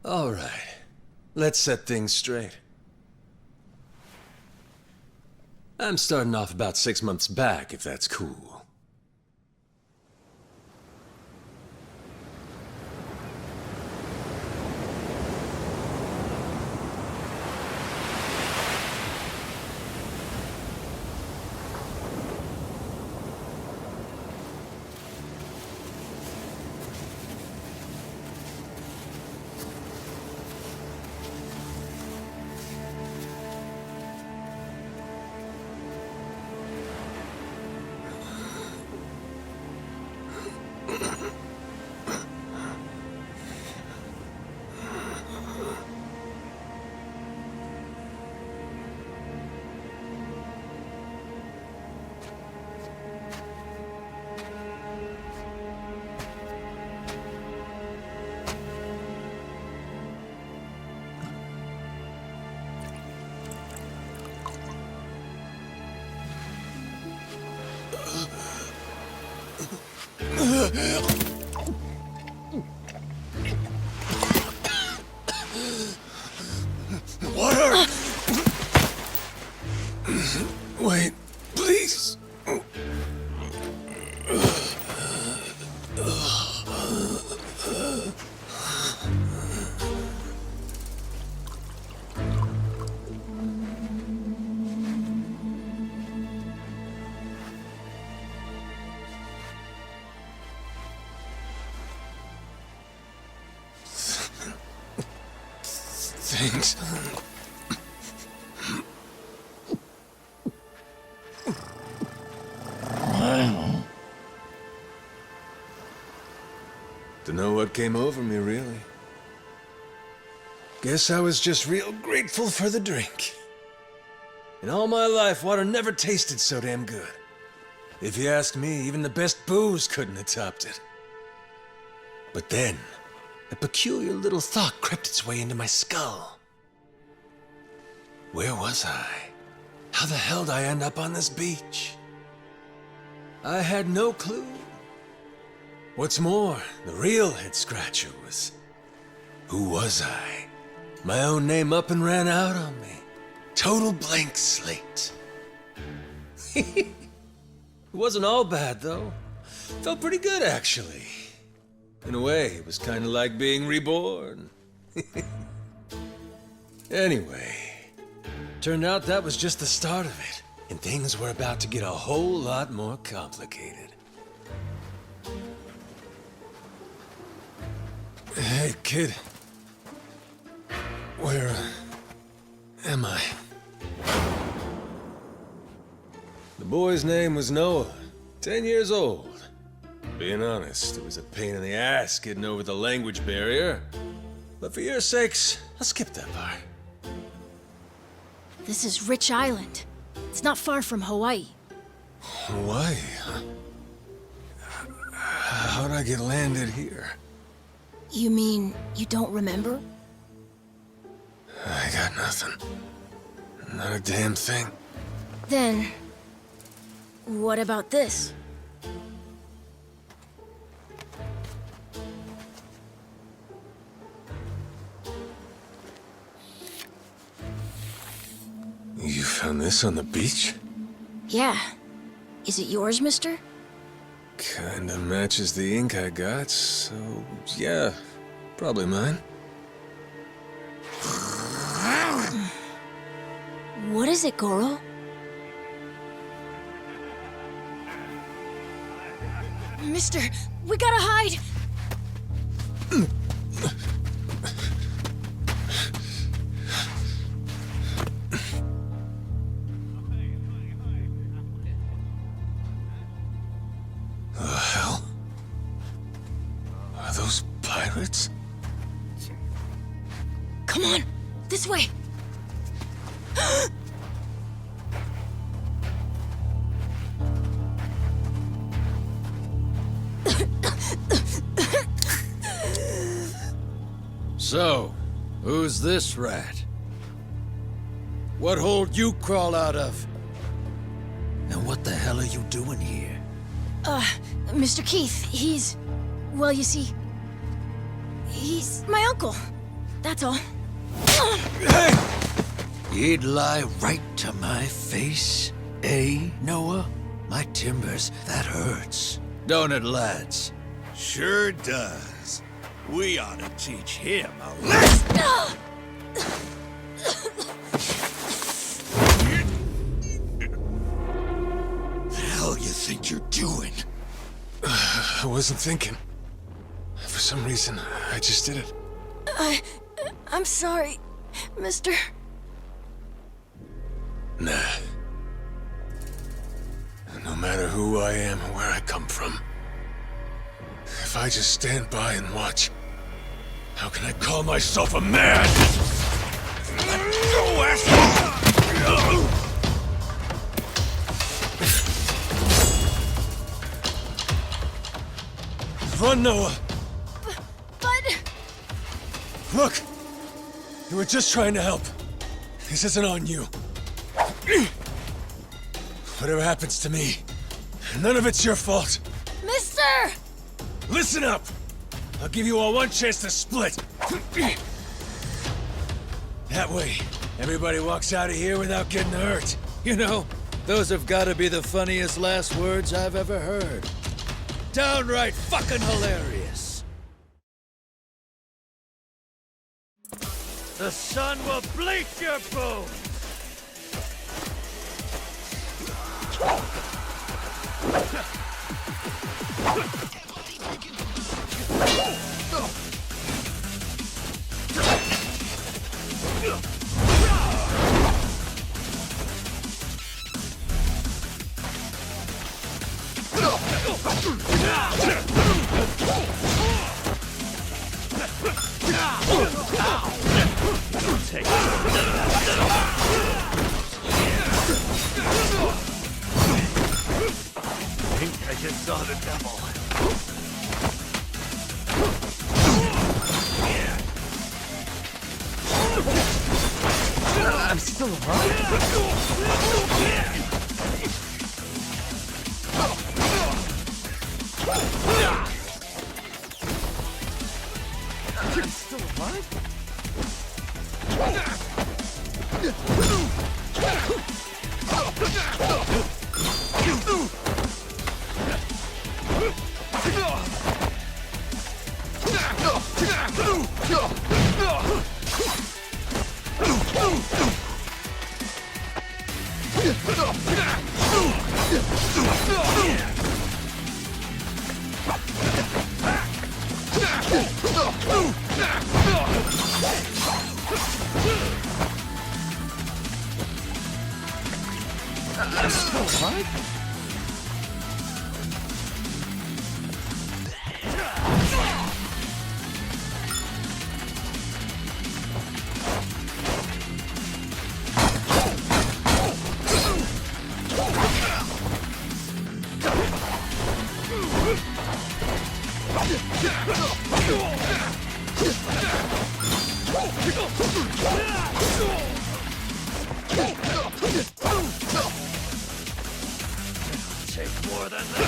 All right. Let's set things straight. I'm starting off about 6 months back, if that's cool. Water! Wait, please. Thanks. Dunno what came over me, really. Guess I was just real grateful for the drink. In all my life, water never tasted so damn good. If you ask me, even the best booze couldn't have topped it. But then, a peculiar little thought crept its way into my skull. Where was I? How the hell did I end up on this beach? I had no clue. What's more, the real head-scratcher was, who was I? My own name up and ran out on me. Total blank slate. It wasn't all bad, though. Felt pretty good, actually. In a way, it was kind of like being reborn. Anyway, turned out that was just the start of it, and things were about to get a whole lot more complicated. Hey, kid. Where am I? The boy's name was Noah, 10 years old. Being honest, it was a pain in the ass getting over the language barrier. But for your sakes, I'll skip that part. This is Rich Island. It's not far from Hawaii. Hawaii, huh? How'd I get landed here? You mean you don't remember? I got nothing. Not a damn thing. Then, what about this? You found this on the beach? Yeah. Is it yours, mister? Kinda matches the ink I got, so yeah, probably mine. What is it, Goro? Mister, we gotta hide! The hell? Are those pirates? Come on, this way! So, who's this rat? What hole you crawl out of? And what the hell are you doing here? Mr. Keith, he's... Well, you see, he's my uncle. That's all. Hey! He'd lie right to my face, eh, Noah? My timbers, that hurts. Don't it, lads? Sure does. We ought to teach him a lesson. The hell you think you're doing? I wasn't thinking. For some reason, I just did it. I'm sorry, mister. Nah. No matter who I am or where I come from, if I just stand by and watch, how can I call myself a man? Go, asshole! Run, Noah! But... Look! You were just trying to help. This isn't on you. Whatever happens to me, none of it's your fault. Mister! Listen up! I'll give you all one chance to split. That way, everybody walks out of here without getting hurt. You know, those have got to be the funniest last words I've ever heard. Downright fucking hilarious. The sun will bleach your bones. I just saw the devil. I'm still alive? Still alive? Take more than that.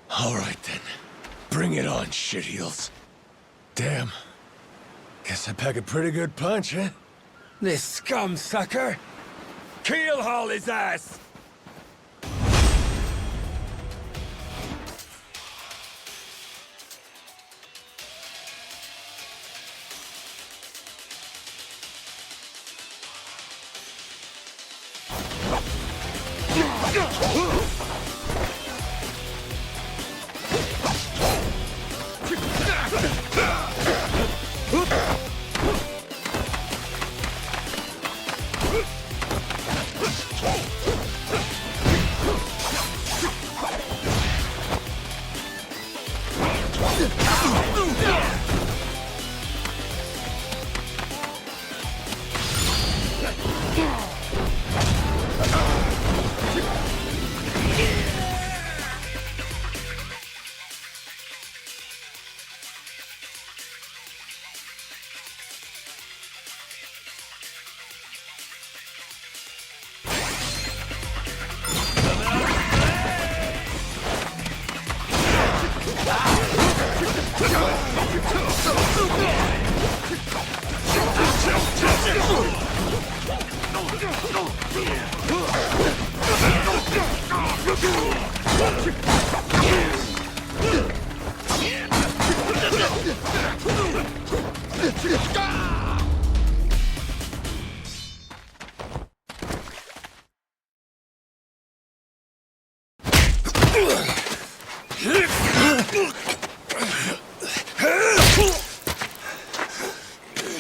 All right then. Bring it on, shitheels. Damn. Guess I pack a pretty good punch, huh? This scum sucker! Keelhaul his ass!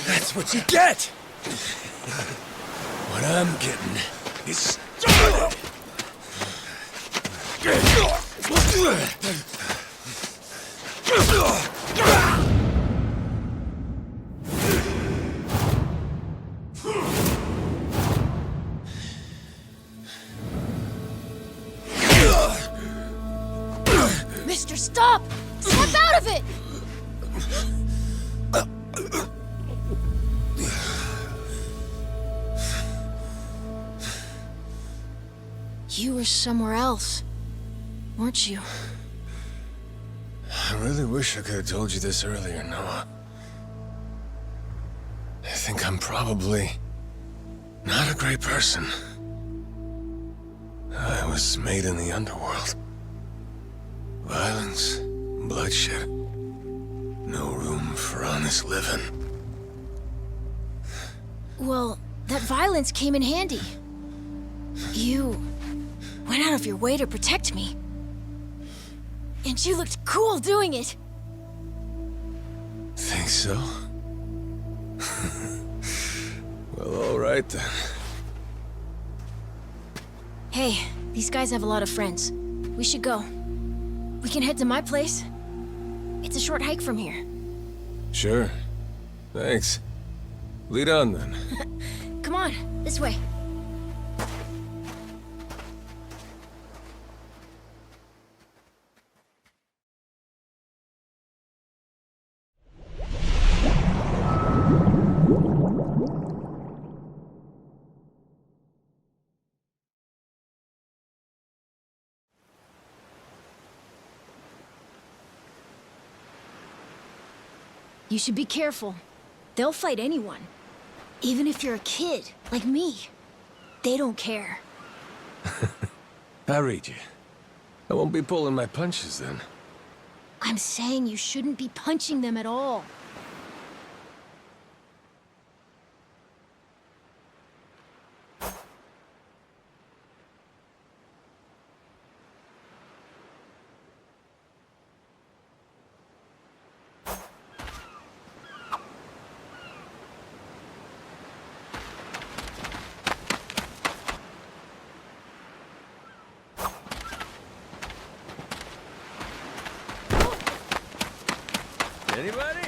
That's what you get! What I'm getting is started! Mister, stop! Snap out of it! You were somewhere else, weren't you? I really wish I could have told you this earlier, Noah. I think I'm probably not a great person. I was made in the underworld. Violence, bloodshed. No room for honest living. Well, that violence came in handy. You went out of your way to protect me. And you looked cool doing it. Think so? Well, all right then. Hey, these guys have a lot of friends. We should go. We can head to my place. It's a short hike from here. Sure. Thanks. Lead on then. Come on, this way. You should be careful. They'll fight anyone. Even if you're a kid, like me. They don't care. I read you. I won't be pulling my punches then. I'm saying you shouldn't be punching them at all. Anybody?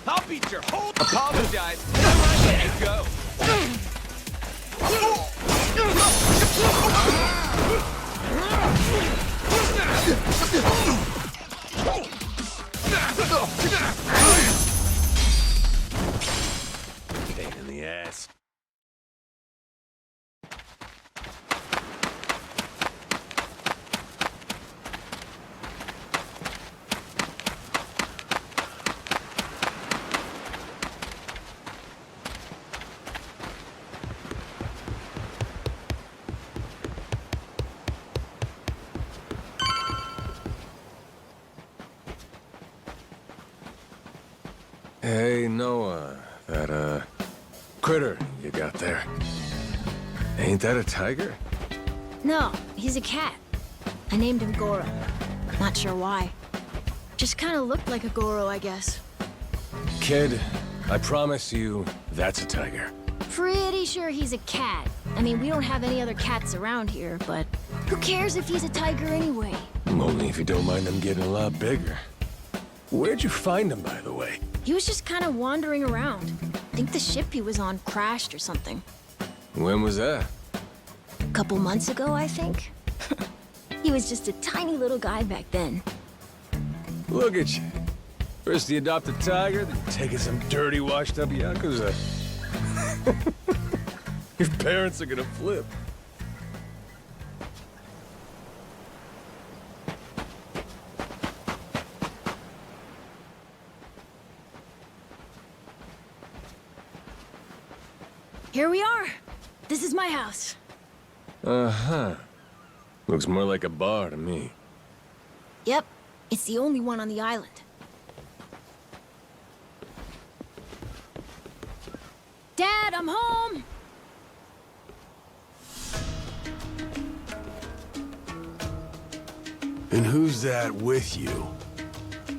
I'll beat your whole... Apologize. I might let you go. Pain in the ass. Hey, Noah, that, critter you got there. Ain't that a tiger? No, he's a cat. I named him Goro. Not sure why. Just kind of looked like a Goro, I guess. Kid, I promise you, that's a tiger. Pretty sure he's a cat. I mean, we don't have any other cats around here, but who cares if he's a tiger anyway? Only if you don't mind them getting a lot bigger. Where'd you find him, by the way? He was just kind of wandering around. I think the ship he was on crashed or something. When was that? A couple months ago, I think. He was just a tiny little guy back then. Look at you. First you adopt a tiger, then taking some dirty, washed-up Yakuza. Your parents are gonna flip. Here we are. This is my house. Uh-huh. Looks more like a bar to me. Yep, it's the only one on the island. Dad, I'm home! And who's that with you?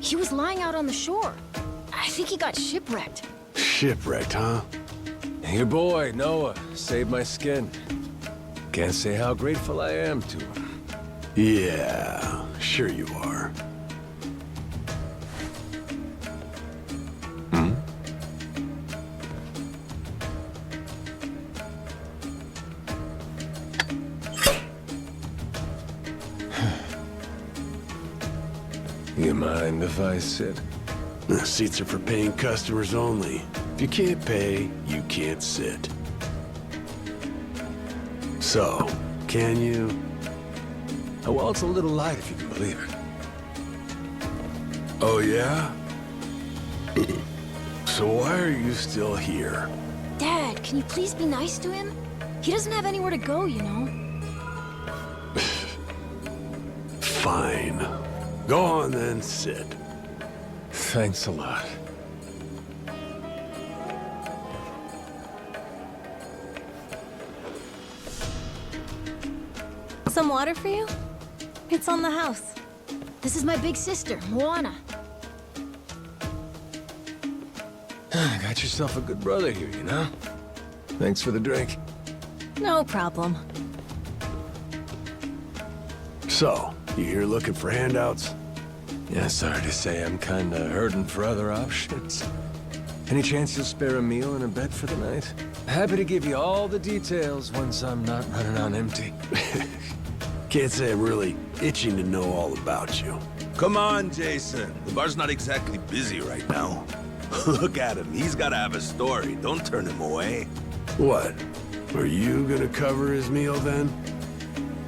He was lying out on the shore. I think he got shipwrecked. Shipwrecked, huh? Your boy, Noah, saved my skin. Can't say how grateful I am to him. Yeah, sure you are. Hmm? You mind if I sit? The seats are for paying customers only. If you can't pay, you can't sit. So, can you? Oh, well, it's a little light if you can believe it. Oh, yeah? So why are you still here? Dad, can you please be nice to him? He doesn't have anywhere to go, you know? Fine. Go on then, sit. Thanks a lot. Some water for you? It's on the house. This is my big sister, Moana. Got yourself a good brother here, you know? Thanks for the drink. No problem. So, you here looking for handouts? Yeah, sorry to say I'm kinda hurting for other options. Any chance you'll spare a meal and a bed for the night? Happy to give you all the details once I'm not running on empty. Can't say I'm really itching to know all about you. Come on, Jason. The bar's not exactly busy right now. Look at him. He's gotta have a story. Don't turn him away. What? Are you gonna cover his meal then?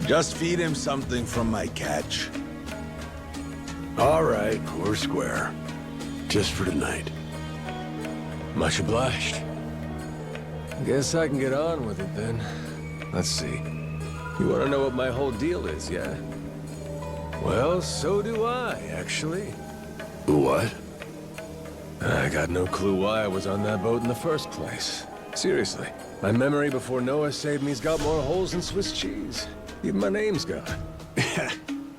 Just feed him something from my catch. All right, we're square. Just for tonight. Much obliged. Guess I can get on with it then. Let's see. You want to know what my whole deal is, yeah? Well, so do I, actually. What? I got no clue why I was on that boat in the first place. Seriously. My memory before Noah saved me's got more holes than Swiss cheese. Even my name's gone.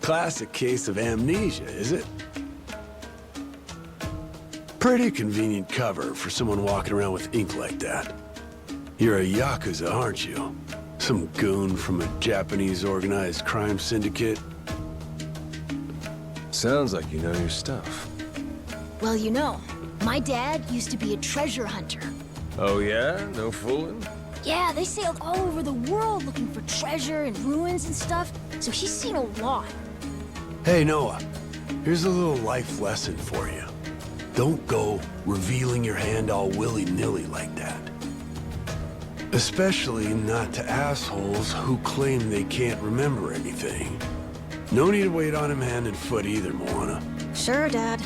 Classic case of amnesia, is it? Pretty convenient cover for someone walking around with ink like that. You're a Yakuza, aren't you? Some goon from a Japanese organized crime syndicate? Sounds like you know your stuff. Well, you know, my dad used to be a treasure hunter. Oh yeah? No fooling? Yeah, they sailed all over the world looking for treasure and ruins and stuff, so he's seen a lot. Hey, Noah. Here's a little life lesson for you. Don't go revealing your hand all willy-nilly like that. Especially not to assholes who claim they can't remember anything. No need to wait on him hand and foot either, Moana. Sure, Dad.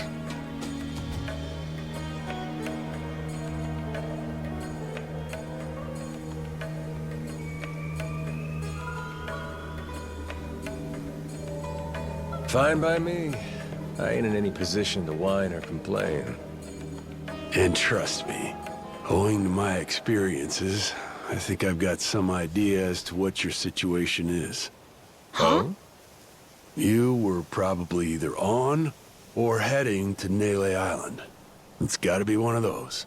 Fine by me. I ain't in any position to whine or complain. And trust me, owing to my experiences, I think I've got some idea as to what your situation is. Huh? You were probably either on or heading to Nele Island. It's gotta be one of those.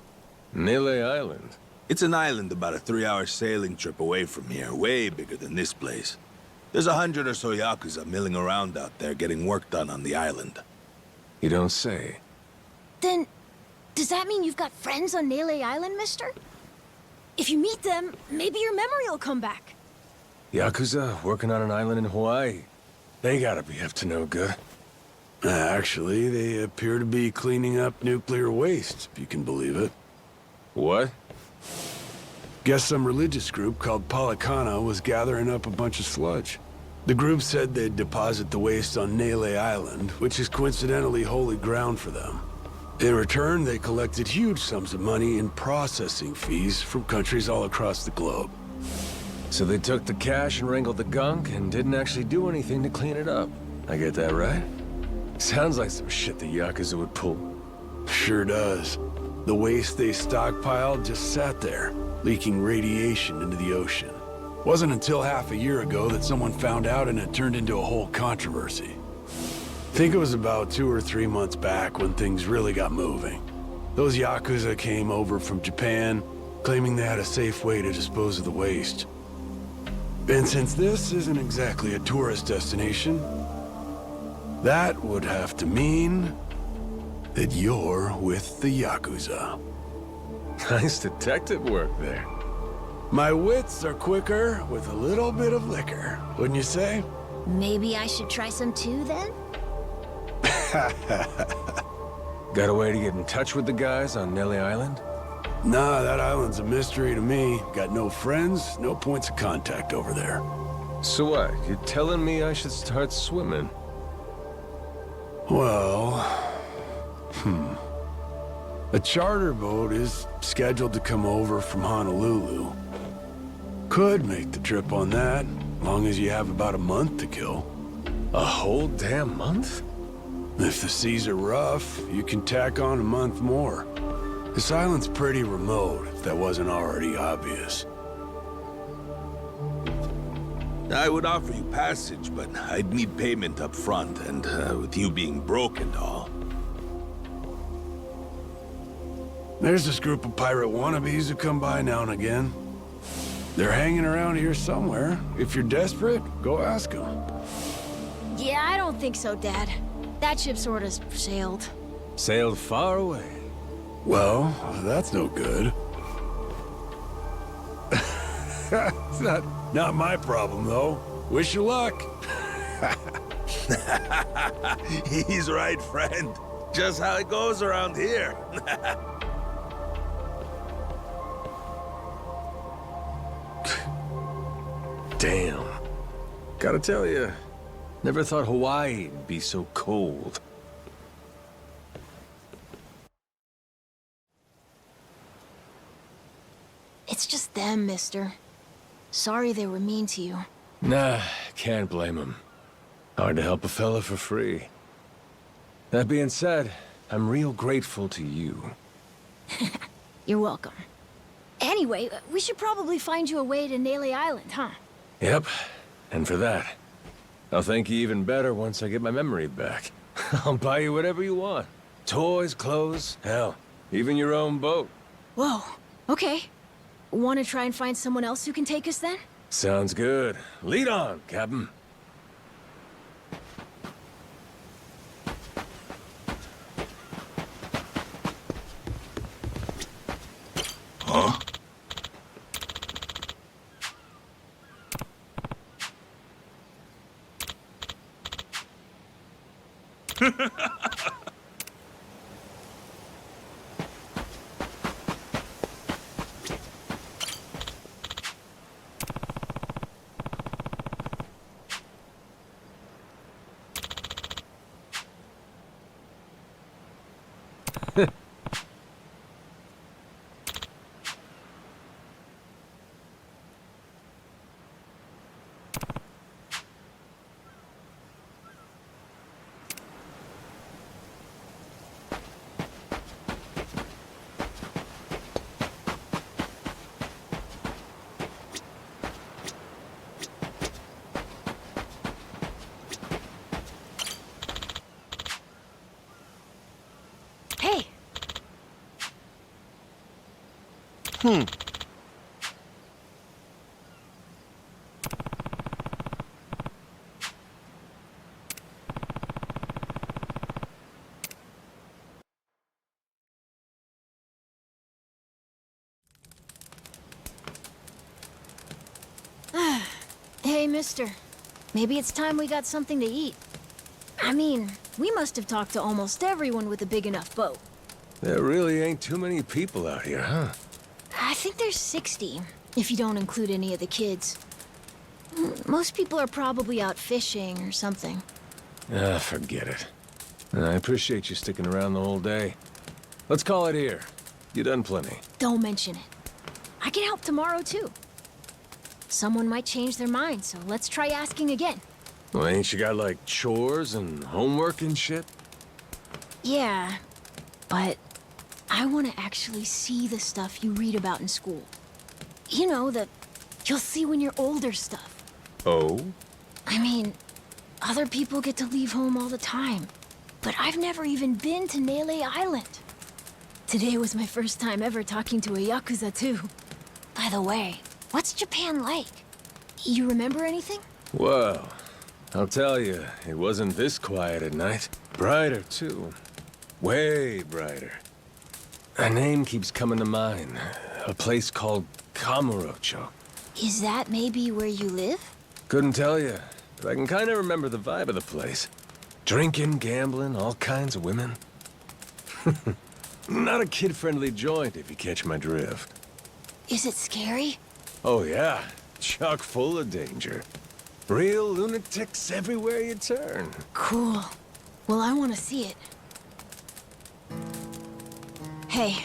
Nele Island? It's an island about a 3-hour sailing trip away from here, way bigger than this place. There's 100 or so Yakuza milling around out there getting work done on the island. You don't say. Then, does that mean you've got friends on Nele Island, mister? If you meet them, maybe your memory will come back. Yakuza working on an island in Hawaii? They gotta be up to no good. Actually, they appear to be cleaning up nuclear waste, if you can believe it. What? Guess some religious group called Policana was gathering up a bunch of sludge. The group said they'd deposit the waste on Nele Island, which is coincidentally holy ground for them. In return, they collected huge sums of money in processing fees from countries all across the globe. So they took the cash and wrangled the gunk and didn't actually do anything to clean it up. I get that right? Sounds like some shit the Yakuza would pull. Sure does. The waste they stockpiled just sat there, leaking radiation into the ocean. Wasn't until half a year ago that someone found out and it turned into a whole controversy. Think it was about 2 or 3 months back when things really got moving. Those Yakuza came over from Japan, claiming they had a safe way to dispose of the waste. And since this isn't exactly a tourist destination, that would have to mean that you're with the Yakuza. Nice detective work there. My wits are quicker with a little bit of liquor, wouldn't you say? Maybe I should try some too, then? Got a way to get in touch with the guys on Nele Island? Nah, that island's a mystery to me. Got no friends, no points of contact over there. So what? You're telling me I should start swimming? Well, a charter boat is scheduled to come over from Honolulu. Could make the trip on that, long as you have about a month to kill. A whole damn month? If the seas are rough, you can tack on a month more. This island's pretty remote, if that wasn't already obvious. I would offer you passage, but I'd need payment up front, and with you being broke and all. There's this group of pirate wannabes who come by now and again. They're hanging around here somewhere. If you're desperate, go ask them. Yeah, I don't think so, Dad. That ship sort of sailed. Sailed far away. Well, that's no good. It's not my problem, though. Wish you luck. He's right, friend. Just how it goes around here. Damn. Gotta tell you, never thought Hawaii'd be so cold. It's just them, mister. Sorry they were mean to you. Nah, can't blame him. Hard to help a fella for free. That being said, I'm real grateful to you. You're welcome. Anyway, we should probably find you a way to Nele Island, huh? Yep, and for that, I'll thank you even better once I get my memory back. I'll buy you whatever you want. Toys, clothes, hell, even your own boat. Whoa, okay. Want to try and find someone else who can take us then? Sounds good. Lead on, Captain. Huh? Hey, mister. Maybe it's time we got something to eat. I mean, we must have talked to almost everyone with a big enough boat. There really ain't too many people out here, huh? I think there's 60, if you don't include any of the kids. Most people are probably out fishing or something. Ah, forget it. I appreciate you sticking around the whole day. Let's call it here. You done plenty. Don't mention it. I can help tomorrow, too. Someone might change their mind, so let's try asking again. Well, ain't you got, like, chores and homework and shit? Yeah, but I want to actually see the stuff you read about in school. You know, the you'll see when you're older stuff. Oh? I mean, other people get to leave home all the time, but I've never even been to Nele Island. Today was my first time ever talking to a Yakuza, too. By the way, what's Japan like? You remember anything? Well, I'll tell you, it wasn't this quiet at night. Brighter, too. Way brighter. A name keeps coming to mind. A place called Kamurocho. Is that maybe where you live? Couldn't tell you, but I can kind of remember the vibe of the place. Drinking, gambling, all kinds of women. Not a kid-friendly joint, if you catch my drift. Is it scary? Oh yeah, chock full of danger. Real lunatics everywhere you turn. Cool. Well, I want to see it. Hey,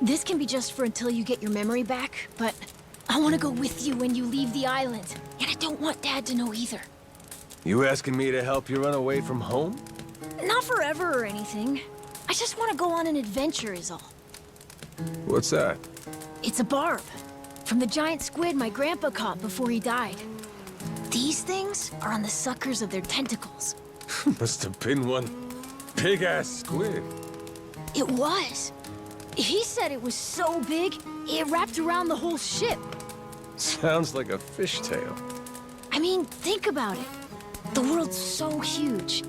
this can be just for until you get your memory back, but I want to go with you when you leave the island. And I don't want Dad to know either. You asking me to help you run away from home? Not forever or anything. I just want to go on an adventure is all. What's that? It's a barb. From the giant squid my grandpa caught before he died. These things are on the suckers of their tentacles. Must have been one big-ass squid. It was. He said it was so big, it wrapped around the whole ship. Sounds like a fishtail. I mean, think about it. The world's so huge.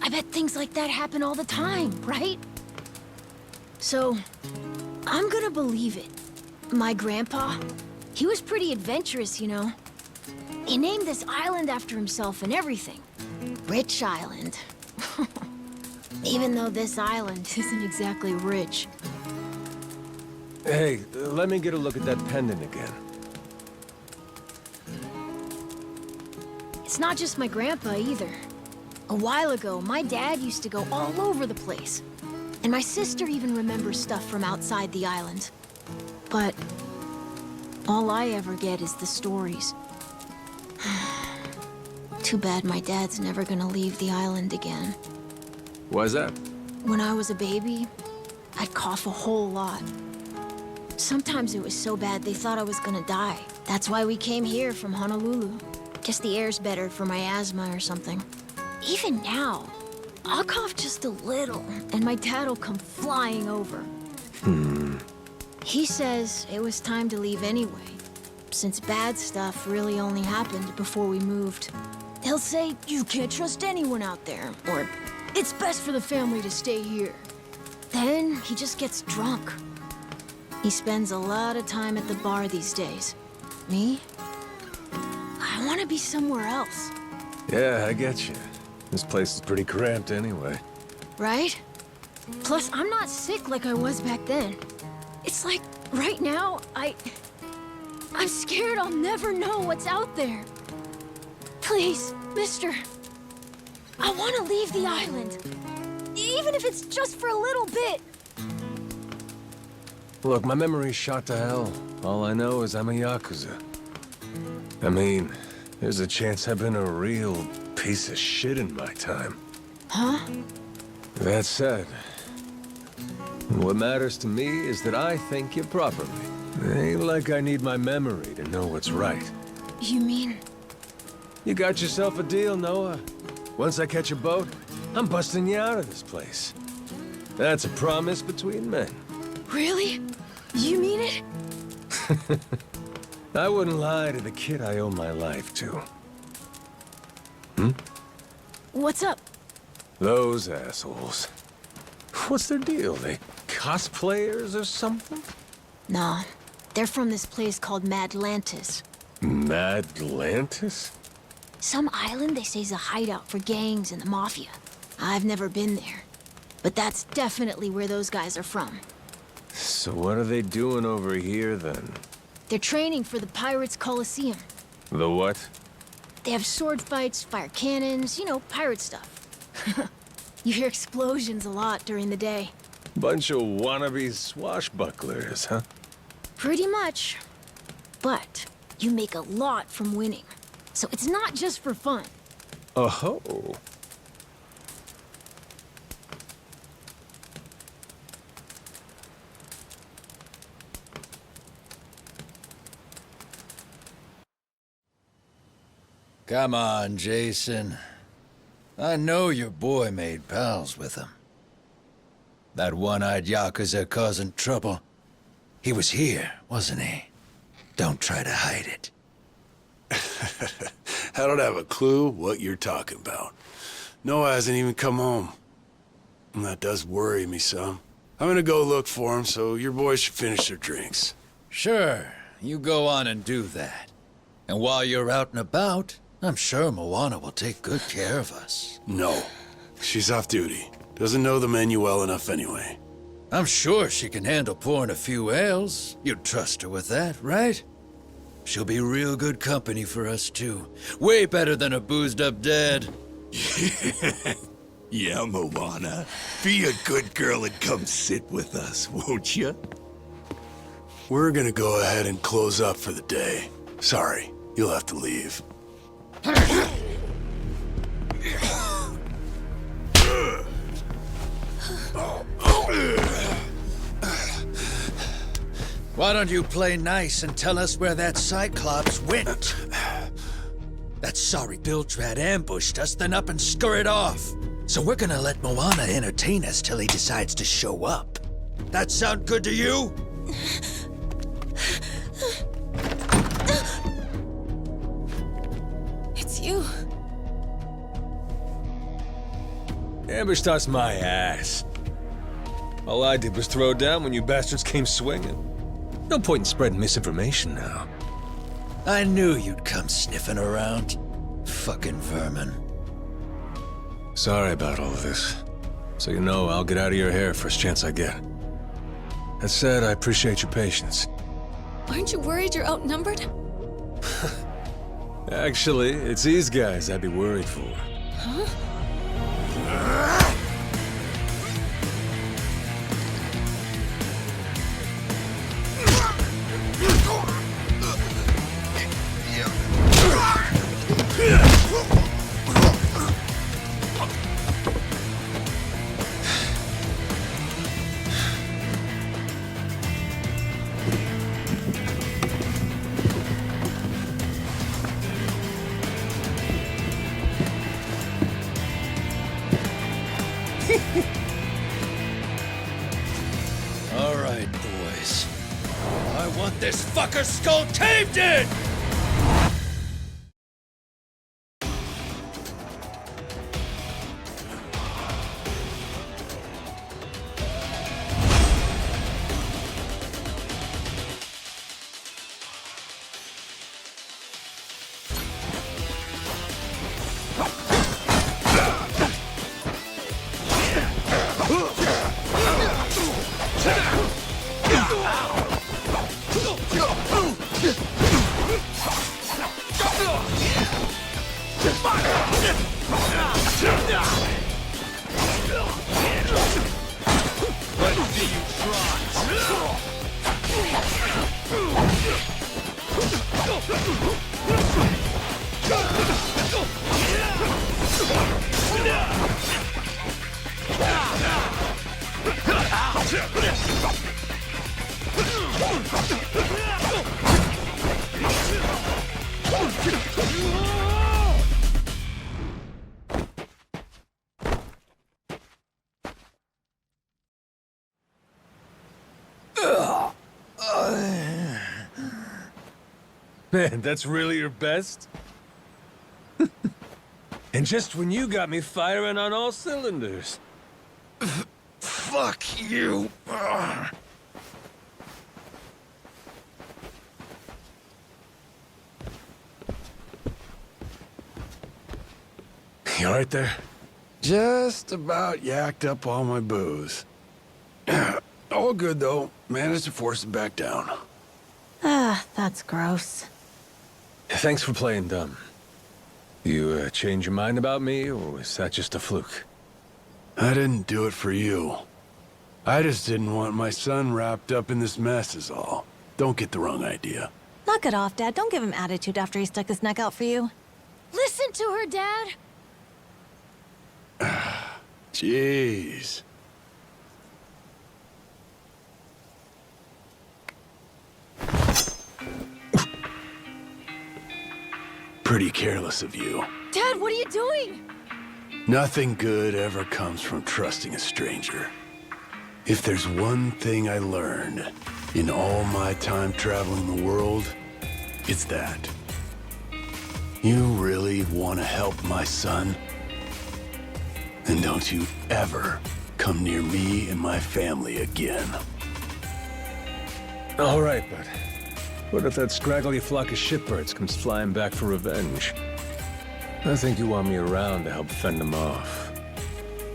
I bet things like that happen all the time, right? So, I'm gonna believe it. My grandpa, he was pretty adventurous, you know. He named this island after himself and everything. Rich Island. Even though this island isn't exactly rich. Hey, let me get a look at that pendant again. It's not just my grandpa either. A while ago, my dad used to go all over the place. And my sister even remembers stuff from outside the island. But all I ever get is the stories. Too bad my dad's never gonna leave the island again. Why's that? When I was a baby, I'd cough a whole lot. Sometimes it was so bad they thought I was gonna die. That's why we came here from Honolulu. Guess the air's better for my asthma or something. Even now, I'll cough just a little, and my dad'll come flying over. He says it was time to leave anyway, since bad stuff really only happened before we moved. He'll say, you can't trust anyone out there, or it's best for the family to stay here. Then he just gets drunk. He spends a lot of time at the bar these days. Me? I want to be somewhere else. Yeah, I get you. This place is pretty cramped anyway. Right? Plus, I'm not sick like I was back then. It's like, right now, I'm scared I'll never know what's out there. Please, mister. I want to leave the island. Even if it's just for a little bit. Look, my memory's shot to hell. All I know is I'm a Yakuza. I mean, there's a chance I've been a real piece of shit in my time. Huh? That said, what matters to me is that I think you properly. It ain't like I need my memory to know what's right. You mean? You got yourself a deal, Noah. Once I catch a boat, I'm busting you out of this place. That's a promise between men. Really? You mean it? I wouldn't lie to the kid I owe my life to. What's up? Those assholes. What's their deal? They cosplayers or something? Nah, they're from this place called Madlantis. Madlantis? Some island they say's a hideout for gangs and the mafia. I've never been there, but that's definitely where those guys are from. So what are they doing over here, then? They're training for the Pirates Coliseum. The what? They have sword fights, fire cannons, you know, pirate stuff. You hear explosions a lot during the day. Bunch of wannabe swashbucklers, huh? Pretty much. But you make a lot from winning. So it's not just for fun. Oh-ho. Come on, Jason. I know your boy made pals with him. That one-eyed Yakuza causing trouble. He was here, wasn't he? Don't try to hide it. I don't have a clue what you're talking about. Noah hasn't even come home. And that does worry me some. I'm gonna go look for him, so your boys should finish their drinks. Sure, you go on and do that. And while you're out and about, I'm sure Moana will take good care of us. No. She's off duty. Doesn't know the menu well enough anyway. I'm sure she can handle pouring a few ales. You'd trust her with that, right? She'll be real good company for us, too. Way better than a boozed-up dad. Yeah, Moana. Be a good girl and come sit with us, won't you? We're gonna go ahead and close up for the day. Sorry, you'll have to leave. Why don't you play nice and tell us where that Cyclops went? That sorry Biltrat ambushed us, then up and scurried off. So we're gonna let Moana entertain us till he decides to show up. That sound good to you? It's you. Ambushed us my ass. All I did was throw down when you bastards came swinging. No point in spreading misinformation now. I knew you'd come sniffing around. Fucking vermin. Sorry about all of this. So you know, I'll get out of your hair first chance I get. That said, I appreciate your patience. Aren't you worried you're outnumbered? Actually, it's these guys I'd be worried for. Huh? All right, boys. I want this fucker skull caved in! Man, that's really your best? And just when you got me firing on all cylinders. Fuck you. Ugh. You alright there? Just about yacked up all my booze. All good, though. Managed to force it back down. Ah, that's gross. Thanks for playing dumb. You change your mind about me, or was that just a fluke? I didn't do it for you. I just didn't want my son wrapped up in this mess is all. Don't get the wrong idea. Knock it off, Dad. Don't give him attitude after he stuck his neck out for you. Listen to her, Dad. Jeez. Pretty careless of you. Dad, what are you doing? Nothing good ever comes from trusting a stranger. If there's one thing I learned in all my time traveling the world, it's that. You really want to help my son? Then don't you ever come near me and my family again. All right, but what if that scraggly flock of shitbirds comes flying back for revenge? I think you want me around to help fend them off.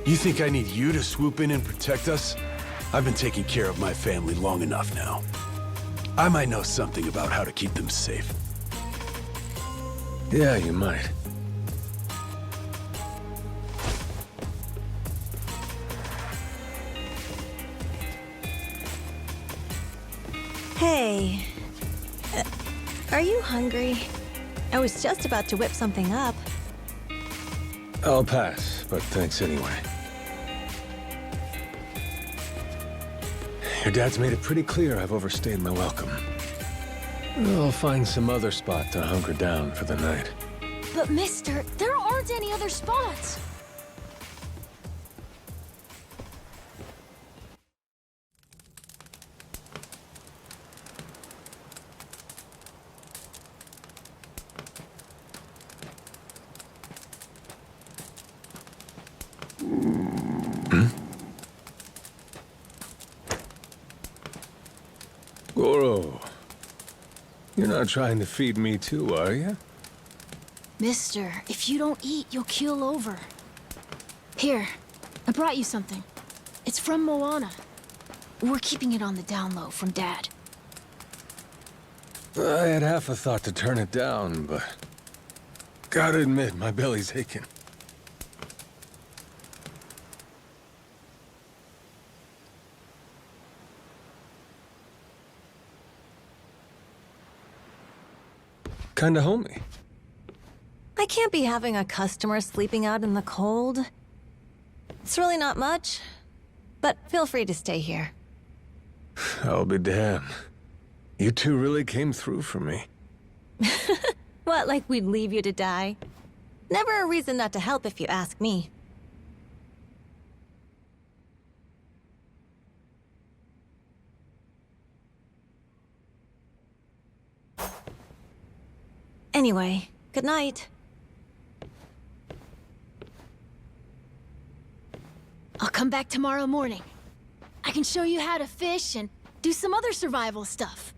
You think I need you to swoop in and protect us? I've been taking care of my family long enough now. I might know something about how to keep them safe. Yeah, you might. Hey. Are you hungry? I was just about to whip something up. I'll pass, but thanks anyway. Your dad's made it pretty clear I've overstayed my welcome. I'll find some other spot to hunker down for the night. But mister, there aren't any other spots. Goro, you're not trying to feed me too, are you? Mister, if you don't eat, you'll keel over. Here, I brought you something. It's from Moana. We're keeping it on the down low from Dad. I had half a thought to turn it down, but gotta admit, my belly's aching. Kinda homey. I can't be having a customer sleeping out in the cold. It's really not much, but feel free to stay here. I'll be damned. You two really came through for me. What, like we'd leave you to die? Never a reason not to help if you ask me. Anyway, good night. I'll come back tomorrow morning. I can show you how to fish and do some other survival stuff.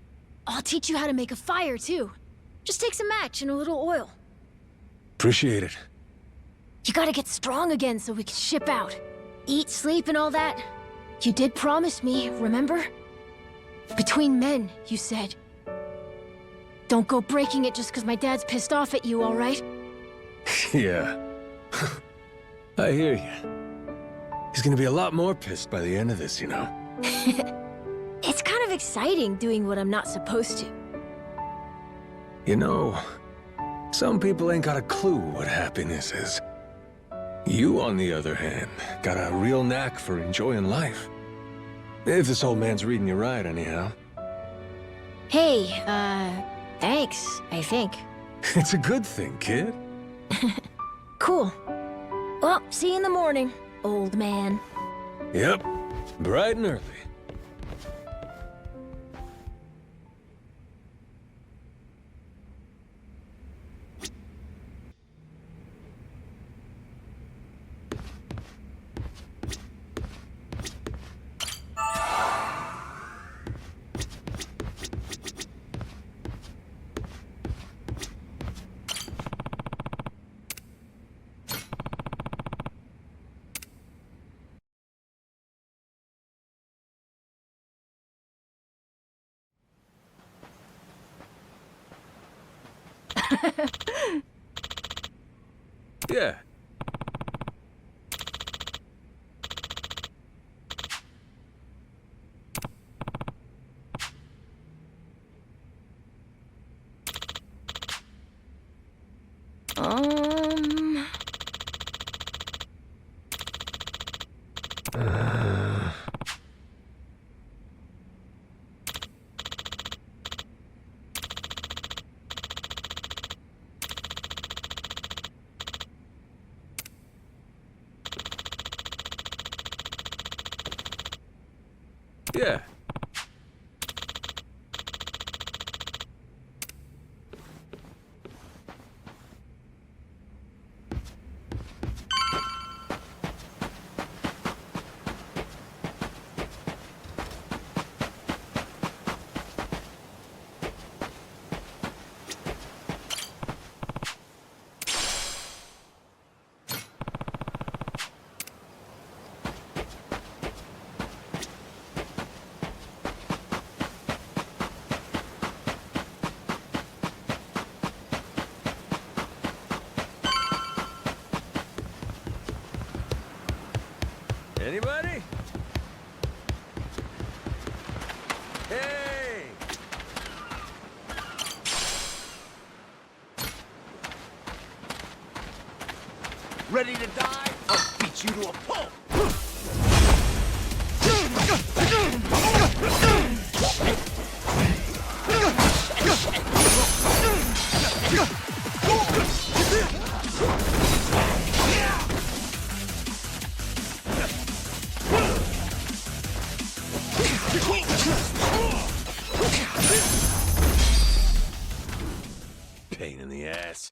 I'll teach you how to make a fire, too. Just takes a match and a little oil. Appreciate it. You gotta get strong again so we can ship out. Eat, sleep, and all that. You did promise me, remember? Between men, you said. Don't go breaking it just because my dad's pissed off at you, all right? Yeah. I hear you. He's gonna be a lot more pissed by the end of this, you know? It's kind of exciting doing what I'm not supposed to. You know, some people ain't got a clue what happiness is. You, on the other hand, got a real knack for enjoying life. If this old man's reading you right, anyhow. Hey, thanks, I think. It's a good thing, kid. Cool. Well, see you in the morning, old man. Yep, bright and early. Yeah. Um... Yeah. Anybody? Hey! Ready to die? I'll beat you to a pulp. Pain in the ass.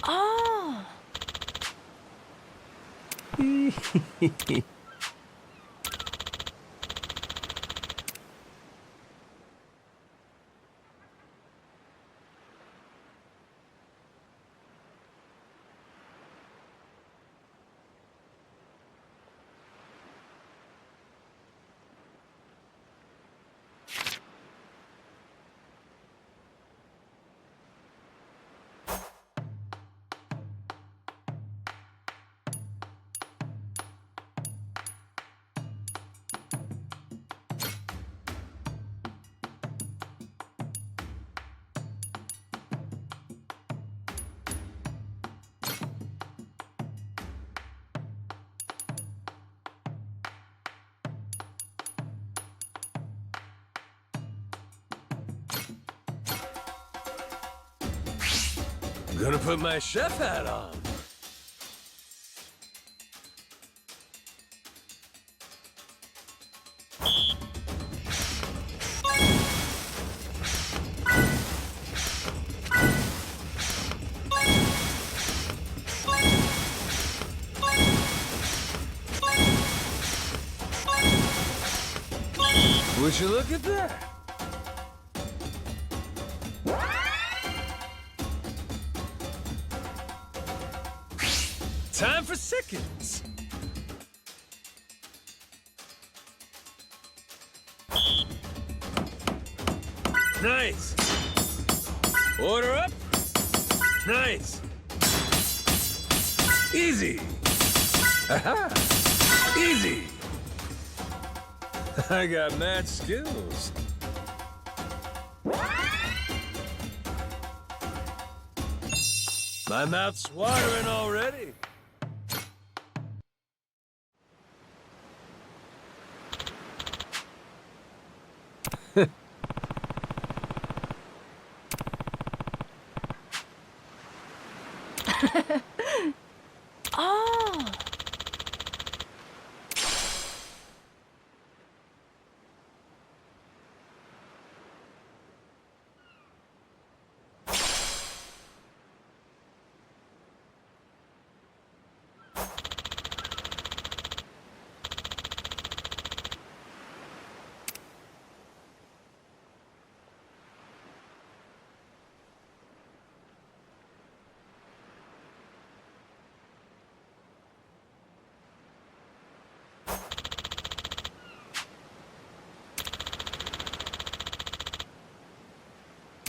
Oh! I'm gonna put my chef hat on. Would you look at that? Time for seconds. Nice. Order up. Nice. Easy. Aha. Easy. I got mad skills. My mouth's watering already. Oh!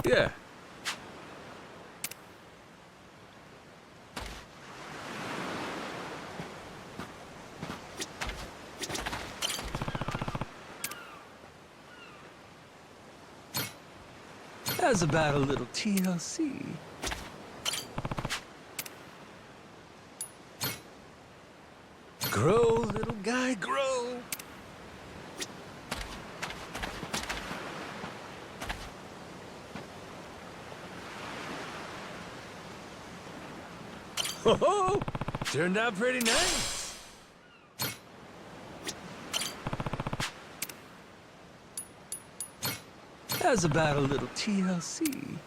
Yeah. How's about a little TLC? Grow, little guy, grow. Oh, turned out pretty nice. How's about a little TLC?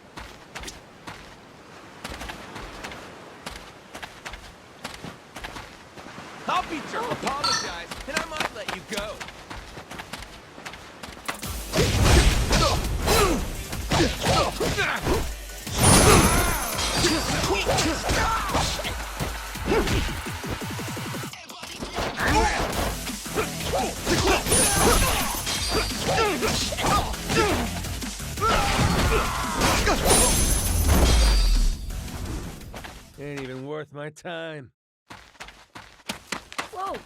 I'll beat your apologize, and I might let you go. Ain't even worth my time. Whoa!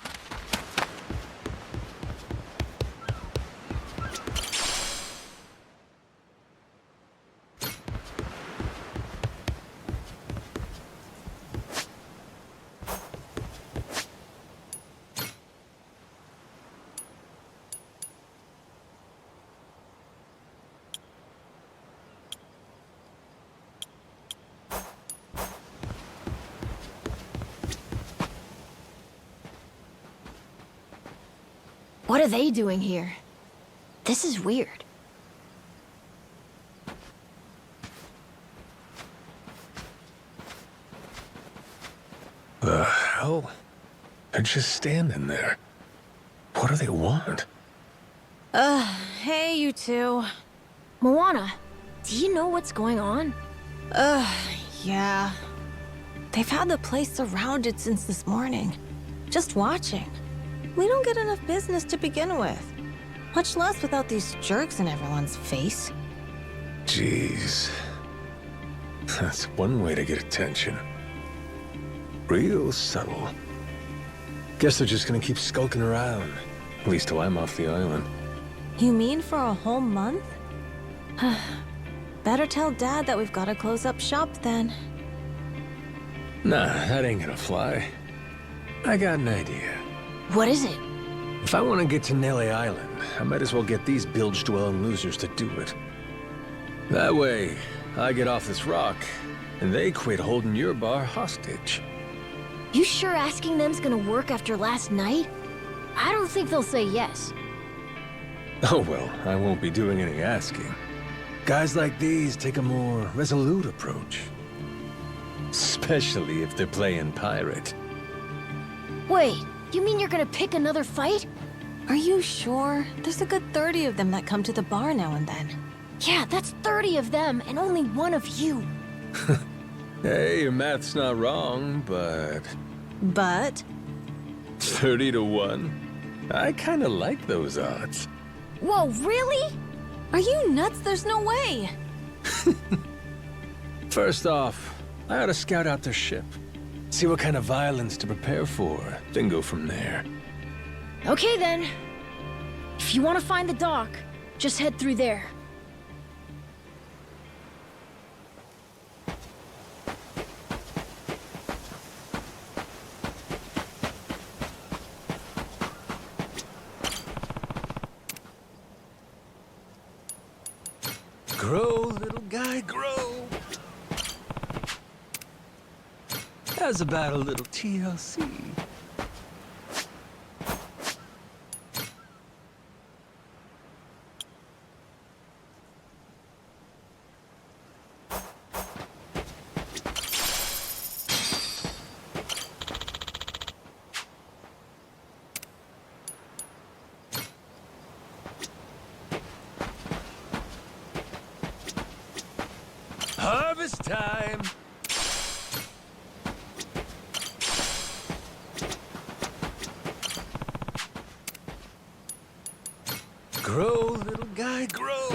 What are they doing here? This is weird. The hell? They're just standing there. What do they want? Hey, you two. Moana, do you know what's going on? Yeah. They've had the place surrounded since this morning. Just watching. We don't get enough business to begin with. Much less without these jerks in everyone's face. Jeez. That's one way to get attention. Real subtle. Guess they're just gonna keep skulking around. At least till I'm off the island. You mean for a whole month? Better tell Dad that we've got to close up shop then. Nah, that ain't gonna fly. I got an idea. What is it? If I want to get to Nele Island, I might as well get these bilge-dwelling losers to do it. That way, I get off this rock, and they quit holding your bar hostage. You sure asking them's gonna work after last night? I don't think they'll say yes. Oh well, I won't be doing any asking. Guys like these take a more resolute approach. Especially if they're playing pirate. Wait, you mean you're gonna pick another fight? Are you sure? There's a good 30 of them that come to the bar now and then. Yeah, that's 30 of them and only one of you. Hey, your math's not wrong, but... But? 30 to 1? I kinda like those odds. Whoa, really? Are you nuts? There's no way. First off, I ought to scout out their ship. See what kind of violence to prepare for, then go from there. Okay then. If you want to find the dock, just head through there. Grow, little guy, grow. How's about a little TLC? Harvest time! Grow, little guy, grow!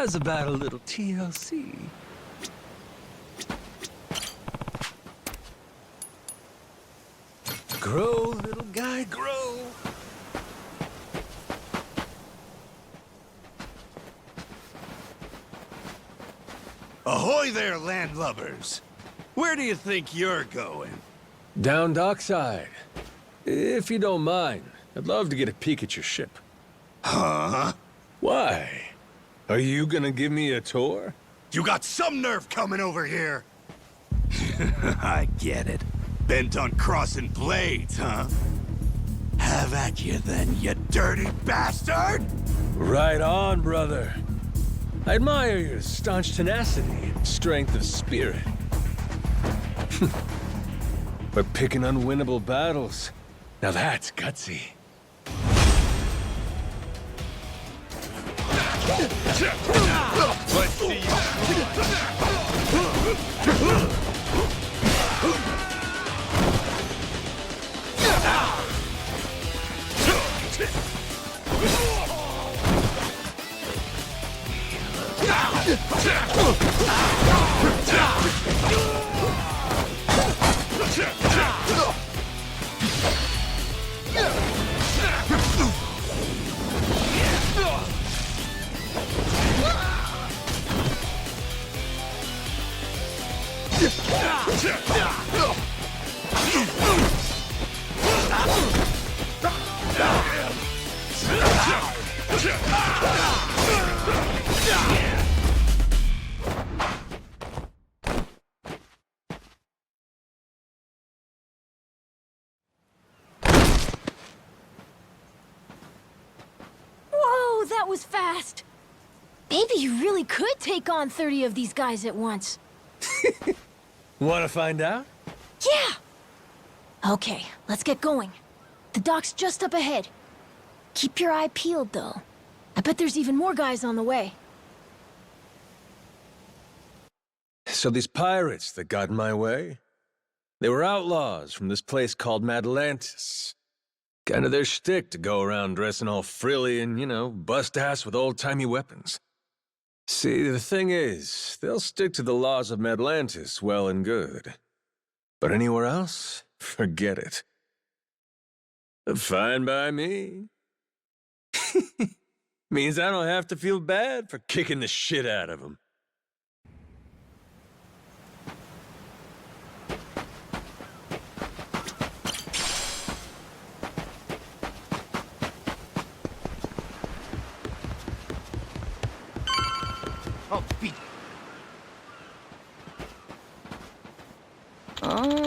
How's about a little TLC? Grow, little guy, grow. Ahoy there, landlubbers! Where do you think you're going? Down dockside. If you don't mind, I'd love to get a peek at your ship. Huh? Why? Are you gonna give me a tour? You got some nerve coming over here! I get it. Bent on crossing blades, huh? Have at you then, you dirty bastard! Right on, brother. I admire your staunch tenacity and strength of spirit. But picking unwinnable battles, now that's gutsy. Let's see Whoa, that was fast! Maybe you really could take on 30 of these guys at once. Wanna find out? Yeah! Okay, let's get going. The dock's just up ahead. Keep your eye peeled, though. I bet there's even more guys on the way. So these pirates that got in my way, they were outlaws from this place called Madlantis. Kind of their shtick to go around dressing all frilly and, you know, bust ass with old-timey weapons. See, the thing is, they'll stick to the laws of Madlantis well and good. But anywhere else, forget it. Fine by me. Means I don't have to feel bad for kicking the shit out of them. Oh, beat. Oh!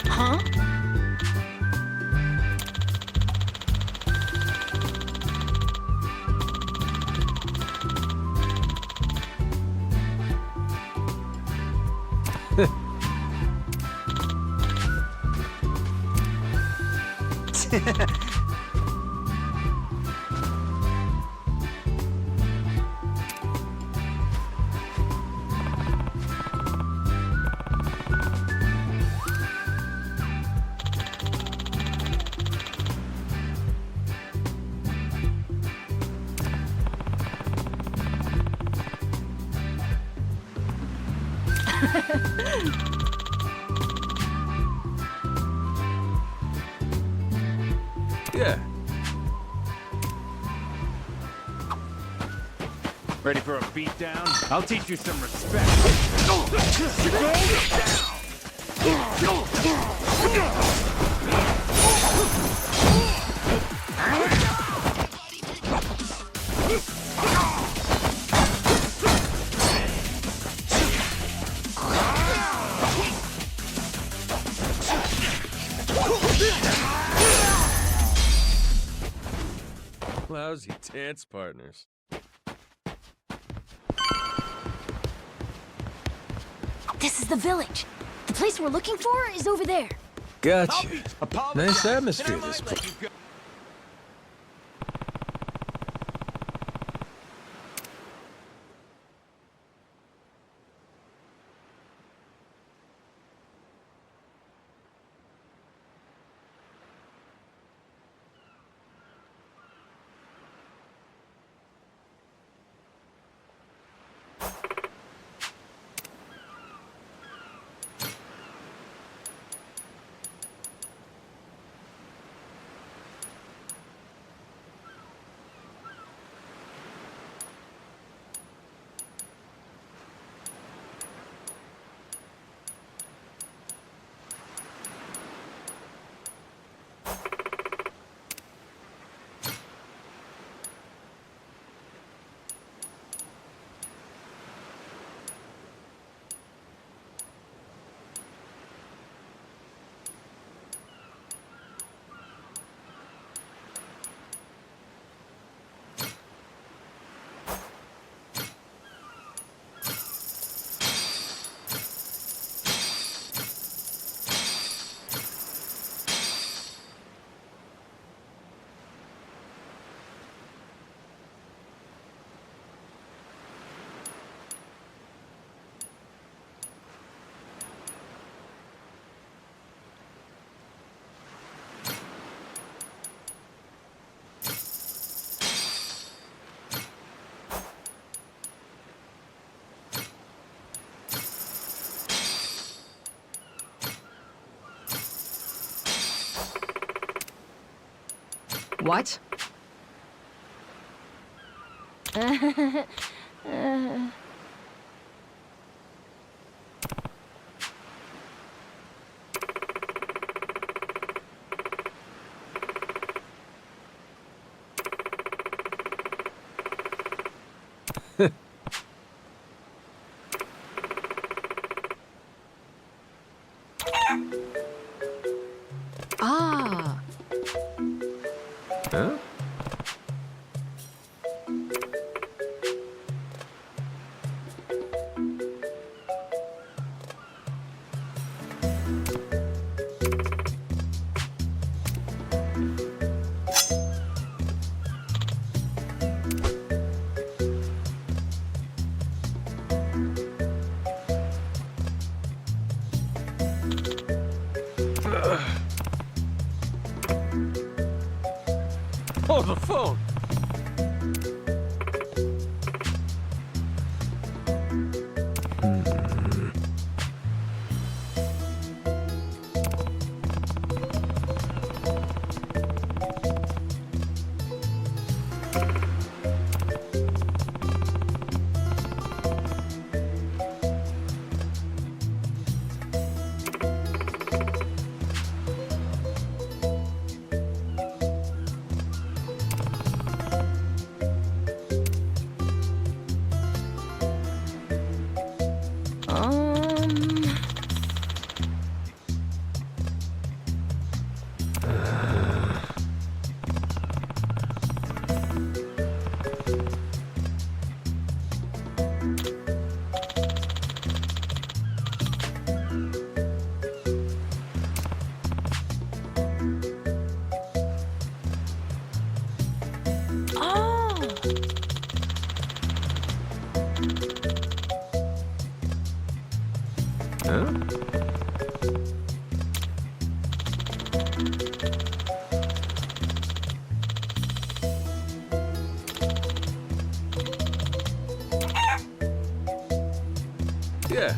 Huh? Yeah, Ready for a beatdown? I'll teach you some respect. Lousy dance partners. This is the village. The place we're looking for is over there. Gotcha. Apologize. Nice atmosphere, And I this might let place. you go. What? Ah. Huh? Oh, the phone! Huh? Yeah.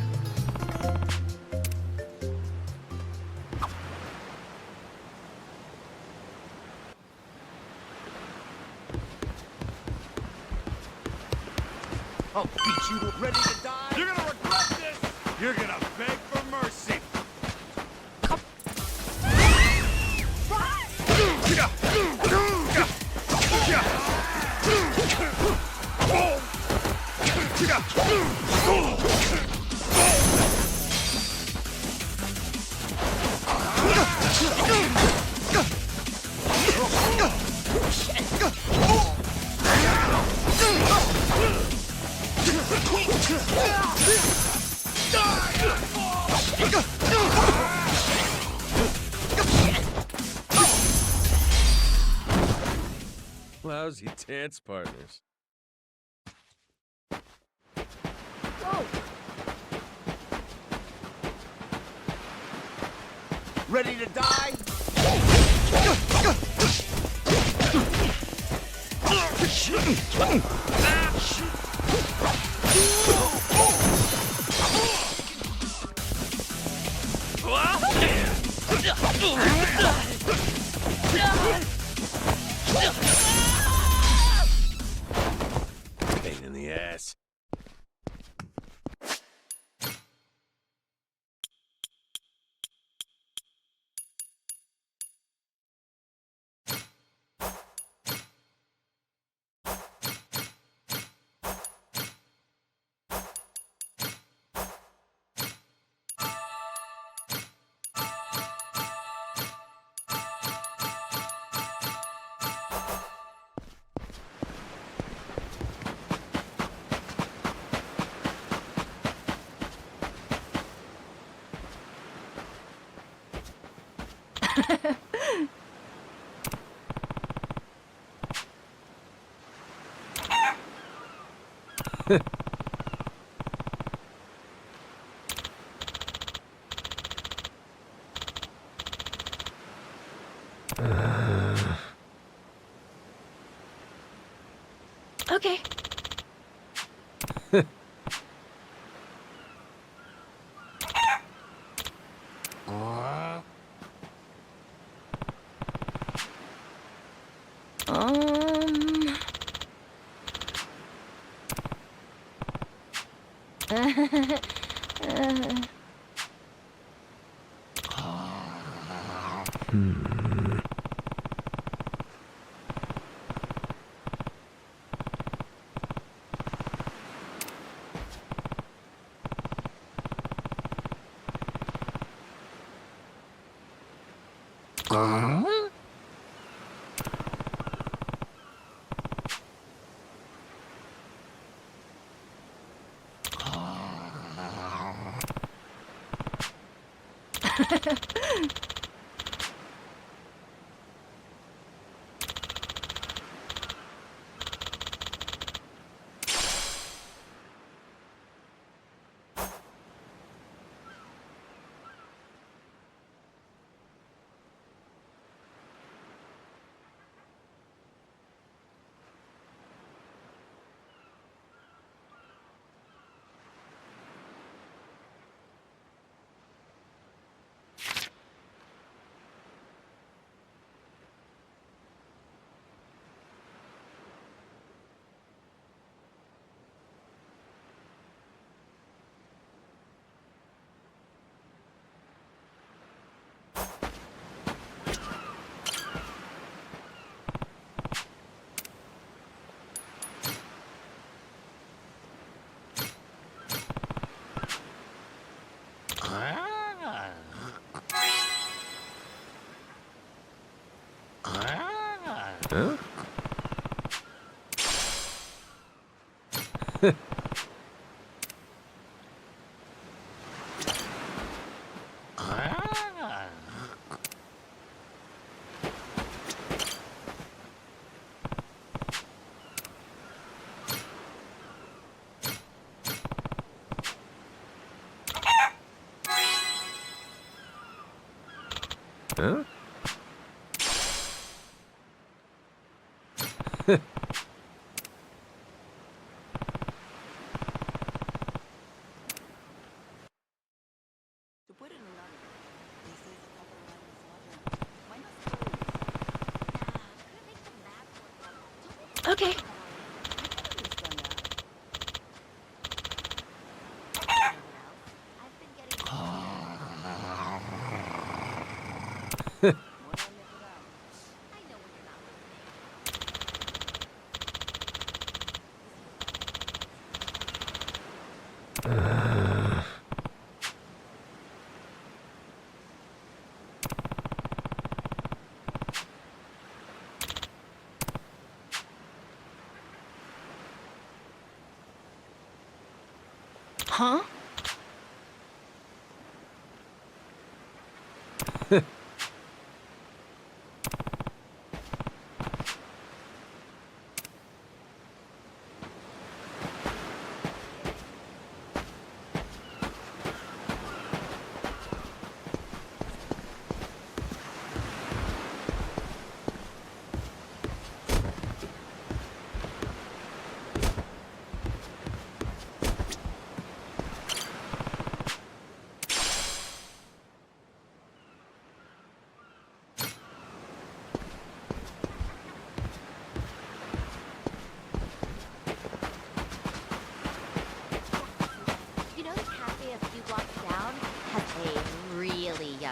lousy dance partners. Ready to die? Pain in the ass. Okay. Huh? Huh? Okay. Huh?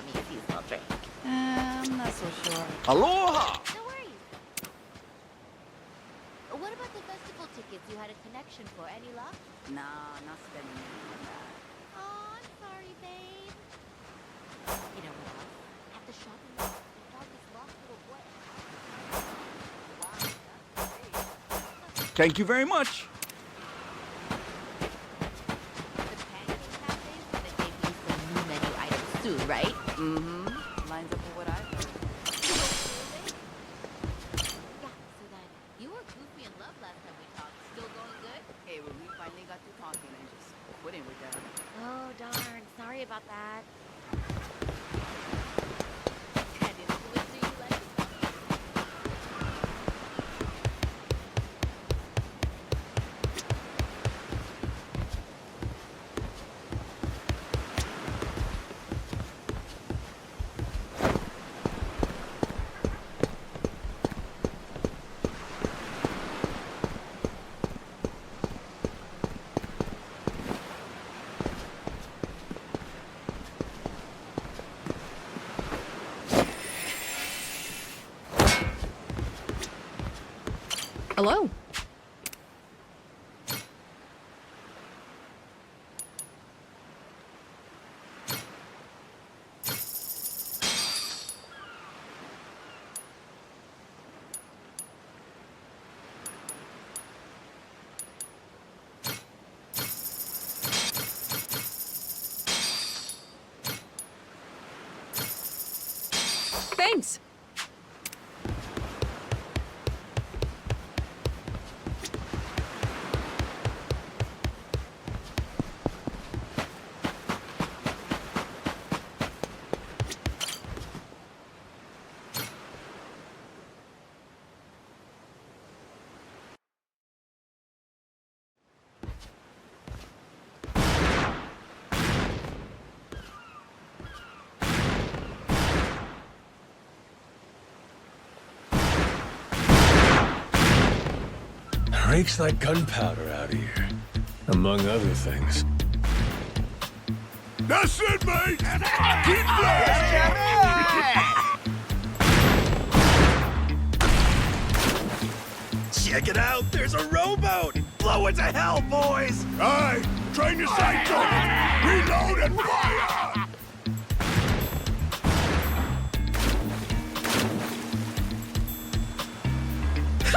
me a seasonal drink. I'm not so sure. Aloha! No worries. What about the festival tickets you had a connection for? Any luck? Nah, not spending money on that. Oh, I'm sorry, babe. You know what else? At the shopping mall, we found this lost little boy. Wow, that's great. Thank you very much. The pancake cafes gonna debut some new menu items soon, right? Mm-hmm. Lines up with what I've heard. Yeah, so then you were goofy in love last time we talked. Still going good? Hey, when we finally got through talking, I just quit with that. Oh, darn. Sorry about that. And influencer you like? Hello. Thanks. Reeks like gunpowder out here, among other things. That's it, mate! Keep Check it out, there's a rowboat! Blow it to hell, boys! Aye, train your sights on it! Reload and fire!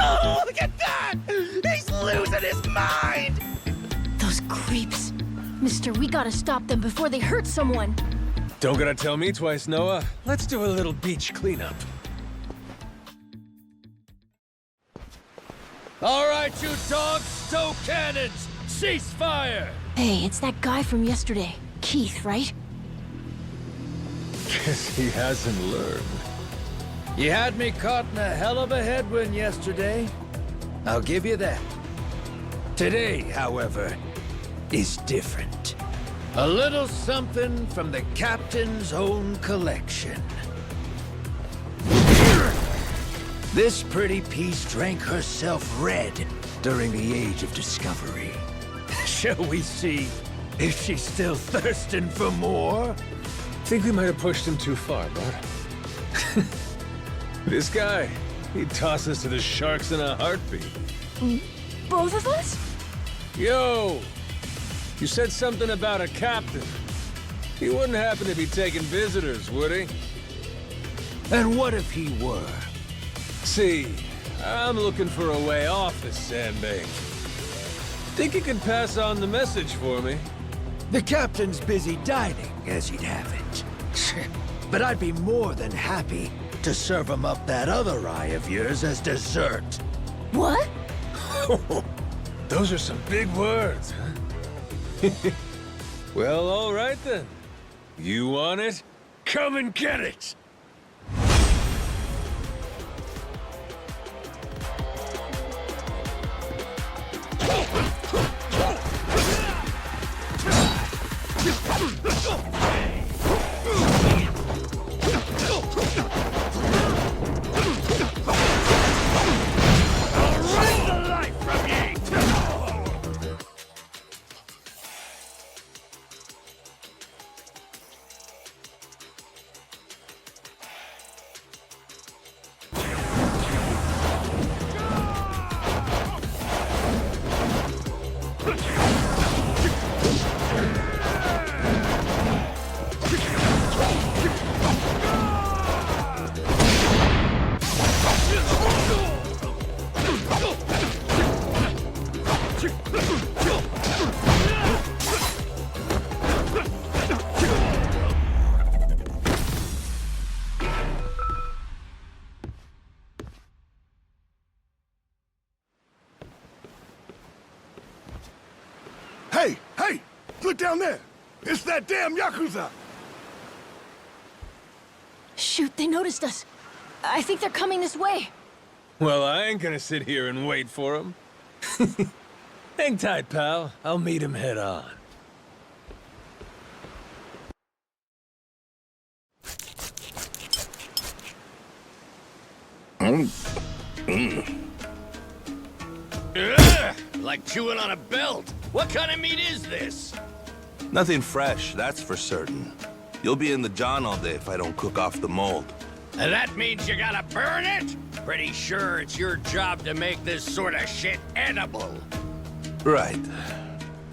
Oh, look at that! He's losing his mind! Those creeps. Mister, we gotta stop them before they hurt someone. Don't gotta tell me twice, Noah. Let's do a little beach cleanup. All right, you dogs, stow cannons! Cease fire! Hey, it's that guy from yesterday. Keith, right? Guess he hasn't learned. You had me caught in a hell of a headwind yesterday. I'll give you that. Today, however, is different. A little something from the captain's own collection. This pretty piece drank herself red during the Age of Discovery. Shall we see if she's still thirsting for more? Think we might have pushed him too far, bud. This guy, he'd toss us to the sharks in a heartbeat. Both of us? Yo! You said something about a captain. He wouldn't happen to be taking visitors, would he? And what if he were? See, I'm looking for a way off this sandbank. Think you could pass on the message for me? The captain's busy dining, as he'd have it. But I'd be more than happy to serve him up that other eye of yours as dessert. What? Those are some big words, huh? Well, all right then. You want it? Come and get it! down there! It's that damn Yakuza! Shoot, they noticed us. I think they're coming this way. Well, I ain't gonna sit here and wait for him. Hang tight, pal. I'll meet him head on. Ugh, like chewing on a belt. What kind of meat is this? Nothing fresh, that's for certain. You'll be in the John all day if I don't cook off the mold. And that means you gotta burn it? Pretty sure it's your job to make this sort of shit edible. Right.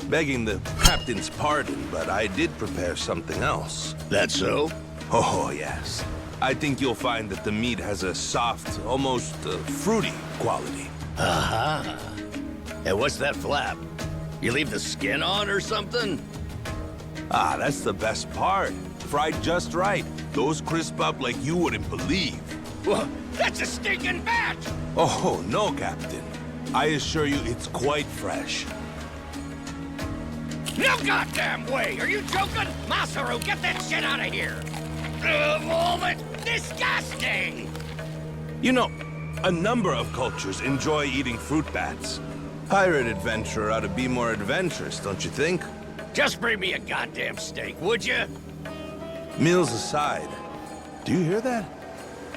Begging the captain's pardon, but I did prepare something else. That so? Oh, yes. I think you'll find that the meat has a soft, almost fruity quality. Uh-huh. And what's that flap? You leave the skin on or something? Ah, that's the best part. Fried just right. Those crisp up like you wouldn't believe. Well, that's a stinking bat! Oh, no, Captain. I assure you it's quite fresh. No goddamn way! Are you joking? Masaru, get that shit out of here! Moment! Disgusting! You know, a number of cultures enjoy eating fruit bats. Pirate adventurer ought to be more adventurous, don't you think? Just bring me a goddamn steak, would you? Meals aside, do you hear that?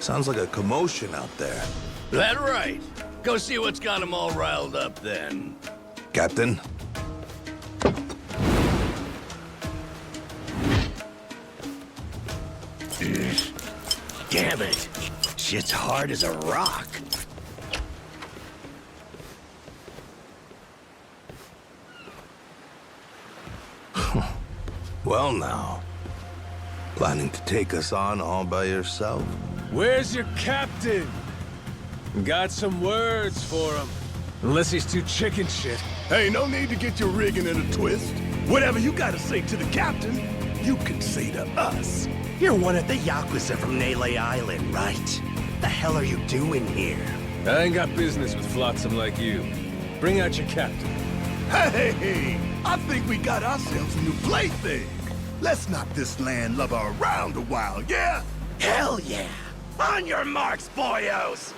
Sounds like a commotion out there. That right. Go see what's got them all riled up then. Captain? Damn it. Shit's hard as a rock. Well now. Planning to take us on all by yourself? Where's your captain? Got some words for him. Unless he's too chicken shit. Hey, no need to get your rigging in a twist. Whatever you gotta say to the captain, you can say to us. You're one of the Yakuza from Nele Island, right? The hell are you doing here? I ain't got business with flotsam like you. Bring out your captain. Hey, I think we got ourselves a new plaything. Let's knock this landlubber around a while, yeah? Hell yeah! On your marks, boyos!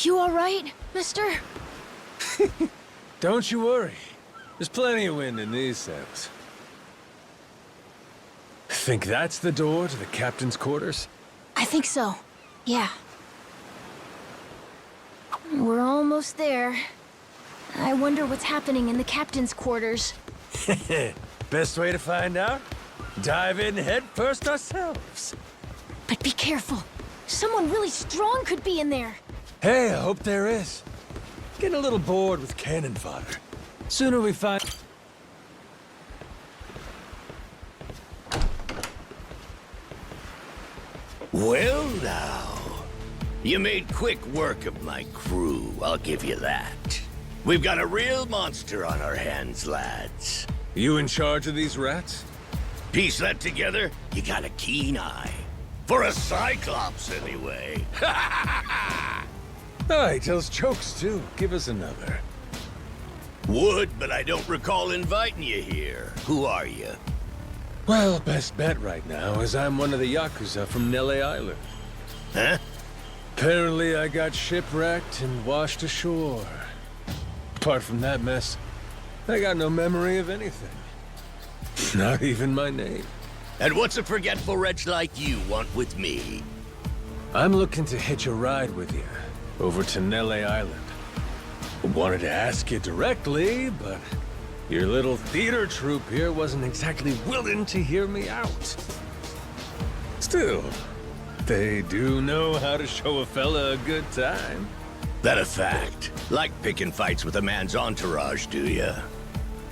You all right, mister? Don't you worry. There's plenty of wind in these sails. Think that's the door to the captain's quarters? I think so. Yeah. We're almost there. I wonder what's happening in the captain's quarters. Best way to find out? Dive in head first ourselves. But be careful. Someone really strong could be in there. Hey, I hope there is. Getting a little bored with cannon fodder. Sooner we find... Well now, you made quick work of my crew, I'll give you that. We've got a real monster on our hands, lads. You in charge of these rats? Piece that together, you got a keen eye. For a Cyclops, anyway. Oh, he tells jokes too. Give us another. Would, but I don't recall inviting you here. Who are you? Well, best bet right now is I'm one of the Yakuza from Nele Island. Huh? Apparently I got shipwrecked and washed ashore. Apart from that mess, I got no memory of anything. Not even my name. And what's a forgetful wretch like you want with me? I'm looking to hitch a ride with you over to Nele Island. I wanted to ask you directly, but your little theater troupe here wasn't exactly willing to hear me out. Still, they do know how to show a fella a good time. That a fact? Like picking fights with a man's entourage, do ya?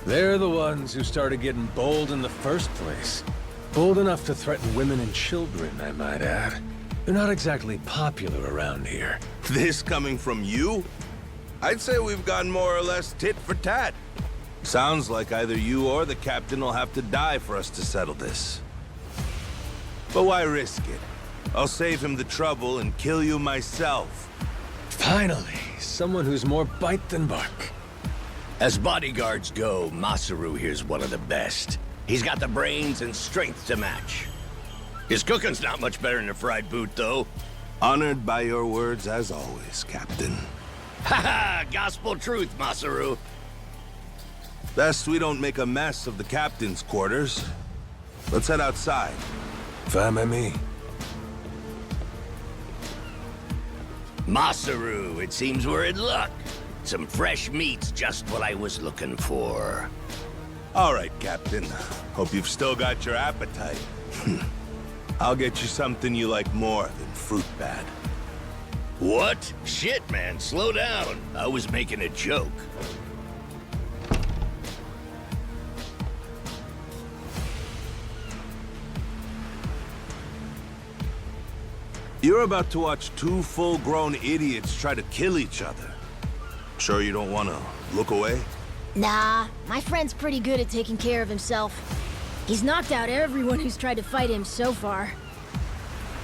They're the ones who started getting bold in the first place. Bold enough to threaten women and children, I might add. They're not exactly popular around here. This coming from you? I'd say we've gone more or less tit for tat. Sounds like either you or the captain will have to die for us to settle this. But why risk it? I'll save him the trouble and kill you myself. Finally, someone who's more bite than bark. As bodyguards go, Masaru here's one of the best. He's got the brains and strength to match. His cooking's not much better than a fried boot, though. Honored by your words as always, Captain. Haha, gospel truth, Masaru. Best we don't make a mess of the captain's quarters. Let's head outside. Fine by me. Masaru, it seems we're in luck. Some fresh meat's just what I was looking for. All right, Captain. Hope you've still got your appetite. I'll get you something you like more than fruit bat. What? Shit, man, slow down. I was making a joke. You're about to watch two full-grown idiots try to kill each other. Sure you don't want to look away? Nah, my friend's pretty good at taking care of himself. He's knocked out everyone who's tried to fight him so far.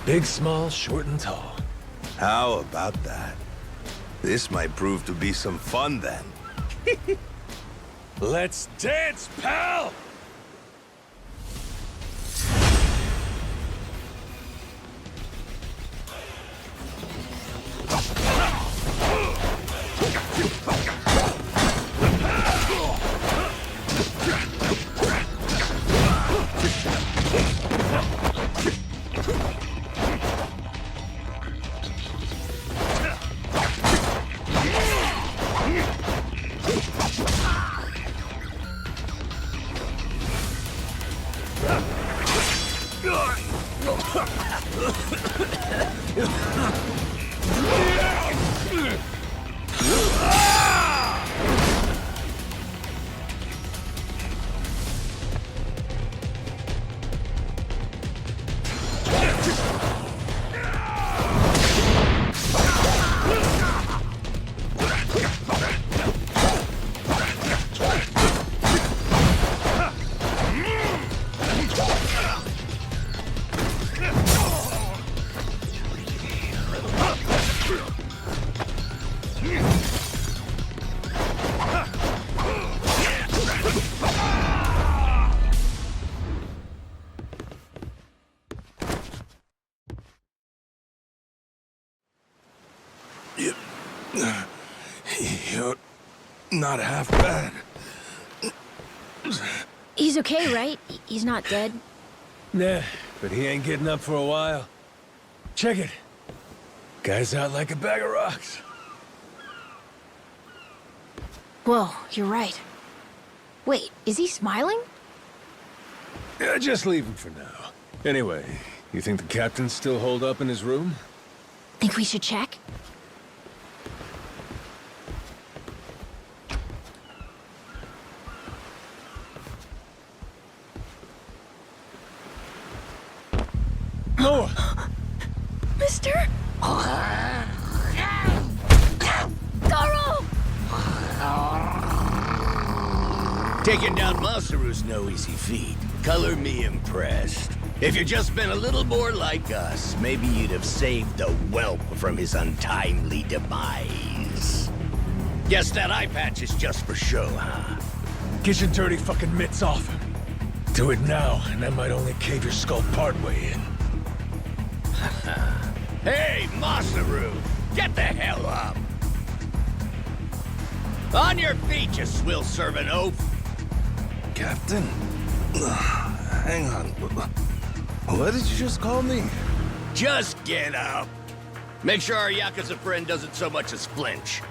Big, small, short, and tall. How about that? This might prove to be some fun then. Let's dance, pal! You're not half bad. He's okay, right? He's not dead? Nah, but he ain't getting up for a while. Check it. Guy's out like a bag of rocks. Whoa, you're right. Wait, is he smiling? Yeah, just leave him for now. Anyway, you think the captain's still holed up in his room? Think we should check? Noah! Mister? Garo! Taking down Masaru's no easy feat. Color me impressed. If you'd just been a little more like us, maybe you'd have saved the whelp from his untimely demise. Guess that eye patch is just for show, huh? Get your dirty fucking mitts off him. Do it now, and I might only cave your skull partway in. Hey, Masaru! Get the hell up! On your feet, you swill servant oaf! Captain? Hang on. What did you just call me? Just get up! Make sure our Yakuza friend doesn't so much as flinch.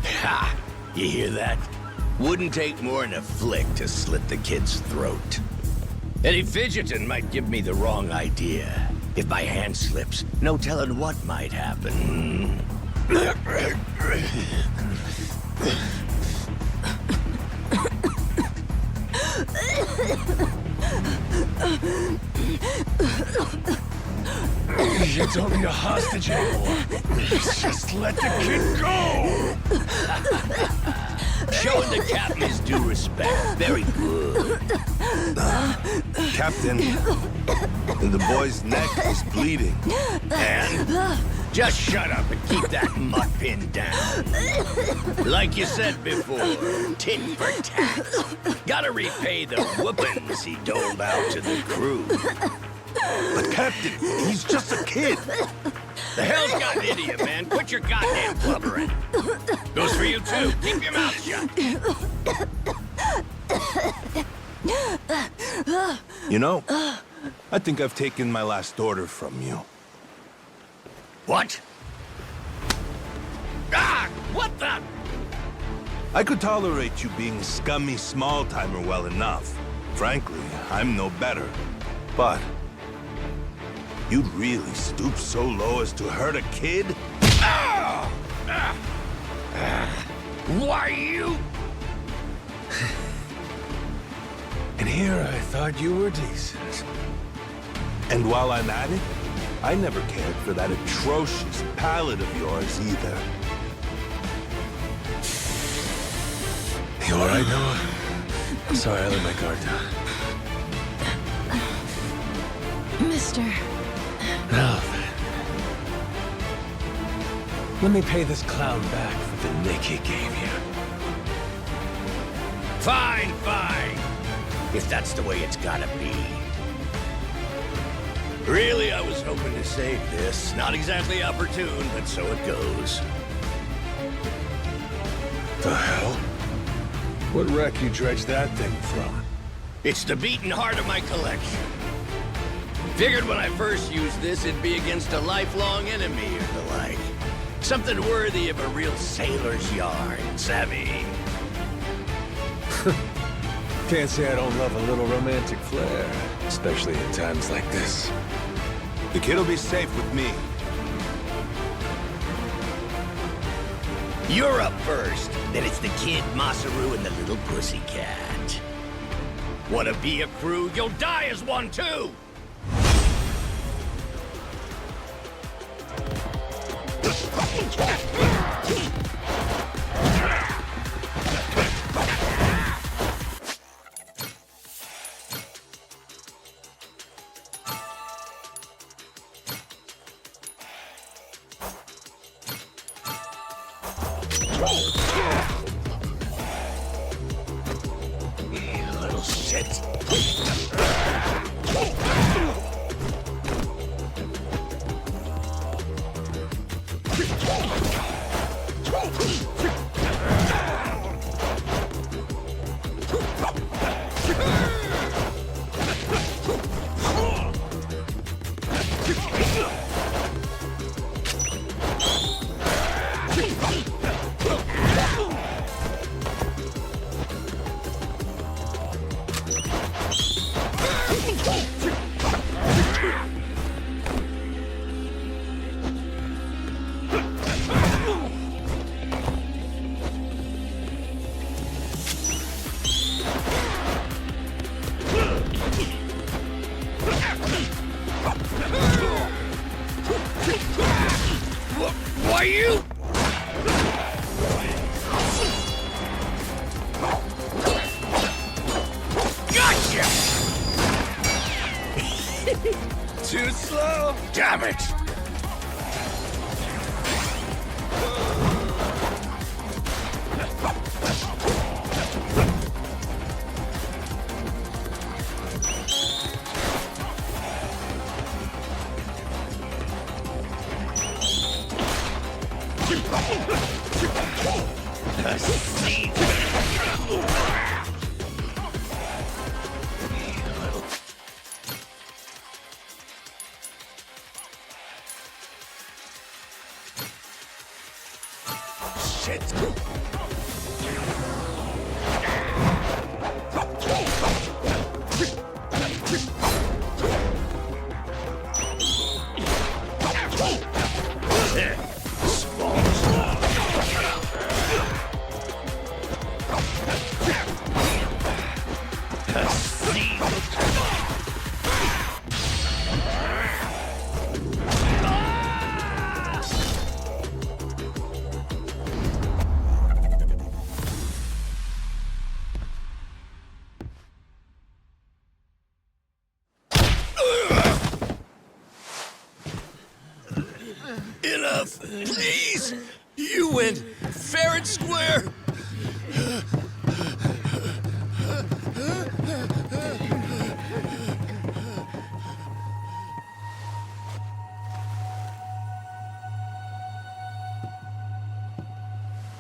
Ha! You hear that? Wouldn't take more than a flick to slit the kid's throat. Any fidgeting might give me the wrong idea. If my hand slips, no telling what might happen. You don't need a hostage anymore. Just let the kid go! Showing the captain his due respect. Very good. Captain, the boy's neck is bleeding. And just shut up and keep that mutt pinned down. Like you said before, tit for tat. Gotta repay the whoopings he doled out to the crew. But Captain, he's just a kid. The hell's gotten into you, man? Quit your goddamn blubbering. Goes for you, too. Keep your mouth shut. You know, I think I've taken my last order from you. What? Ah! What the? I could tolerate you being a scummy small-timer well enough. Frankly, I'm no better. But you'd really stoop so low as to hurt a kid? Why you? And here I thought you were decent. And while I'm at it, I never cared for that atrocious palate of yours either. You all right, Noah? Sorry, I let my guard down. Mister. Now then. Let me pay this clown back for the nick he gave you. Fine, fine. If that's the way it's gotta be. Really, I was hoping to save this. Not exactly opportune, but so it goes. The hell? What wreck you dredged that thing from? It's the beating heart of my collection. Figured when I first used this, it'd be against a lifelong enemy or the like. Something worthy of a real sailor's yarn, savvy? Can't say I don't love a little romantic flair, especially in times like this. The kid'll be safe with me. You're up first, then it's the kid, Masaru, and the little pussycat. Wanna be a crew? You'll die as one, too! Little shit. Why you? Gotcha! Too slow? Damn it! Enough, please! You went fair and square!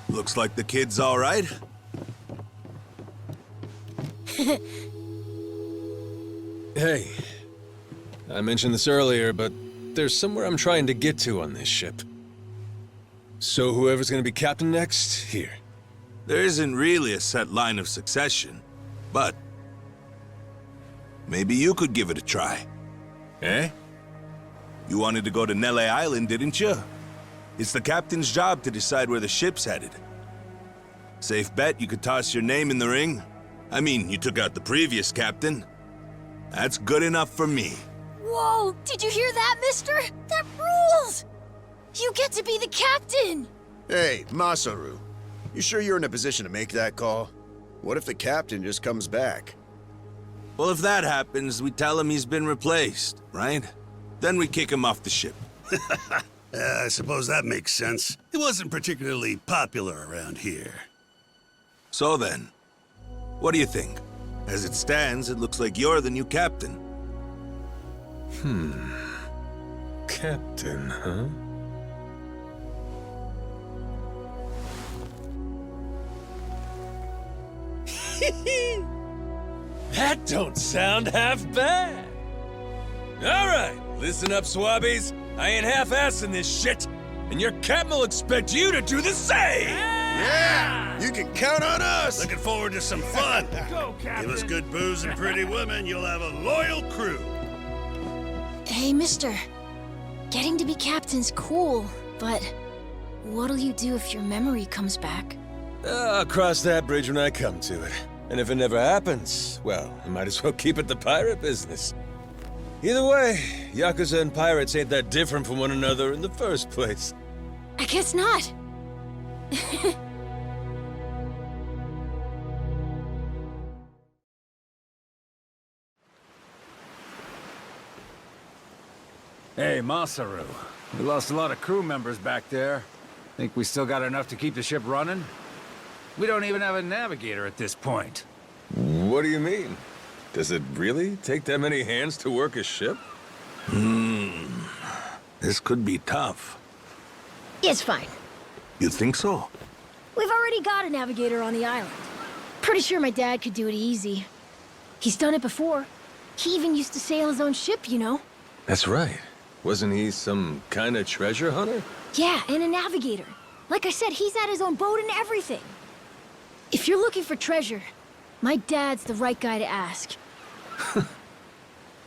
Looks like the kid's all right. Hey, I mentioned this earlier, but there's somewhere I'm trying to get to on this ship. So whoever's gonna be captain next, here. There isn't really a set line of succession, but maybe you could give it a try. Eh? You wanted to go to Nele Island, didn't you? It's the captain's job to decide where the ship's headed. Safe bet you could toss your name in the ring. I mean, you took out the previous captain. That's good enough for me. Whoa! Did you hear that, mister? That rules! You get to be the captain! Hey, Masaru. You sure you're in a position to make that call? What if the captain just comes back? Well, if that happens, we tell him he's been replaced, right? Then we kick him off the ship. I suppose that makes sense. He wasn't particularly popular around here. So then, what do you think? As it stands, it looks like you're the new captain. Captain, huh? That don't sound half bad. All right, listen up, swabbies. I ain't half-assing this shit, and your captain will expect you to do the same. Yeah! You can count on us! Looking forward to some fun. Go, Captain. Give us good booze and pretty women, you'll have a loyal crew. Hey, mister. Getting to be captain's cool, but what'll you do if your memory comes back? I'll cross that bridge when I come to it. And if it never happens, well, I might as well keep it the pirate business. Either way, Yakuza and pirates ain't that different from one another in the first place. I guess not. Hey, Masaru. We lost a lot of crew members back there. Think we still got enough to keep the ship running? We don't even have a navigator at this point. What do you mean? Does it really take that many hands to work a ship? This could be tough. It's fine. You think so? We've already got a navigator on the island. Pretty sure my dad could do it easy. He's done it before. He even used to sail his own ship, you know? That's right. Wasn't he some kind of treasure hunter? Yeah, and a navigator. Like I said, he's had his own boat and everything. If you're looking for treasure, my dad's the right guy to ask.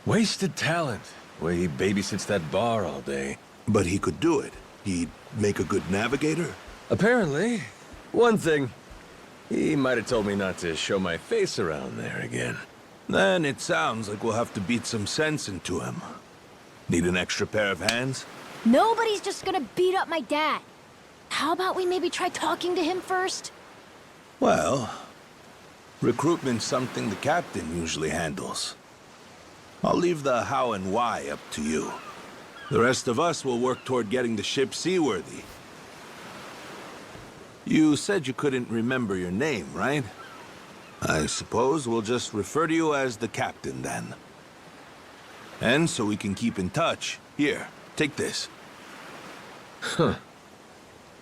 Wasted talent. Way he babysits that bar all day. But he could do it. He'd make a good navigator. Apparently. One thing, he might have told me not to show my face around there again. Then it sounds like we'll have to beat some sense into him. Need an extra pair of hands? Nobody's just gonna beat up my dad. How about we maybe try talking to him first? Well, recruitment's something the captain usually handles. I'll leave the how and why up to you. The rest of us will work toward getting the ship seaworthy. You said you couldn't remember your name, right? I suppose we'll just refer to you as the captain, then. And so we can keep in touch, here, take this. Huh.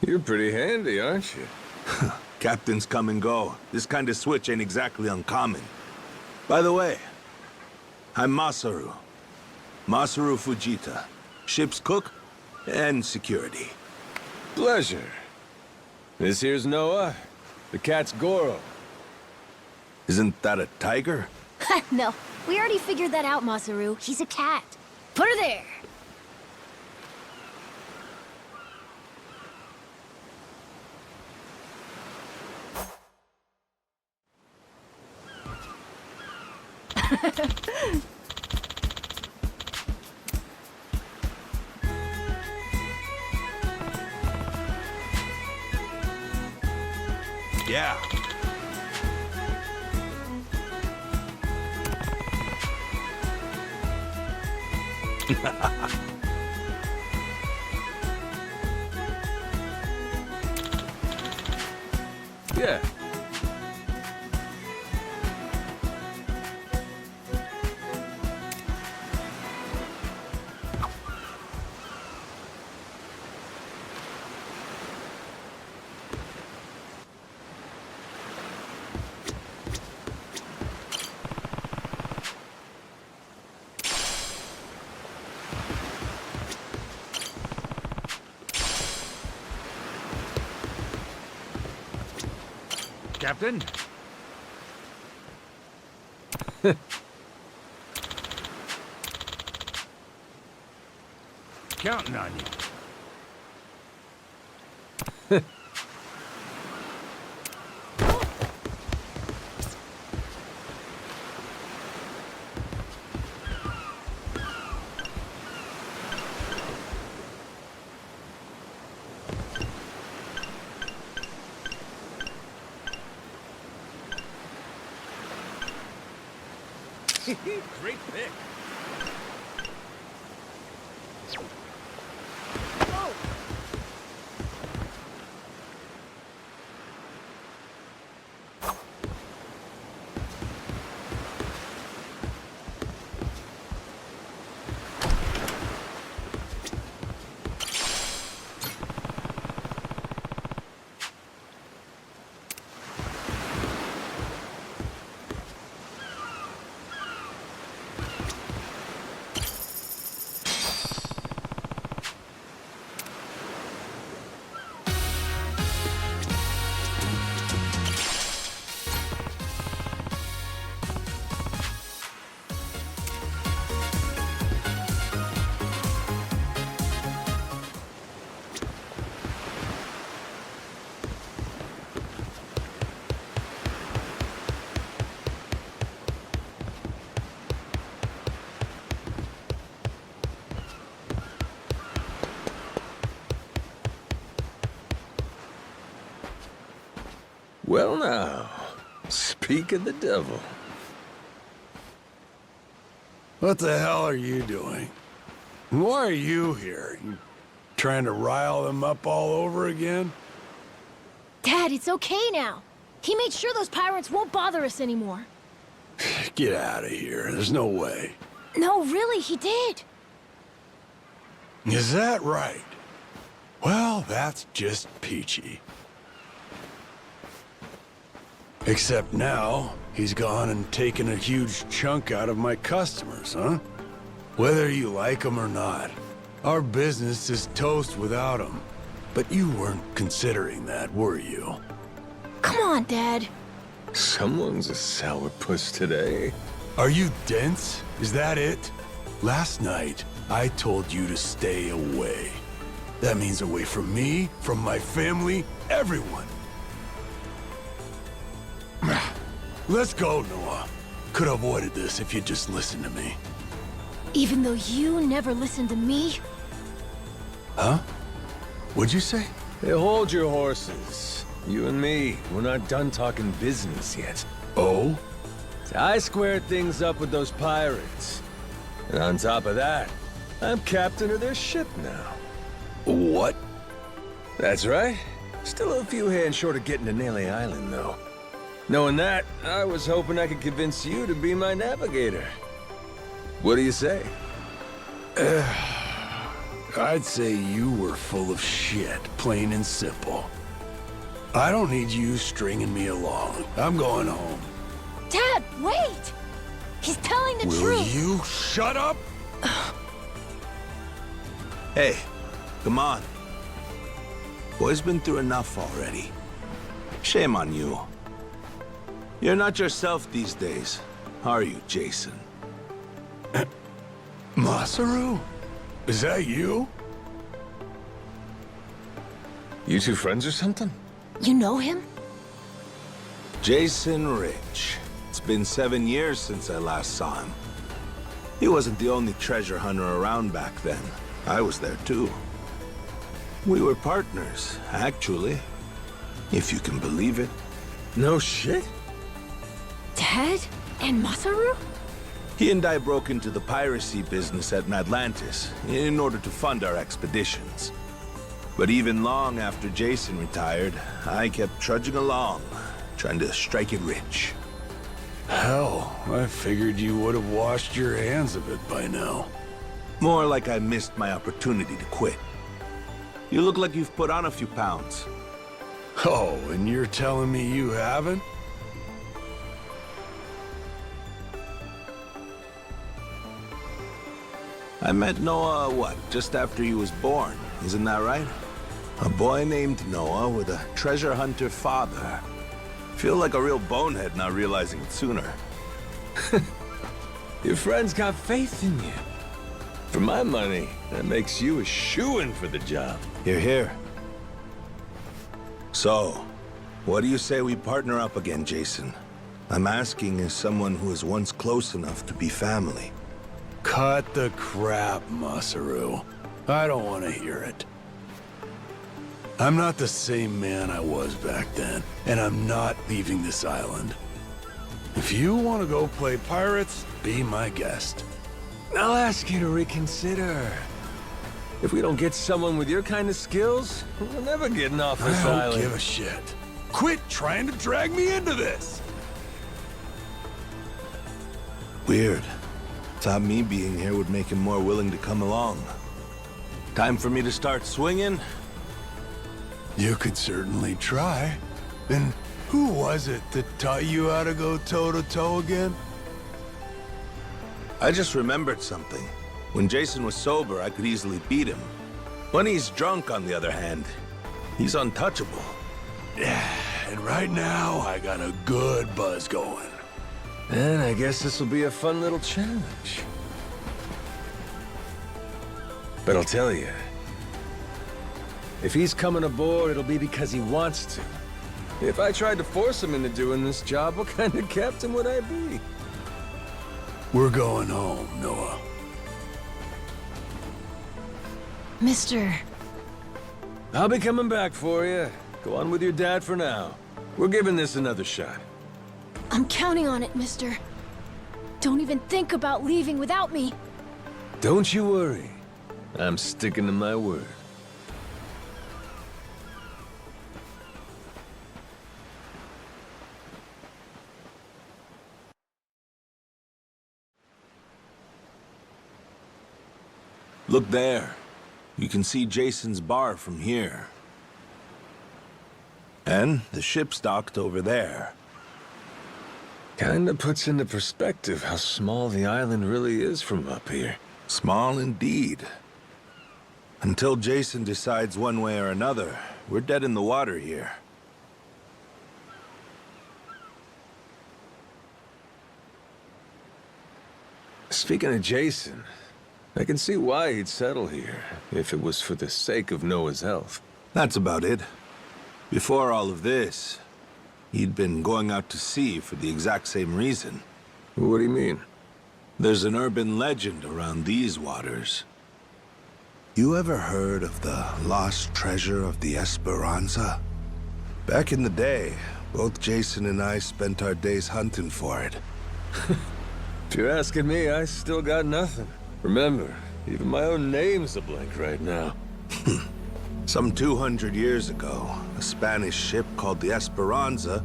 You're pretty handy, aren't you? Captains come and go. This kind of switch ain't exactly uncommon. By the way, I'm Masaru. Masaru Fujita. Ship's cook and security. Pleasure. This here's Noah. The cat's Goro. Isn't that a tiger? No, we already figured that out, Masaru. He's a cat. Put her there. Yeah. Yeah. Captain? Counting on you. Great pick. Well now, speak of the devil. What the hell are you doing? Why are you here? You trying to rile them up all over again? Dad, it's okay now. He made sure those pirates won't bother us anymore. Get out of here. There's no way. No, really, he did. Is that right? Well, that's just peachy. Except now, he's gone and taken a huge chunk out of my customers, huh? Whether you like them or not, our business is toast without him. But you weren't considering that, were you? Come on, Dad. Someone's a sourpuss today. Are you dense? Is that it? Last night, I told you to stay away. That means away from me, from my family, everyone. Let's go, Noah. Could have avoided this if you'd just listened to me. Even though you never listened to me? Huh? What'd you say? Hey, hold your horses. You and me, we're not done talking business yet. Oh? I squared things up with those pirates. And on top of that, I'm captain of their ship now. What? That's right. Still a few hands short of getting to Neely Island, though. Knowing that, I was hoping I could convince you to be my navigator. What do you say? I'd say you were full of shit, plain and simple. I don't need you stringing me along. I'm going home. Dad, wait! He's telling the Will truth. you shut up? Hey, come on. Boy's been through enough already. Shame on you. You're not yourself these days, are you, Jason? Masaru? Is that you? You two friends or something? You know him? Jason Rich. It's been 7 years since I last saw him. He wasn't the only treasure hunter around back then. I was there too. We were partners, actually. If you can believe it. No shit? Dad? And Masaru? He and I broke into the piracy business at Atlantis in order to fund our expeditions. But even long after Jason retired, I kept trudging along, trying to strike it rich. Hell, I figured you would have washed your hands of it by now. More like I missed my opportunity to quit. You look like you've put on a few pounds. Oh, and you're telling me you haven't? I met Noah, just after he was born, isn't that right? A boy named Noah with a treasure hunter father. Feel like a real bonehead not realizing it sooner. Your friends got faith in you. For my money, that makes you a shoo-in for the job. You're here. So, what do you say we partner up again, Jason? I'm asking as someone who was once close enough to be family. Cut the crap, Masaru. I don't want to hear it. I'm not the same man I was back then, and I'm not leaving this island. If you want to go play pirates, be my guest. I'll ask you to reconsider. If we don't get someone with your kind of skills, we're never getting off this I island. don't give a shit. Quit trying to drag me into this! Weird. Thought me being here would make him more willing to come along. Time for me to start swinging? You could certainly try. And who was it that taught you how to go toe-to-toe again? I just remembered something. When Jason was sober, I could easily beat him. When he's drunk, on the other hand, he's untouchable. Yeah, and right now, I got a good buzz going. And I guess this will be a fun little challenge. But I'll tell you, if he's coming aboard, it'll be because he wants to. If I tried to force him into doing this job, what kind of captain would I be? We're going home, Noah. Mister. I'll be coming back for you. Go on with your dad for now. We're giving this another shot. I'm counting on it, mister. Don't even think about leaving without me. Don't you worry. I'm sticking to my word. Look there. You can see Jason's bar from here. And the ship's docked over there. Kinda puts into perspective how small the island really is from up here. Small indeed. Until Jason decides one way or another, we're dead in the water here. Speaking of Jason, I can see why he'd settle here, if it was for the sake of Noah's health. That's about it. Before all of this, he'd been going out to sea for the exact same reason. What do you mean? There's an urban legend around these waters. You ever heard of the lost treasure of the Esperanza? Back in the day, both Jason and I spent our days hunting for it. If you're asking me, I still got nothing. Remember, even my own name's a blank right now. Some 200 years ago, a Spanish ship called the Esperanza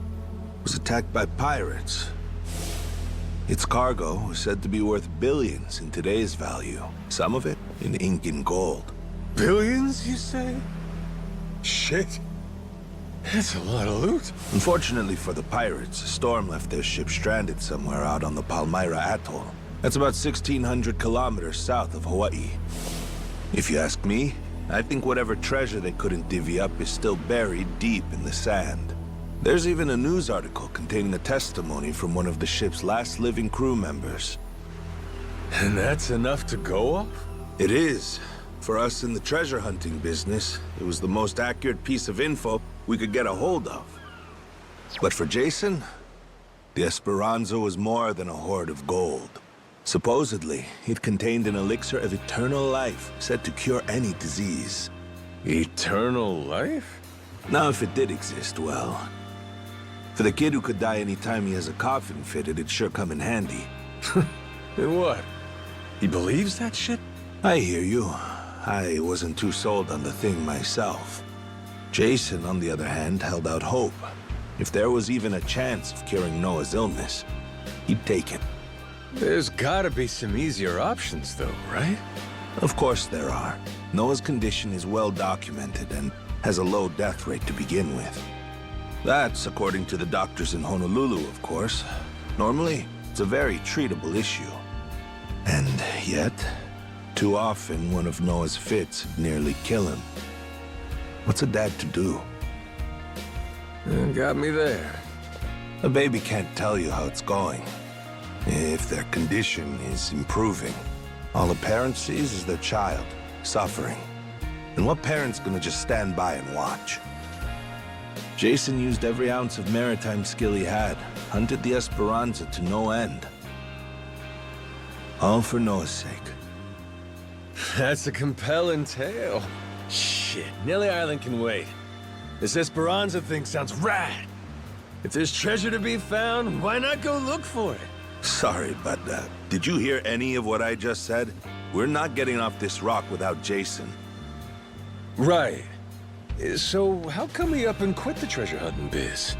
was attacked by pirates. Its cargo was said to be worth billions in today's value, some of it in ink and gold. Billions, you say? Shit. That's a lot of loot. Unfortunately for the pirates, a storm left their ship stranded somewhere out on the Palmyra Atoll. That's about 1,600 kilometers south of Hawaii. If you ask me, I think whatever treasure they couldn't divvy up is still buried deep in the sand. There's even a news article containing a testimony from one of the ship's last living crew members. And that's enough to go off? It is. For us in the treasure hunting business, it was the most accurate piece of info we could get a hold of. But for Jason, the Esperanza was more than a hoard of gold. Supposedly, it contained an elixir of eternal life, said to cure any disease. Eternal life? Now, if it did exist, well... For the kid who could die any time he has a coffin fitted, it'd sure come in handy. And what? He believes that shit? I hear you. I wasn't too sold on the thing myself. Jason, on the other hand, held out hope. If there was even a chance of curing Noah's illness, he'd take it. There's gotta be some easier options, though, right? Of course there are. Noah's condition is well documented and has a low death rate to begin with. That's according to the doctors in Honolulu, of course. Normally, it's a very treatable issue. And yet, too often one of Noah's fits would nearly kill him. What's a dad to do? Got me there. A baby can't tell you how it's going. If their condition is improving, all a parent sees is their child suffering. And what parent's gonna just stand by and watch? Jason used every ounce of maritime skill he had, hunted the Esperanza to no end. All for Noah's sake. That's a compelling tale. Shit, Nelly Island can wait. This Esperanza thing sounds rad. If there's treasure to be found, why not go look for it? Sorry, but did you hear any of what I just said? We're not getting off this rock without Jason. Right. So how come he up and quit the treasure hunting biz?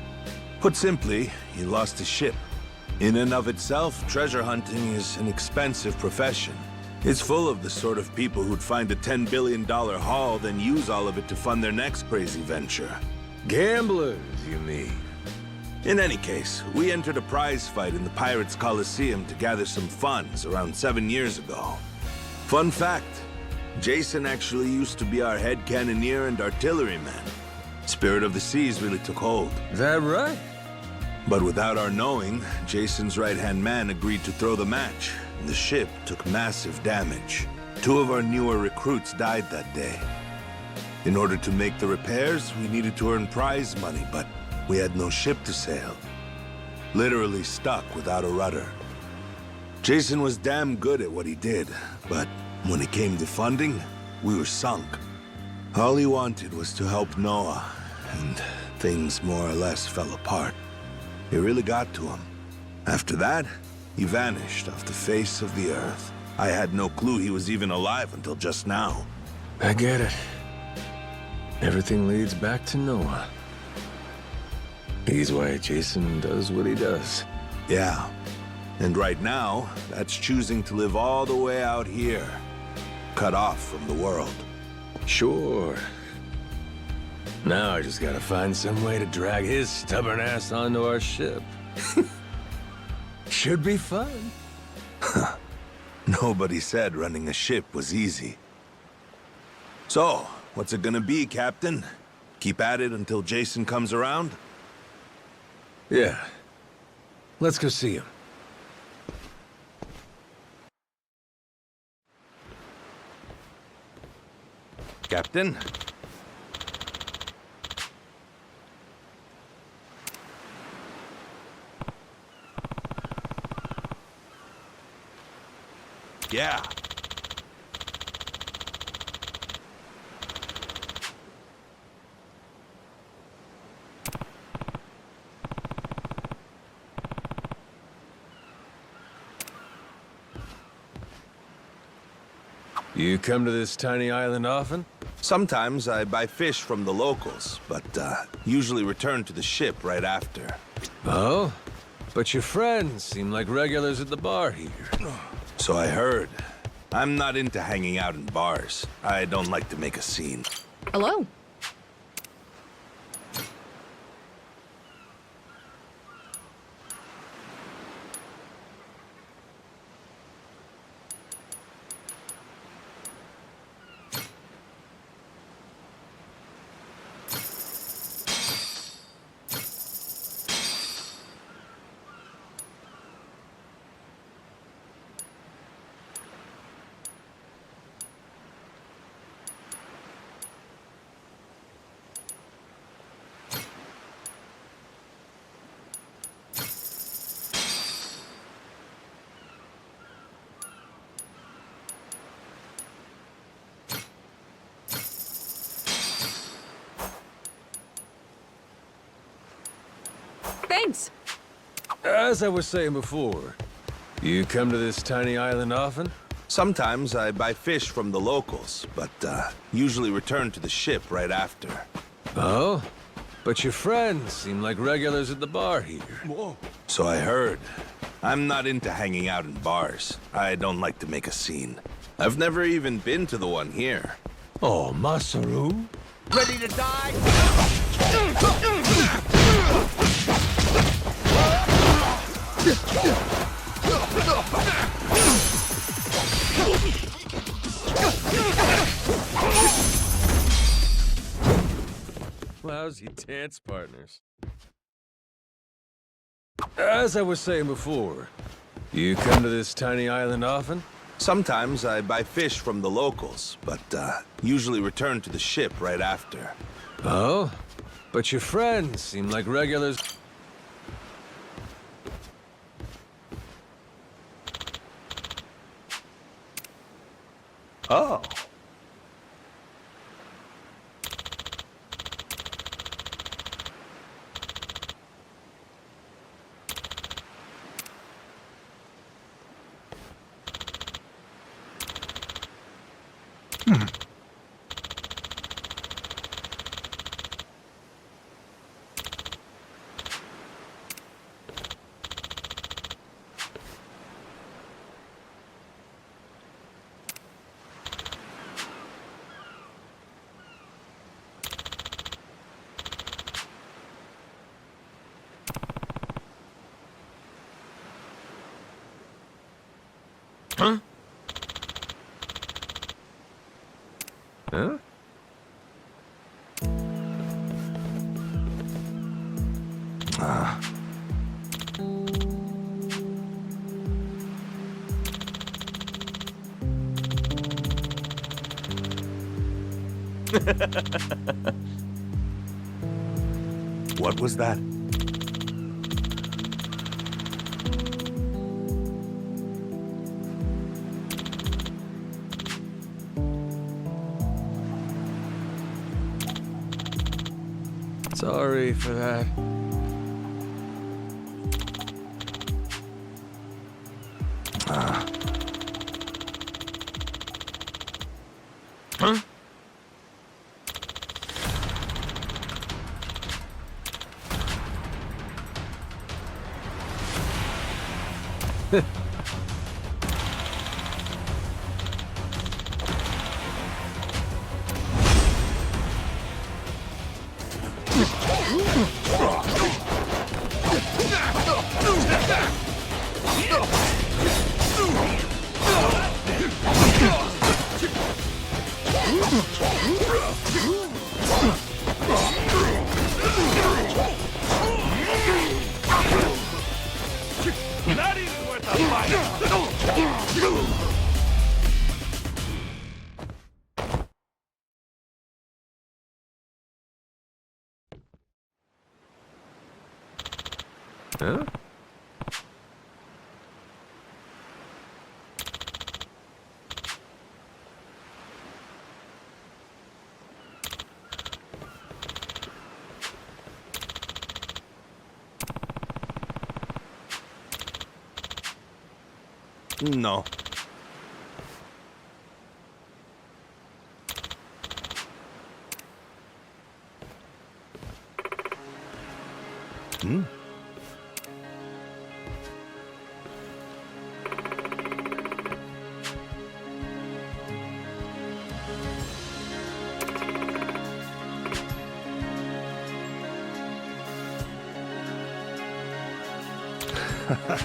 Put simply, he lost his ship. In and of itself, treasure hunting is an expensive profession. It's full of the sort of people who'd find a $10 billion haul, then use all of it to fund their next crazy venture. Gamblers, you mean? In any case, we entered a prize fight in the Pirates Coliseum to gather some funds around 7 years ago. Fun fact, Jason actually used to be our head cannoneer and artilleryman. Spirit of the Seas really took hold. That right? But without our knowing, Jason's right-hand man agreed to throw the match, and the ship took massive damage. 2 of our newer recruits died that day. In order to make the repairs, we needed to earn prize money, but we had no ship to sail. Literally stuck without a rudder. Jason was damn good at what he did, but when it came to funding, we were sunk. All he wanted was to help Noah, and things more or less fell apart. It really got to him. After that, he vanished off the face of the earth. I had no clue he was even alive until just now. I get it. Everything leads back to Noah. He's why Jason does what he does. Yeah. And right now, that's choosing to live all the way out here, cut off from the world. Sure. Now I just gotta find some way to drag his stubborn ass onto our ship. Should be fun. Nobody said running a ship was easy. So, what's it gonna be, Captain? Keep at it until Jason comes around? Yeah. Let's go see him. Captain? Yeah. You come to this tiny island often? Sometimes I buy fish from the locals, but usually return to the ship right after. Oh? But your friends seem like regulars at the bar here. So I heard. I'm not into hanging out in bars. I don't like to make a scene. Hello. Thanks. As I was saying before, you come to this tiny island often? Sometimes I buy fish from the locals, but usually return to the ship right after. Oh? But your friends seem like regulars at the bar here. Whoa. So I heard. I'm not into hanging out in bars. I don't like to make a scene. I've never even been to the one here. Oh, Masaru? Ready to die? Lousy dance partners. As I was saying before, you come to this tiny island often? Sometimes I buy fish from the locals, but usually return to the ship right after. Oh? But your friends seem like regulars. Oh. Huh? Huh? What was that? Sorry for that. Huh? Not even worth a fight! Huh? No. Hmm? Huh?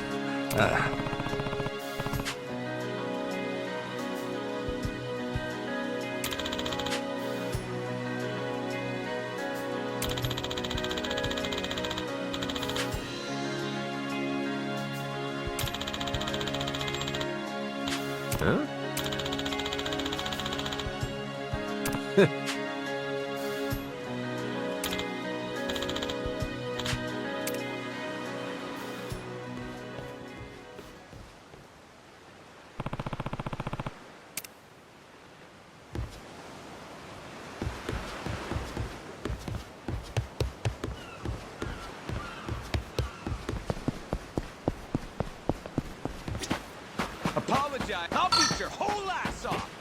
Apologize. I'll beat your whole ass off.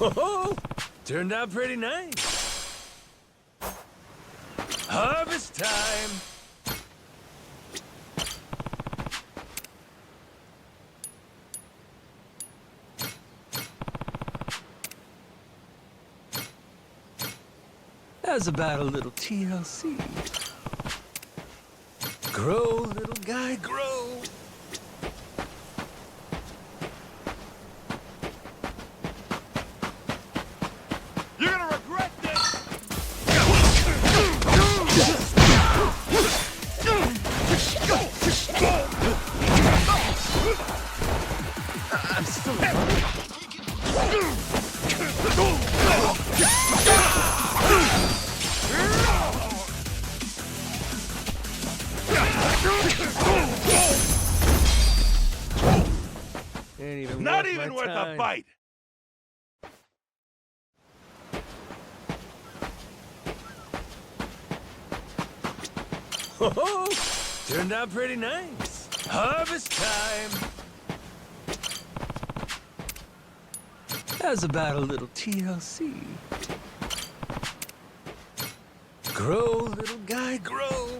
Oh, turned out pretty nice. Harvest time. How's about a little TLC? Grow, little guy, grow. You're gonna regret this! I'm still Not even worth a bite. Oh, turned out pretty nice. Harvest time. How's about a little TLC? Grow, little guy, grow.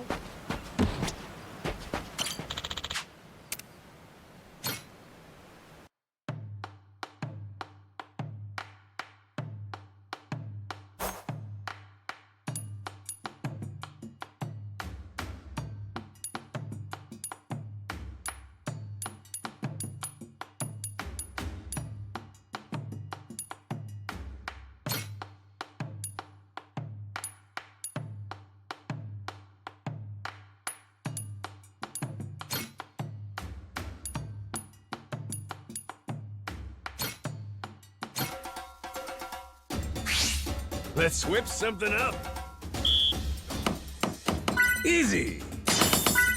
Let's whip something up. Easy.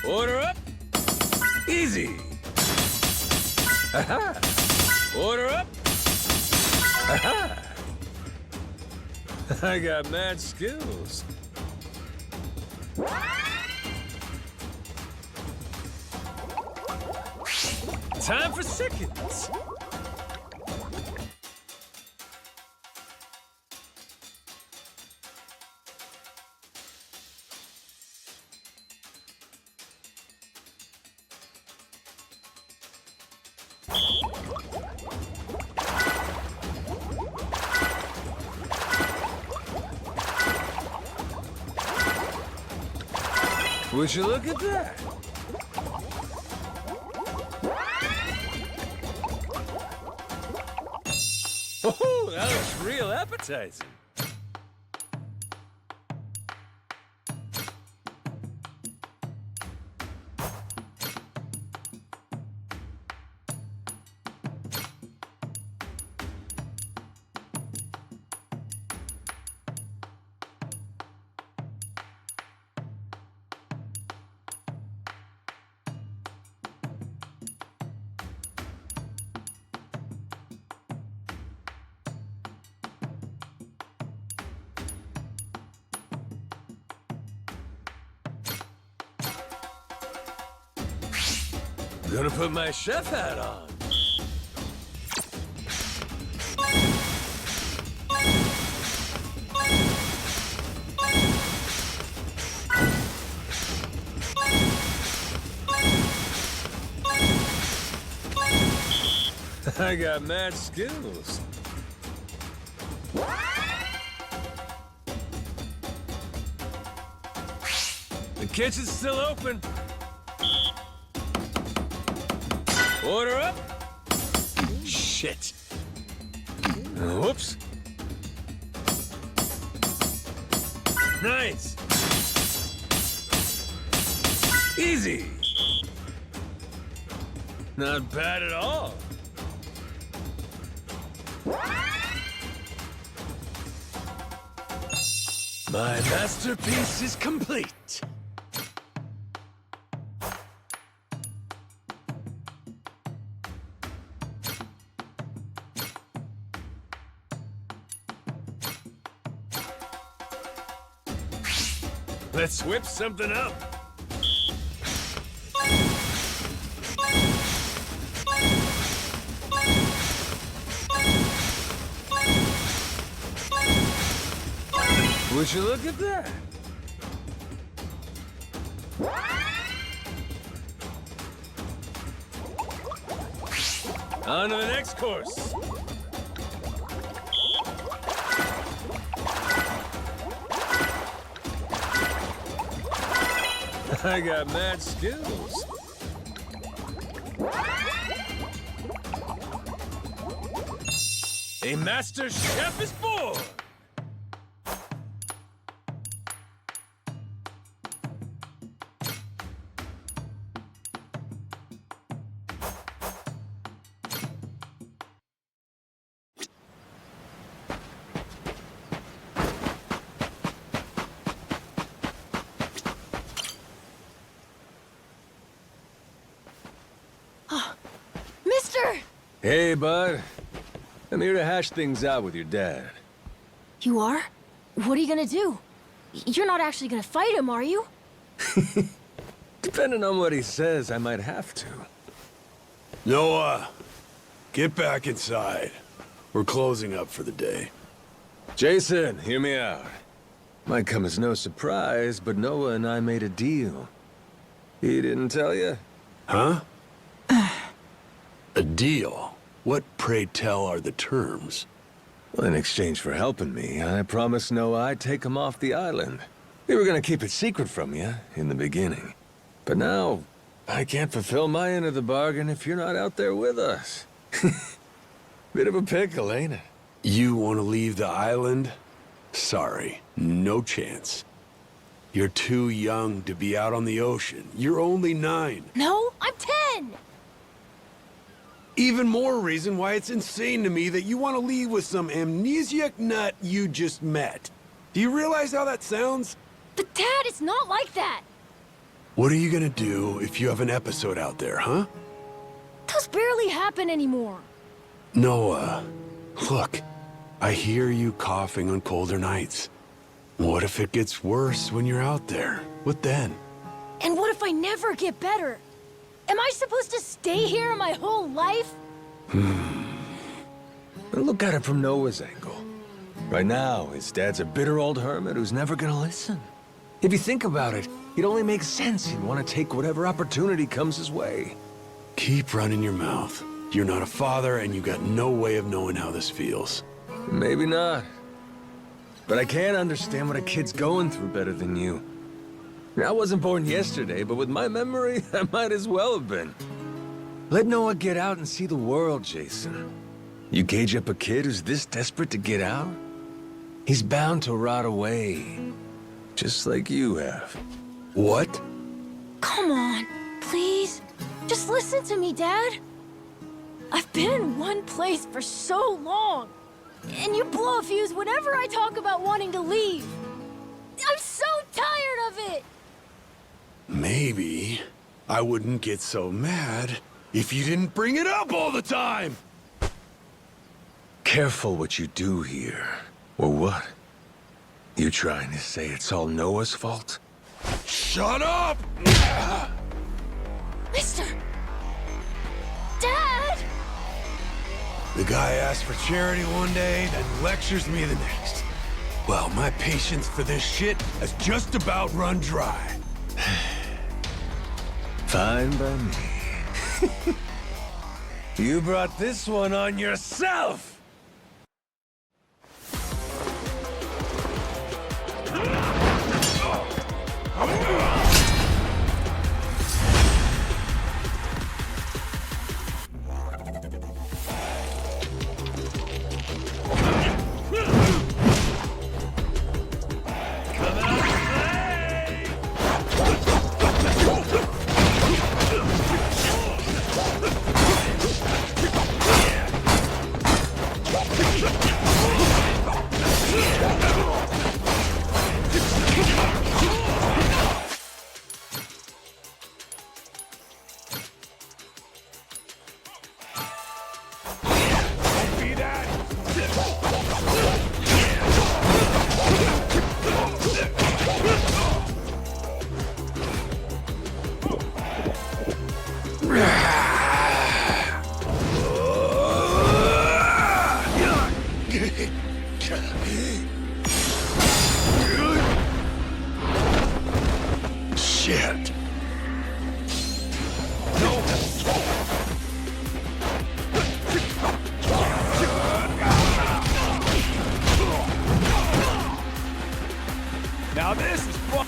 Order up. Easy. Aha. Order up. Aha. I got mad skills. Time for seconds. Would you look at that? Oh, that looks real appetizing. Gonna put my chef hat on. I got mad skills. The kitchen's still open. Order up. Shit. Whoops. Nice. Easy. Not bad at all. My masterpiece is complete. Let's whip something up. Would you look at that? On to the next course. I got mad skills. A master chef is born! Mister! Hey, bud. I'm here to hash things out with your dad. You are? What are you gonna do? You're not actually gonna fight him, are you? Depending on what he says, I might have to. Noah, get back inside. We're closing up for the day. Jason, hear me out. Might come as no surprise, but Noah and I made a deal. He didn't tell you? Huh? A deal? What, pray tell, are the terms? Well, in exchange for helping me, I promised Noah I'd take him off the island. We were gonna keep it secret from you in the beginning. But now, I can't fulfill my end of the bargain if you're not out there with us. Bit of a pickle, ain't it? You want to leave the island? Sorry, no chance. You're too young to be out on the ocean. You're only 9. No, I'm 10! Even more reason why it's insane to me that you want to leave with some amnesiac nut you just met. Do you realize how that sounds? But Dad, it's not like that! What are you gonna do if you have an episode out there, huh? Those barely happen anymore. Noah, look, I hear you coughing on colder nights. What if it gets worse when you're out there? What then? And what if I never get better? Am I supposed to stay here my whole life? But look at it from Noah's angle. Right now, his dad's a bitter old hermit who's never gonna listen. If you think about it, it only makes sense he'd want to take whatever opportunity comes his way. Keep running your mouth. You're not a father, and you got no way of knowing how this feels. Maybe not. But I can't understand what a kid's going through better than you. I wasn't born yesterday, but with my memory, I might as well have been. Let Noah get out and see the world, Jason. You gauge up a kid who's this desperate to get out? He's bound to rot away. Just like you have. What? Come on, please. Just listen to me, Dad. I've been in one place for so long. And you blow a fuse whenever I talk about wanting to leave. I'm so tired of it! Maybe I wouldn't get so mad if you didn't bring it up all the time! Careful what you do here. Or what? You trying to say it's all Noah's fault? Shut up! Mister! Dad! The guy asks for charity one day, then lectures me the next. Well, my patience for this shit has just about run dry. Fine by me. You brought this one on yourself! Shit. Now this is fun.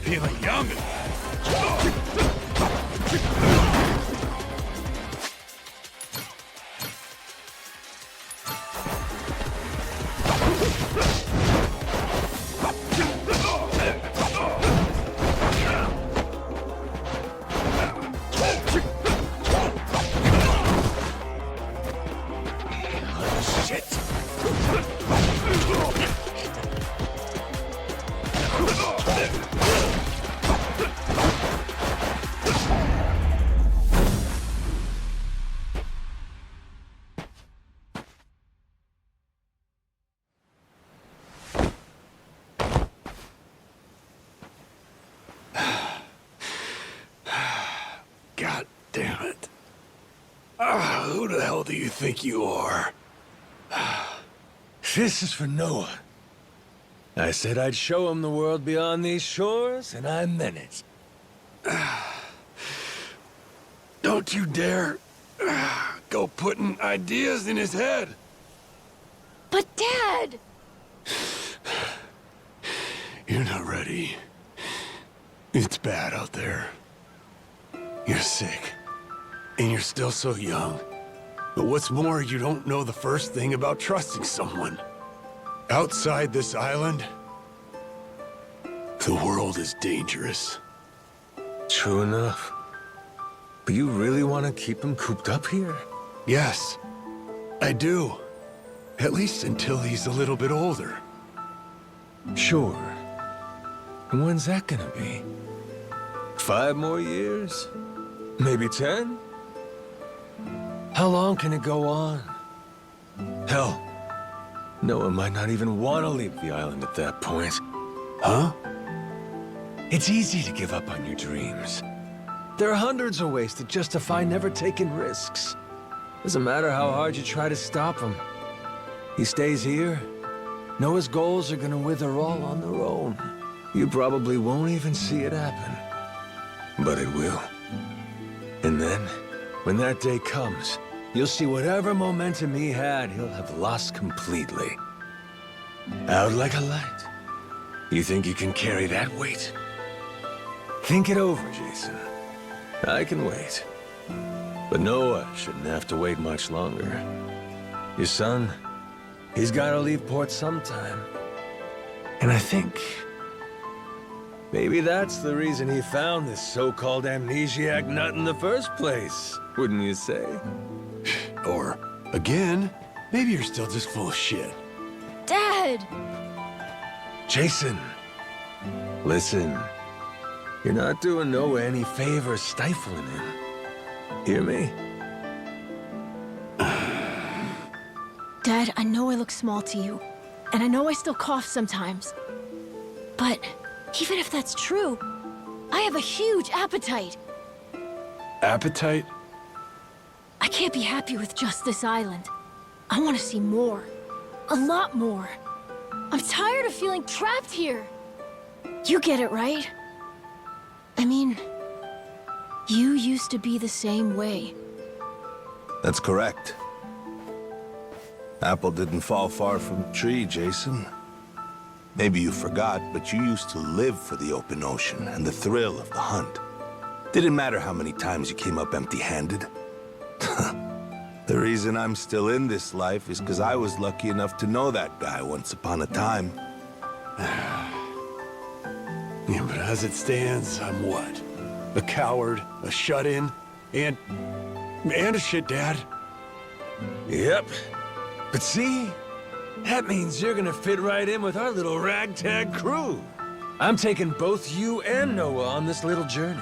Feeling young. God damn it. Who the hell do you think you are? This is for Noah. I said I'd show him the world beyond these shores, and I meant it. Don't you dare go putting ideas in his head. But Dad! You're not ready. It's bad out there. You're sick. And you're still so young. But what's more, you don't know the first thing about trusting someone. Outside this island, the world is dangerous. True enough. But you really want to keep him cooped up here? Yes, I do. At least until he's a little bit older. Sure. And when's that gonna be? 5 more years? Maybe 10? How long can it go on? Hell, Noah might not even want to leave the island at that point. Huh? It's easy to give up on your dreams. There are hundreds of ways to justify never taking risks. Doesn't matter how hard you try to stop him. He stays here, Noah's goals are gonna wither all on their own. You probably won't even see it happen. But it will. And then, when that day comes, you'll see whatever momentum he had, he'll have lost completely. Out like a light. You think you can carry that weight? Think it over, Jason. I can wait. But Noah shouldn't have to wait much longer. Your son, he's gotta leave port sometime. And I think maybe that's the reason he found this so-called amnesiac nut in the first place, wouldn't you say? Or, again, maybe you're still just full of shit. Dad! Jason, listen. You're not doing Noah any favors stifling him. Hear me? Dad, I know I look small to you, and I know I still cough sometimes. But even if that's true, I have a huge appetite. Appetite? I can't be happy with just this island. I want to see more. A lot more. I'm tired of feeling trapped here. You get it, right? I mean, you used to be the same way. That's correct. Apple didn't fall far from the tree, Jason. Maybe you forgot, but you used to live for the open ocean and the thrill of the hunt. Didn't matter how many times you came up empty-handed. The reason I'm still in this life is because I was lucky enough to know that guy once upon a time. Yeah, but as it stands, I'm what? A coward, a shut-in, and a shit dad. Yep. But see? That means you're gonna fit right in with our little ragtag crew. I'm taking both you and Noah on this little journey.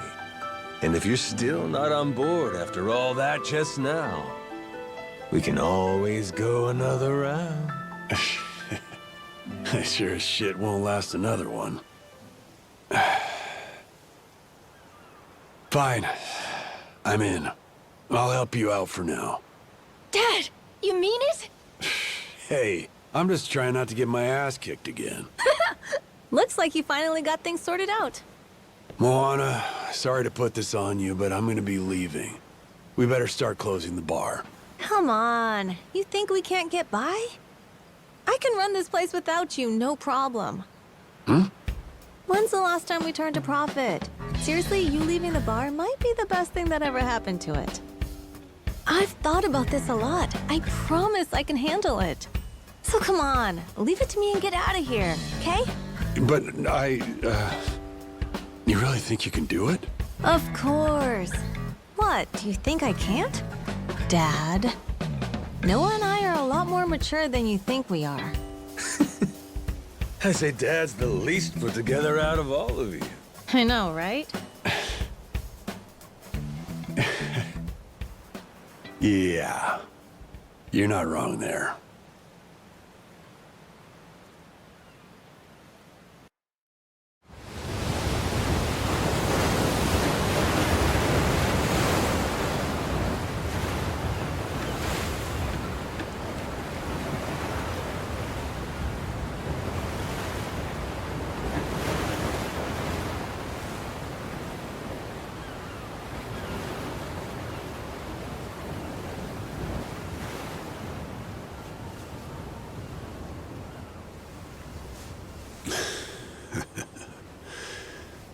And if you're still not on board after all that just now, we can always go another round. I sure as shit won't last another one. Fine. I'm in. I'll help you out for now. Dad, you mean it? Hey, I'm just trying not to get my ass kicked again. Looks like you finally got things sorted out. Moana, sorry to put this on you, but I'm gonna be leaving. We better start closing the bar. Come on. You think we can't get by? I can run this place without you, no problem. When's the last time we turned a profit? Seriously, you leaving the bar might be the best thing that ever happened to it. I've thought about this a lot. I promise I can handle it. So come on, leave it to me and get out of here, okay? But you really think you can do it? Of course. What, do you think I can't? Dad, Noah and I are a lot more mature than you think we are. I say Dad's the least put together out of all of you. I know, right? Yeah. You're not wrong there.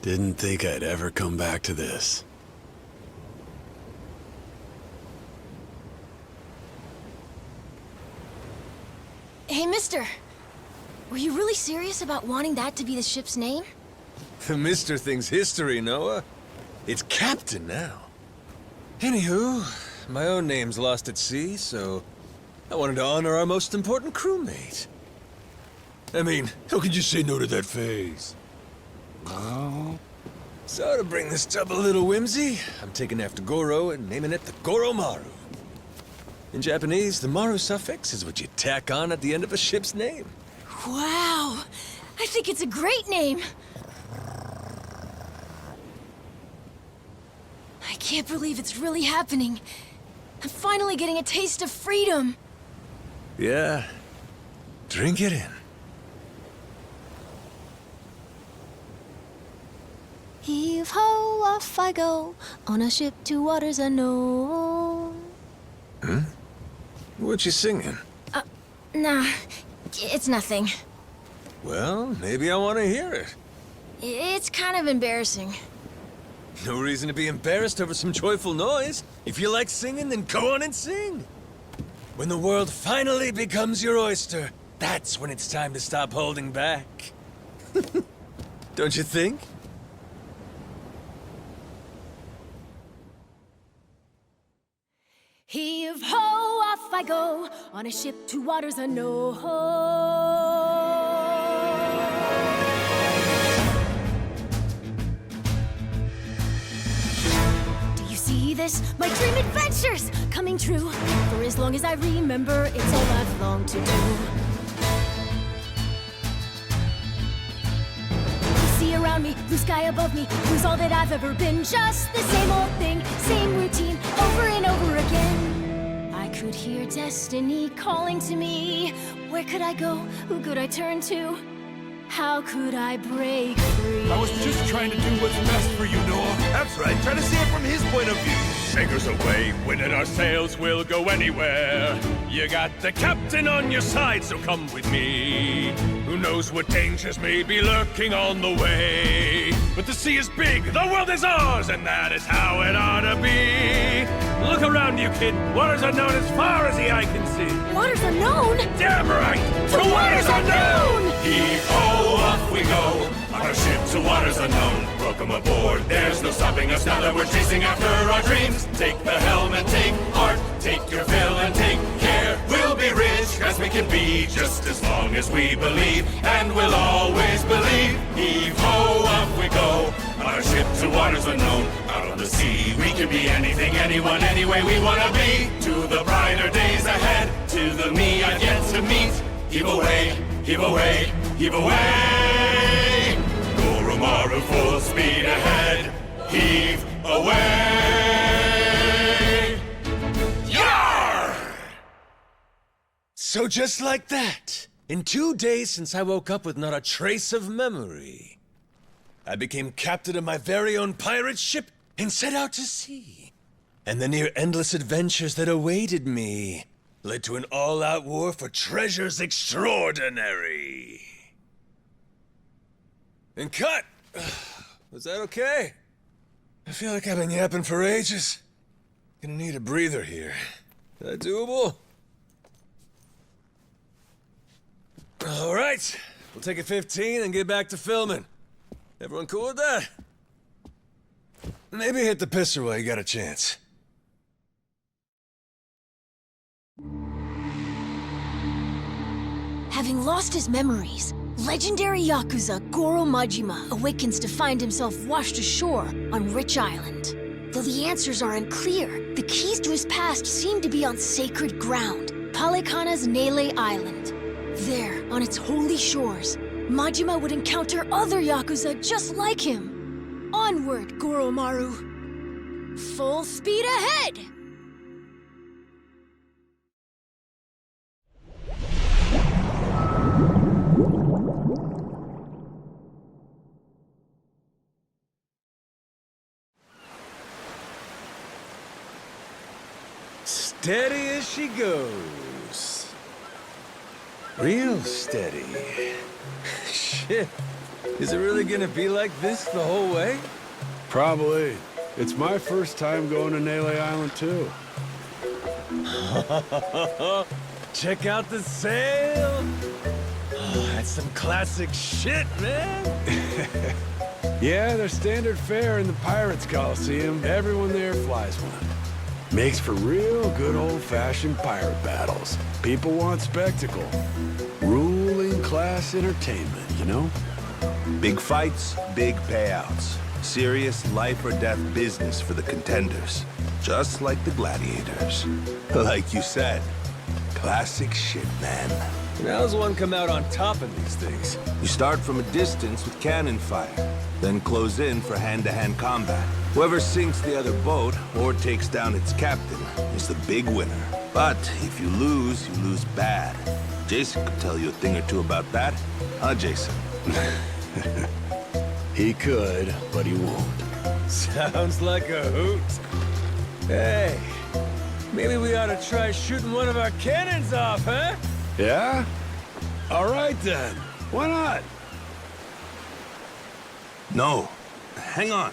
Didn't think I'd ever come back to this. Hey, mister. Were you really serious about wanting that to be the ship's name? The Mr. thing's history, Noah. It's Captain now. Anywho, my own name's lost at sea, so I wanted to honor our most important crewmate. I mean, how could you say no to that phase? Oh. So to bring this tub a little whimsy, I'm taking after Goro and naming it the Goromaru. In Japanese, the Maru suffix is what you tack on at the end of a ship's name. Wow! I think it's a great name! I can't believe it's really happening. I'm finally getting a taste of freedom. Yeah. Drink it in. Heave-ho, off I go, on a ship to waters unknown. Huh? What you singing? Nah, it's nothing. Well, maybe I want to hear it. It's kind of embarrassing. No reason to be embarrassed over some joyful noise. If you like singing, then go on and sing. When the world finally becomes your oyster, that's when it's time to stop holding back. Don't you think? Heave-ho, off I go, on a ship to waters unknown. be this, my dream adventures coming true. For as long as I remember, it's all I've longed to do. Sea around me, blue sky above me, who's all that I've ever been. Just the same old thing, same routine, over and over again. I could hear destiny calling to me. Where could I go? Who could I turn to? How could I break free? I was just trying to do what's best for you, Noah. That's right, try to see it from his point of view. Sailors away, winning our sails, we'll go anywhere. You got the captain on your side, so come with me. Who knows what dangers may be lurking on the way? But the sea is big, the world is ours, and that is how it ought to be. Look around you, kid. Waters unknown as far as the eye can see. Waters unknown? Damn right! To waters unknown! Heave-ho, off we go. On our ship to waters unknown. Welcome aboard, there's no stopping us now that we're chasing after our dreams. Take the helm and take heart. Take your fill and take care. We'll be rich as we can be, just as long as we believe. And we'll always believe. Heave-ho, off we go. On our ship to waters unknown. Out on the sea, we can be anything, anyone, any way we wanna be. To the brighter days ahead, to the me I've yet to meet. Heave away, heave away, heave away. Goromaru full speed ahead. Heave away. Yar! So just like that, in 2 days since I woke up with not a trace of memory, I became captain of my very own pirate ship and set out to sea. And the near-endless adventures that awaited me led to an all-out war for treasures extraordinary. And cut! Was that okay? I feel like I've been yapping for ages. Gonna need a breather here. Is that doable? All right, we'll take a 15 and get back to filming. Everyone cool with that? Maybe hit the pisser while you got a chance. Having lost his memories, legendary Yakuza Goro Majima awakens to find himself washed ashore on Rich Island. Though the answers are unclear, the keys to his past seem to be on sacred ground, Palikana's Nele Island. There, on its holy shores, Majima would encounter other Yakuza just like him. Onward, Goromaru. Full speed ahead! Steady as she goes. Real steady. Shit. Is it really gonna be like this the whole way? Probably. It's my first time going to Nele Island, too. Check out the sail! Oh, that's some classic shit, man! Yeah, they're standard fare in the Pirates Coliseum. Everyone there flies one. Makes for real good old-fashioned pirate battles. People want spectacle. Ruling class entertainment, you know? Big fights, big payouts. Serious life or death business for the contenders. Just like the gladiators. Like you said, classic shit, man. And how's one come out on top of these things? You start from a distance with cannon fire, then close in for hand-to-hand combat. Whoever sinks the other boat or takes down its captain is the big winner. But if you lose bad. Jason could tell you a thing or two about that. Huh, Jason? He could, but he won't. Sounds like a hoot. Hey, maybe we ought to try shooting one of our cannons off, huh? Yeah? All right, then. Why not? No. Hang on.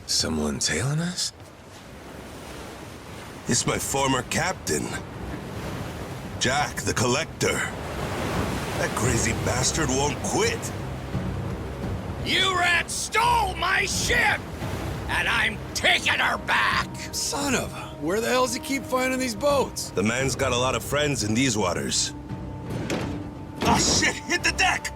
Someone tailing us? It's my former captain. Jack, the Collector. That crazy bastard won't quit. You rats stole my ship! And I'm taking her back! Son of a... Where the hell does he keep finding these boats? The man's got a lot of friends in these waters. Oh shit! Hit the deck!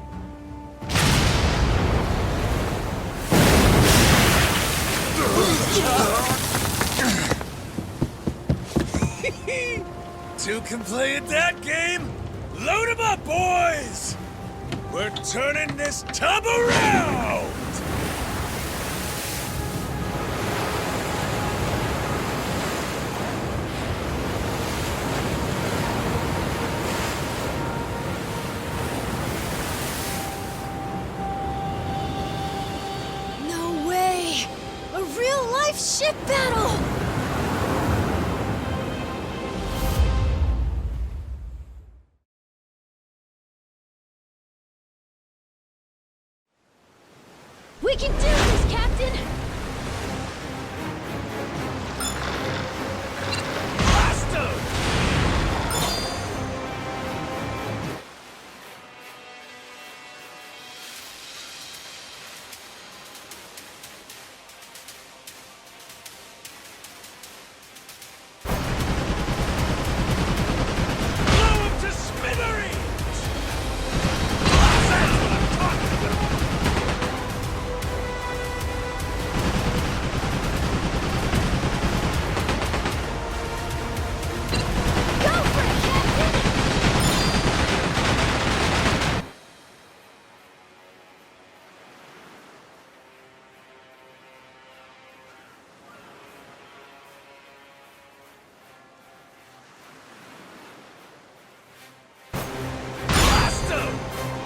Two can play at that game? Load 'em up, boys! We're turning this tub around! No way! A real-life ship battle! We can do this, Captain! Blow 'em to smithereens! That's what I'm talking about! Go for it, Captain! Blast 'em!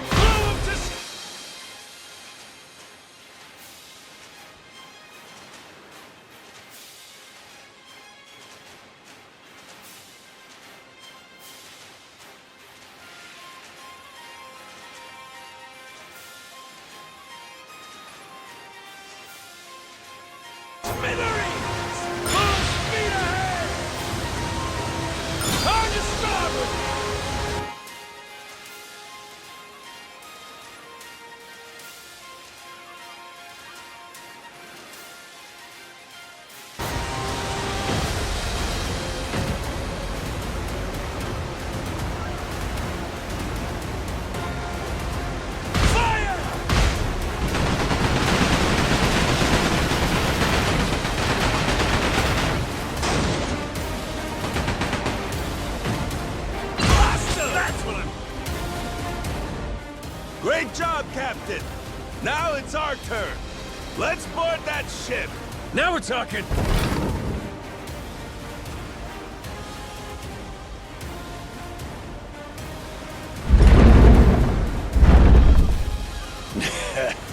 Blow 'em to smithereens! Full speed ahead! On your starboard! Fire! Blast 'em! That's what I'm... Great job, Captain! Now it's our turn. Let's board that ship. Now we're talking!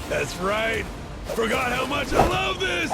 That's right. Forgot how much I love this!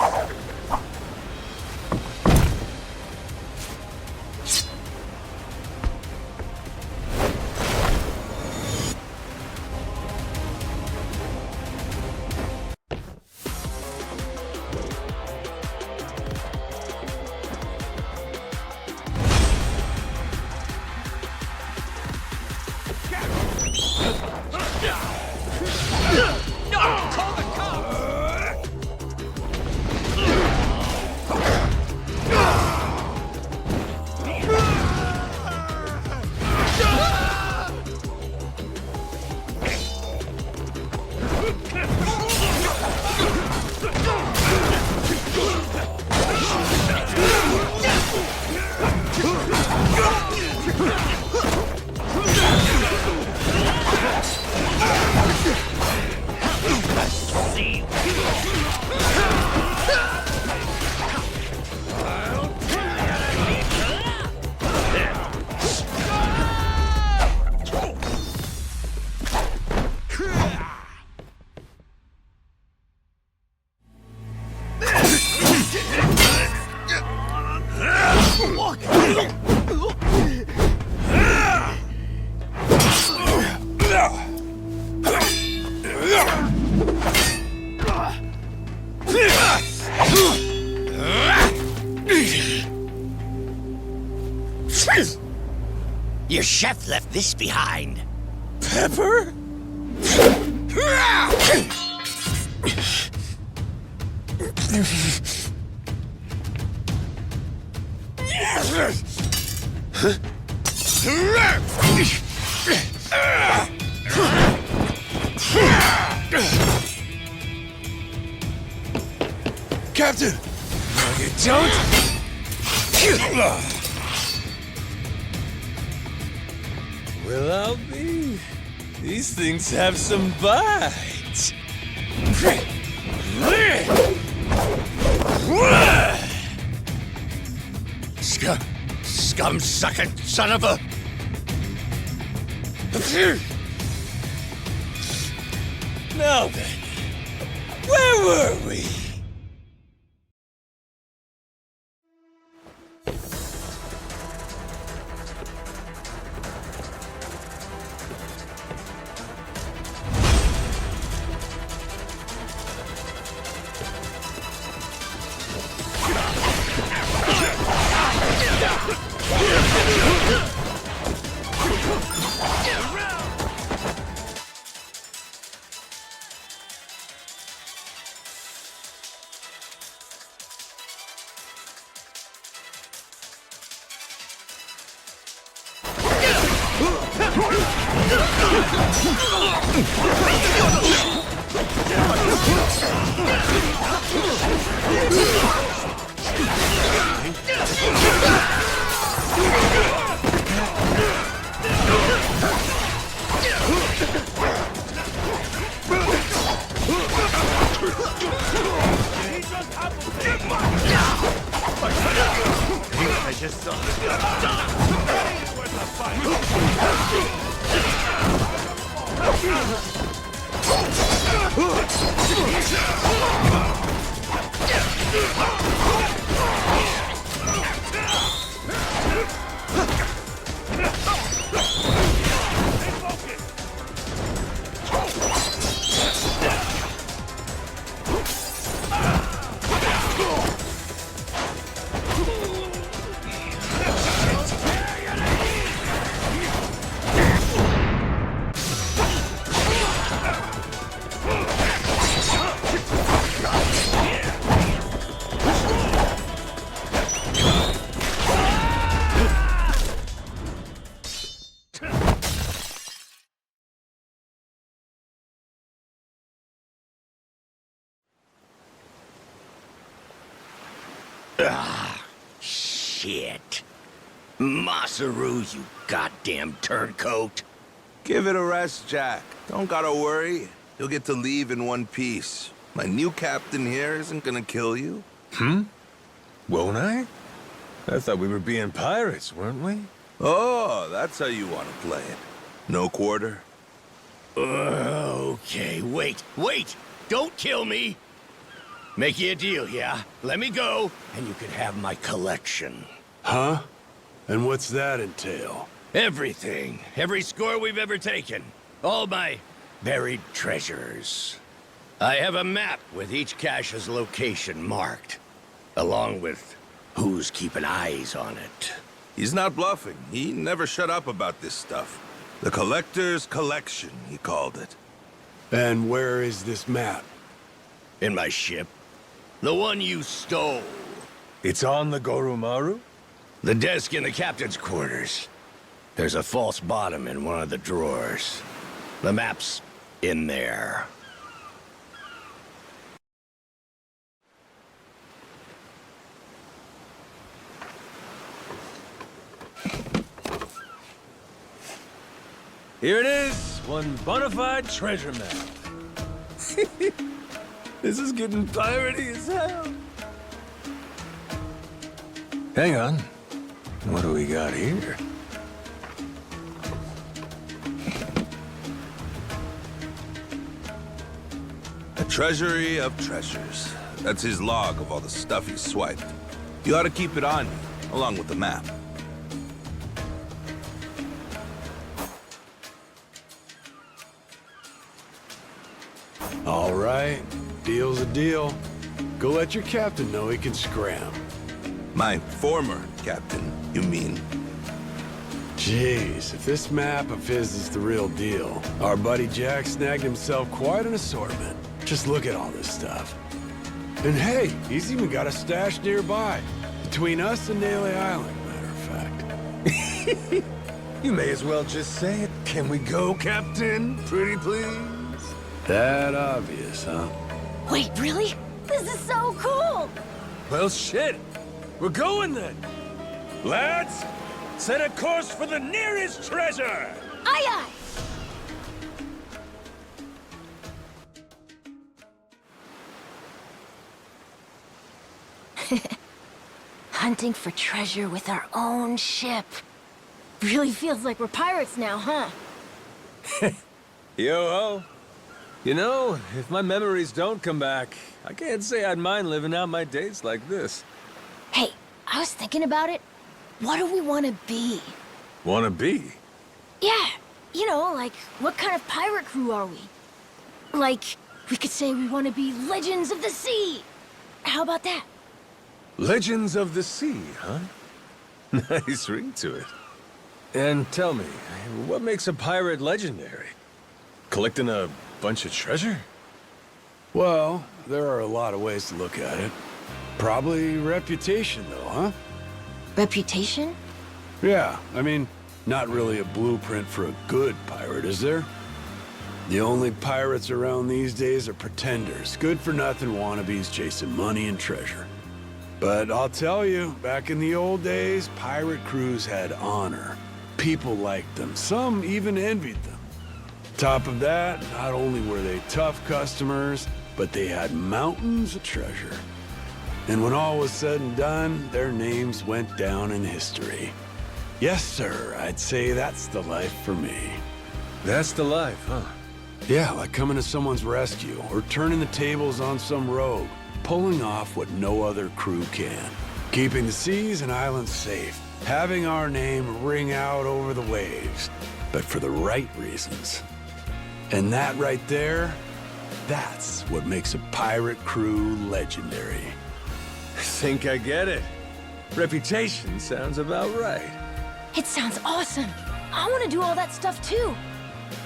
Your chef left this behind. Pepper? Captain! No, you don't! Well, I'll be. These things have some bite. Scum-sucking son of a... Now then, where were we? Shit. Masaru, you goddamn turncoat. Give it a rest, Jack. Don't gotta worry. You'll get to leave in one piece. My new captain here isn't gonna kill you. Won't I? I thought we were being pirates, weren't we? Oh, that's how you want to play it. No quarter? Okay, wait. Don't kill me. Make you a deal, yeah? Let me go, and you can have my collection. Huh? And what's that entail? Everything. Every score we've ever taken. All my buried treasures. I have a map with each cache's location marked, along with who's keeping eyes on it. He's not bluffing. He never shut up about this stuff. The Collector's Collection, he called it. And where is this map? In my ship. The one you stole. It's on the Goromaru? The desk in the captain's quarters. There's a false bottom in one of the drawers. The map's in there. Here it is, one bona fide treasure map. This is getting piratey as hell. Hang on. What do we got here? A treasury of treasures. That's his log of all the stuff he's swiped. You ought to keep it on you, along with the map. All right, deal's a deal. Go let your captain know he can scram. My former captain, you mean? Jeez, if this map of his is the real deal, our buddy Jack snagged himself quite an assortment. Just look at all this stuff. And hey, he's even got a stash nearby, between us and Naily Island, matter of fact. You may as well just say it. Can we go, Captain? Pretty please? That obvious, huh? Wait, really? This is so cool! Well, shit. We're going then. Lads, set a course for the nearest treasure! Aye aye! Hunting for treasure with our own ship. Really feels like we're pirates now, huh? Yo-ho. You know, if my memories don't come back, I can't say I'd mind living out my days like this. Hey, I was thinking about it. What do we want to be? Wanna be? Yeah, you know, like, what kind of pirate crew are we? Like, we could say we want to be legends of the sea. How about that? Legends of the Sea, huh? Nice ring to it. And tell me, what makes a pirate legendary? Collecting a bunch of treasure? Well, there are a lot of ways to look at it. Probably reputation, though, huh? Reputation? Yeah, I mean, not really a blueprint for a good pirate, is there? The only pirates around these days are pretenders, good-for-nothing wannabes chasing money and treasure. But I'll tell you, back in the old days, pirate crews had honor. People liked them. Some even envied them. Top of that, not only were they tough customers, but they had mountains of treasure. And when all was said and done, their names went down in history. Yes, sir, I'd say that's the life for me. That's the life, huh? Yeah, like coming to someone's rescue, or turning the tables on some rogue, pulling off what no other crew can. Keeping the seas and islands safe, having our name ring out over the waves, but for the right reasons. And that right there, that's what makes a pirate crew legendary. Think I get it. Reputation sounds about right. It sounds awesome. I want to do all that stuff too.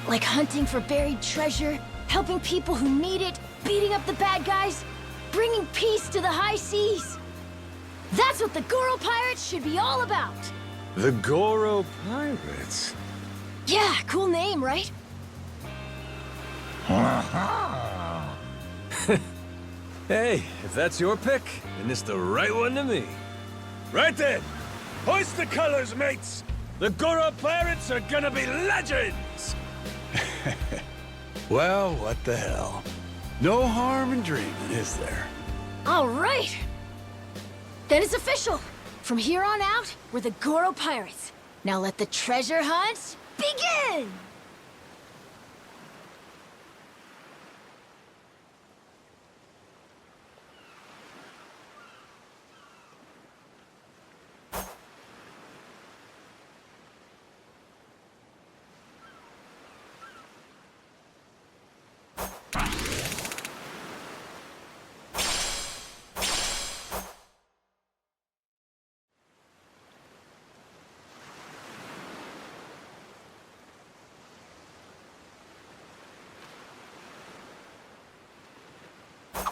Like hunting for buried treasure, helping people who need it, beating up the bad guys, bringing peace to the high seas. That's what the Goro Pirates should be all about. The Goro Pirates? Yeah, cool name, right? Hey, if that's your pick, then it's the right one to me. Right then! Hoist the colors, mates! The Goro Pirates are gonna be legends! Well, what the hell? No harm in dreaming, is there? All right. Then it's official. From here on out, we're the Goro Pirates. Now let the treasure hunt begin!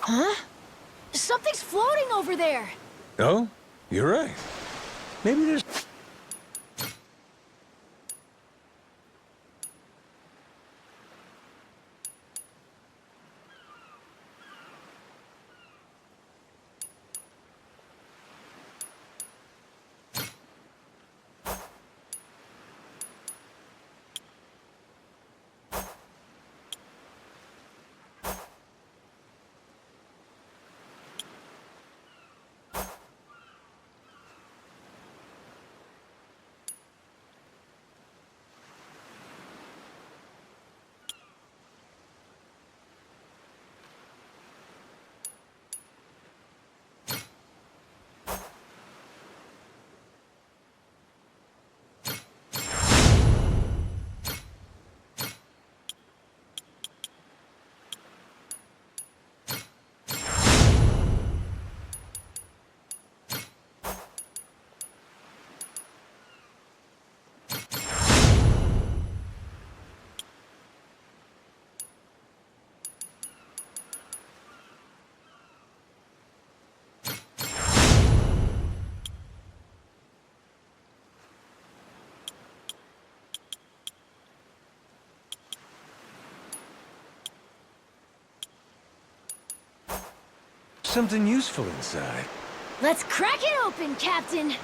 Huh? Something's floating over there. Oh? You're right. Maybe there's... something useful inside. Let's crack it open, Captain!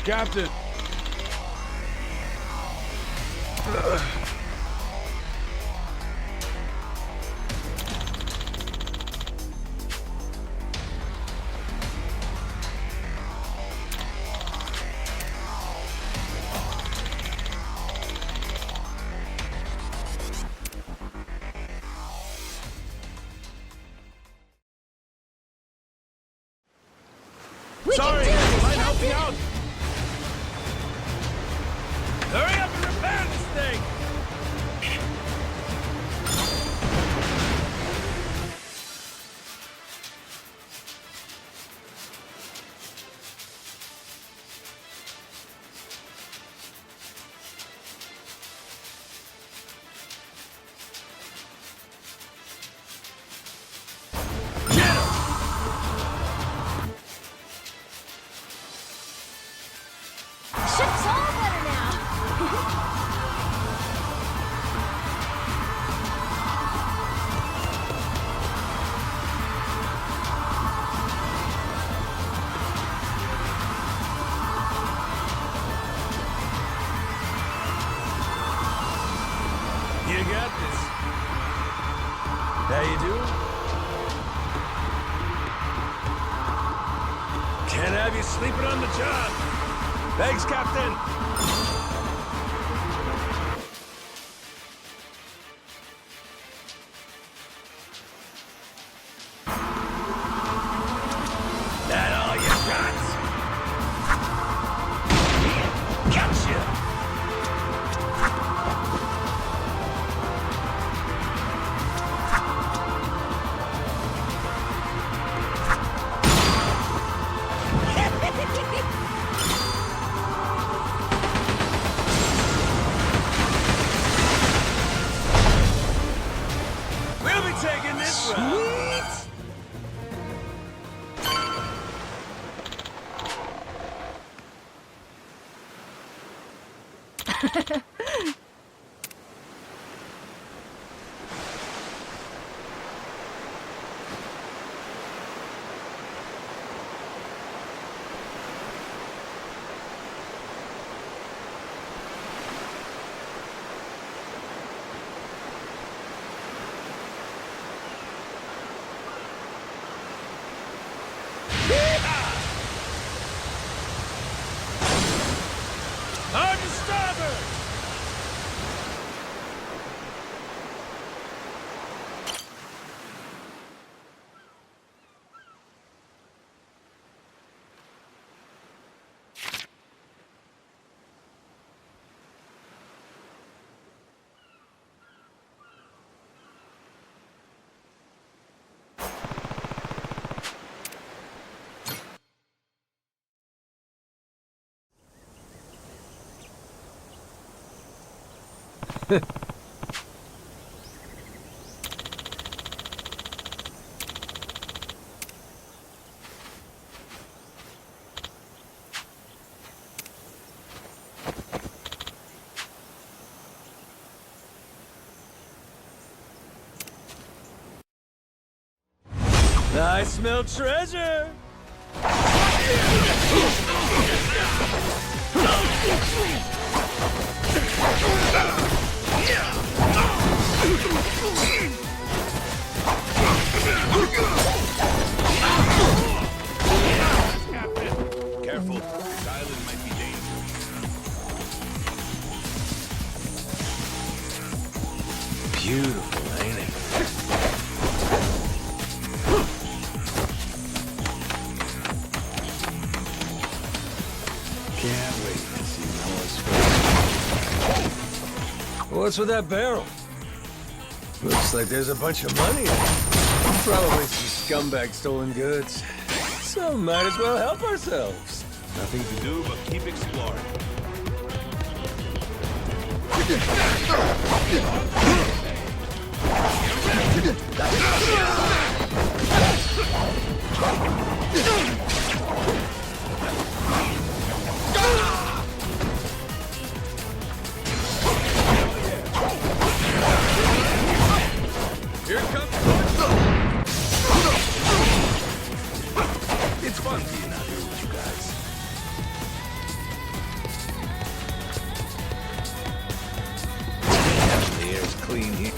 Captain! Sorry, mind helping out? Hurry up and repair this thing! Ship's all better now! You got this. How you doing? Can't have you sleeping on the job. Thanks, Captain. That all you got? Gotcha. We'll be taking this route. Hard to starboard! I smell treasure! Careful, this island might be dangerous. beautiful, ain't it? Can't wait to see Noah's face. What's with that barrel? Looks like there's a bunch of money in it. Probably some scumbag stolen goods. So might as well help ourselves. Nothing to do but keep exploring. Here it comes. It's fun being out here with you guys. The air's clean here.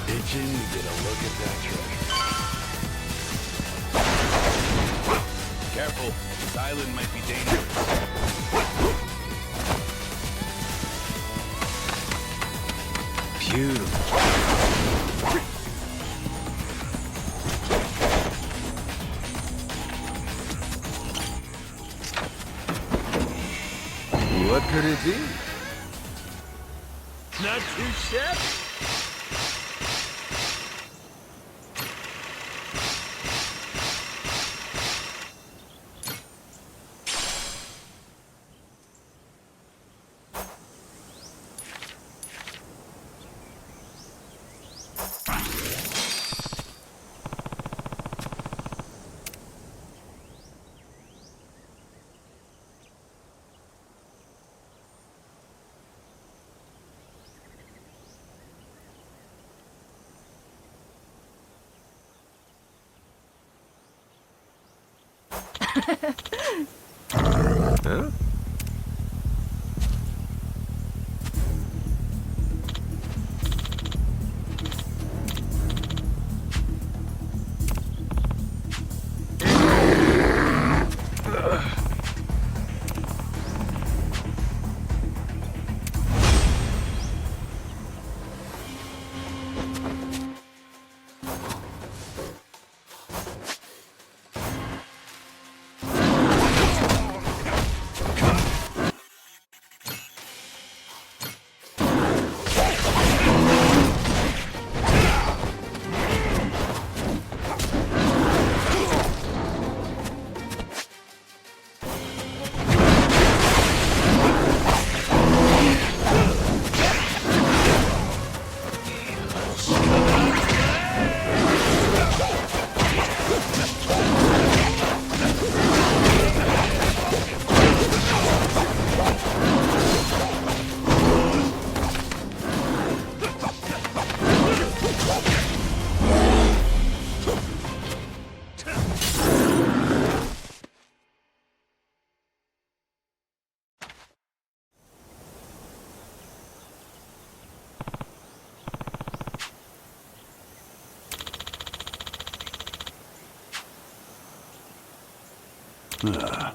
Itching to get a look at that treasure. Careful, this island might be dangerous. Beautiful. What could it be? Not too shabby. Huh?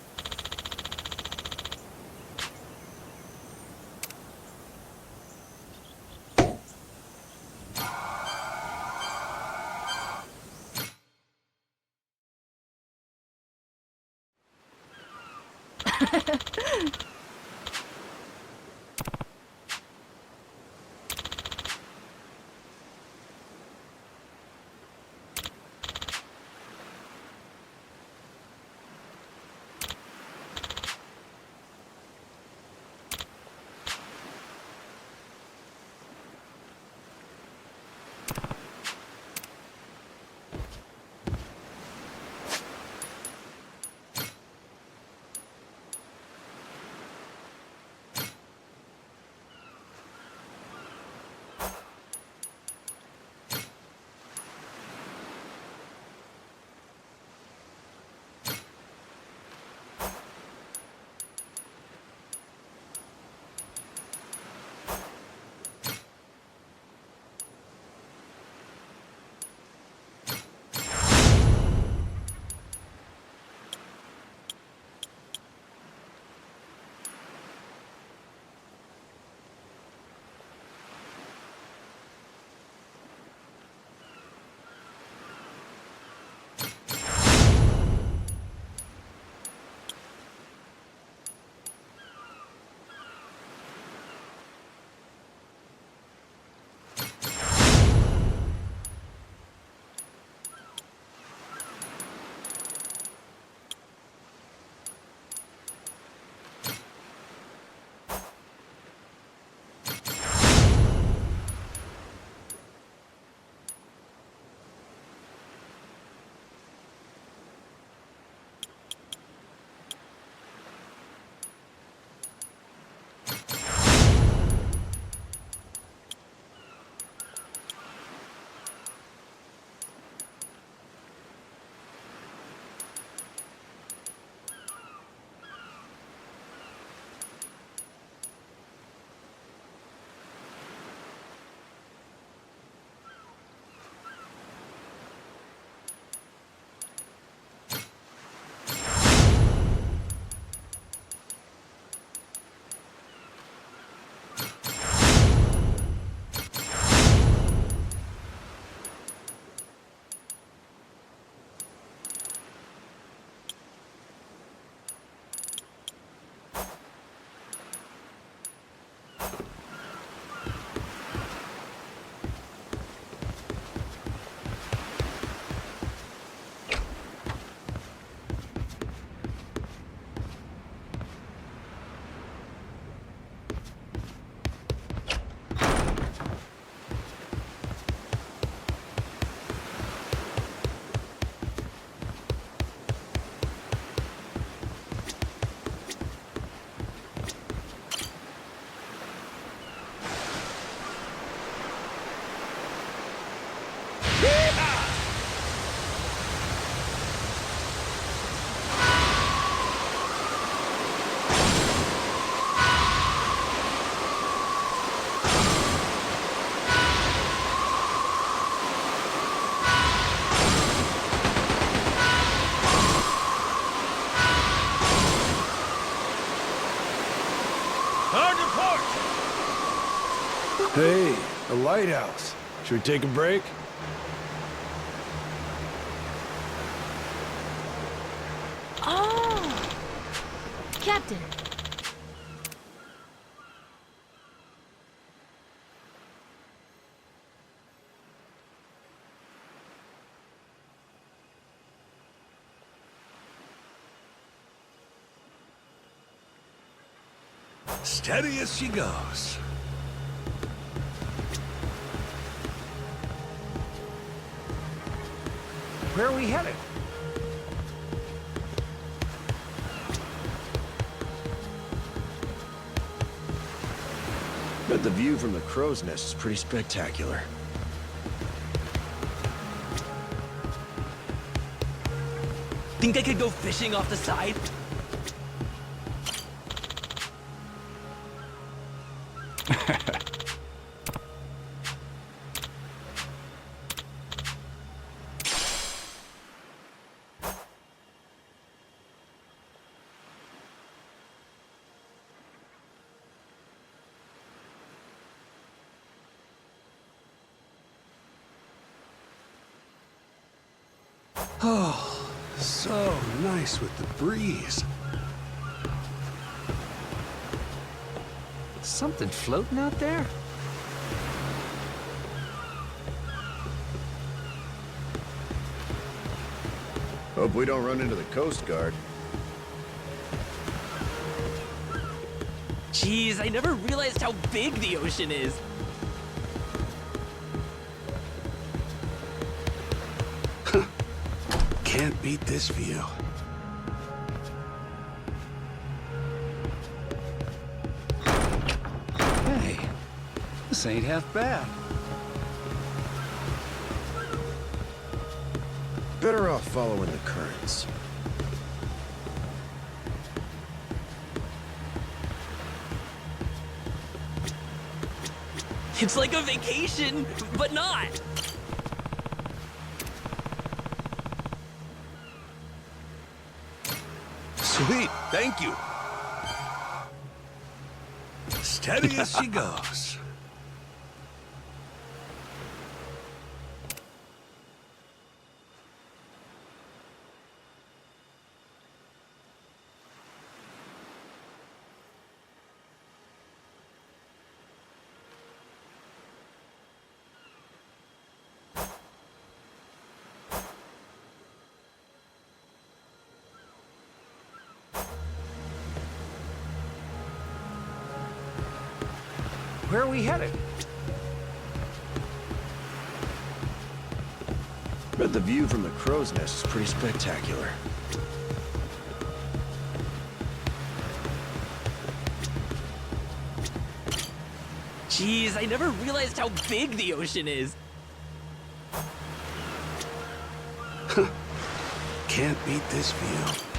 lighthouse. Should we take a break? Oh! Captain. Steady as she goes. Where are we headed? Bet the view from the crow's nest is pretty spectacular. Think I could go fishing off the side? Oh, so nice with the breeze. Something floating out there? Hope we don't run into the Coast Guard. Jeez, I never realized how big the ocean is. Can't beat this view. Hey, this ain't half bad. Better off following the currents. It's like a vacation, but not. Sweet, thank you. Steady as she goes. Where are we headed? Bet the view from the crow's nest is pretty spectacular. Jeez, I never realized how big the ocean is. Can't beat this view.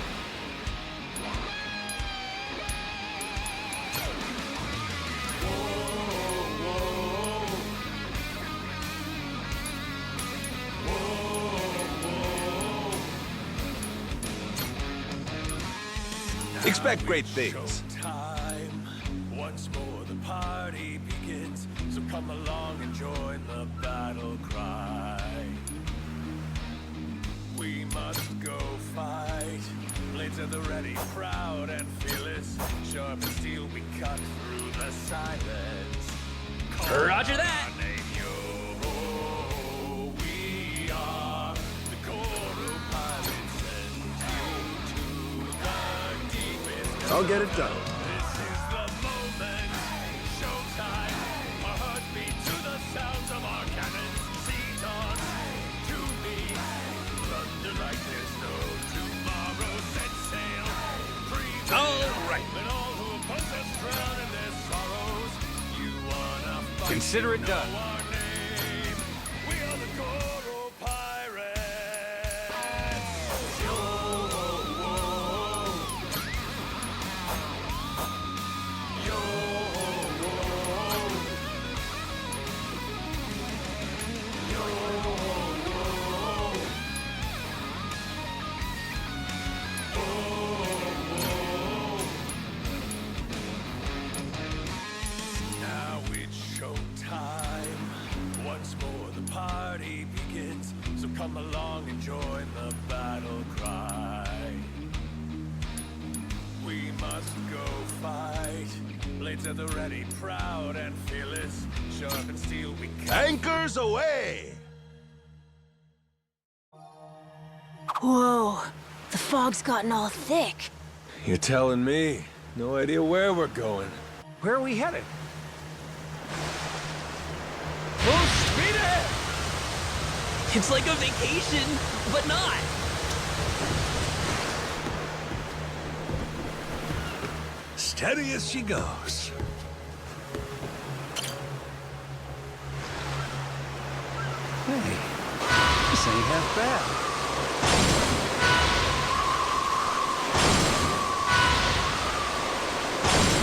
Expect great things. Time. Once more the party begins. So come along and join the battle cry. We must go fight. Blades at the ready, proud and fearless. Sharp as steel, we cut through the silence. Roger that. Our name, yo. We are the Goro Pirates, and you to the deepest. I'll get it done. This is the moment. Showtime. Our hearts beat to the sounds of our cannons. Seat on to me. Thunder like there's no tomorrow. Set sail. Free. All right. Let all who oppose us drown in their sorrows. You wanna fight? Consider it done. Know our name. We are the Goro Pirates. Now it's showtime. party begins. So come along and join the battle cry. We must go fight. Blades at the ready, proud and fearless. Sharp and steel we Anchors away! Whoa, the fog's gotten all thick. You're telling me. No idea where we're going. Where are we headed? Full speed ahead! It's like a vacation, but not. Steady as she goes. Hey, this ain't half bad.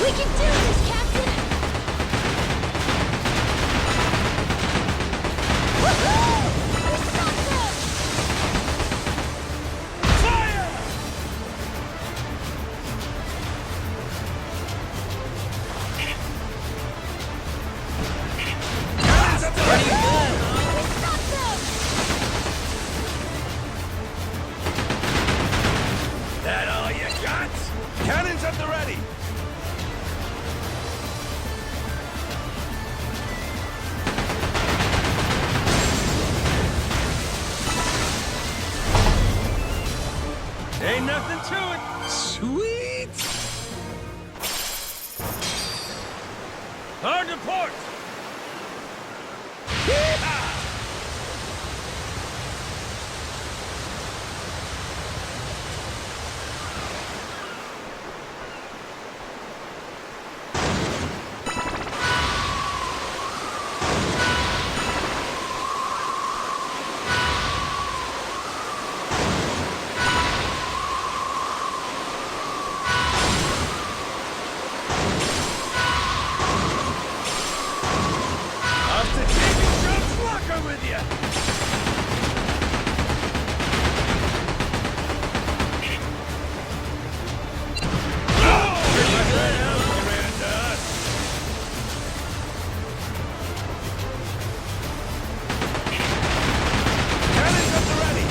We can do this, Captain! Woohoo! We stopped them! fire! That's pretty good. We stopped them! That all you got? Cannons at the ready! Ain't nothing to it. Sweet. Hard to port. With you. Cannons at the ready!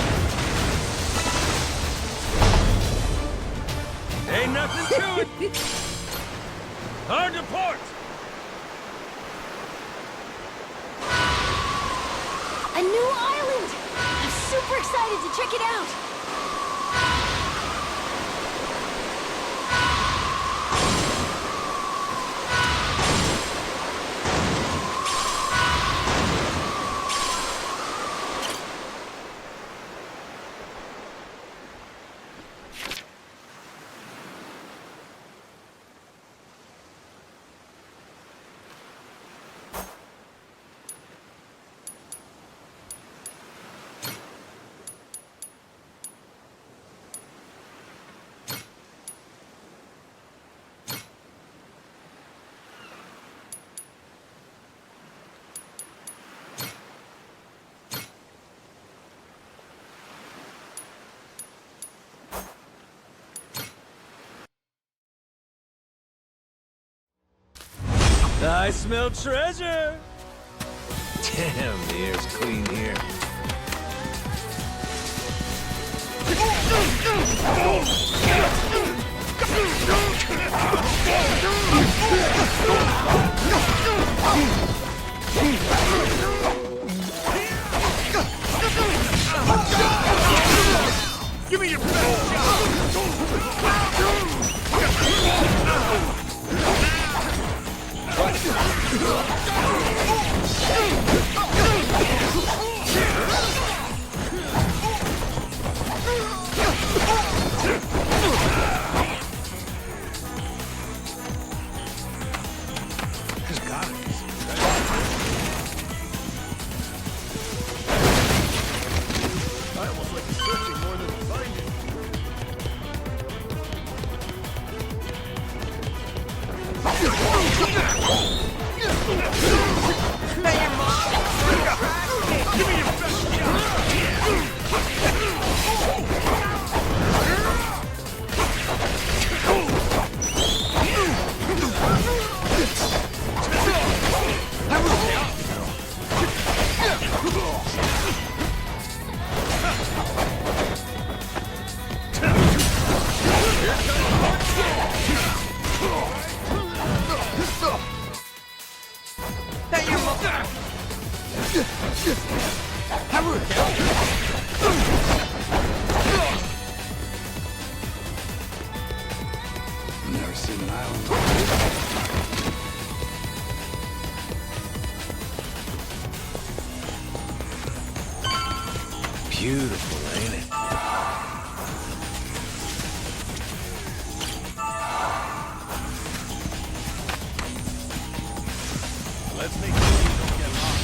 Ain't nothing to it. Hard to port. A new island! I'm super excited to check it out! I smell treasure. Damn, the air's clean here. Give me your best shot! Never seen an island like this. Beautiful, ain't it? Let's make sure you don't get lost.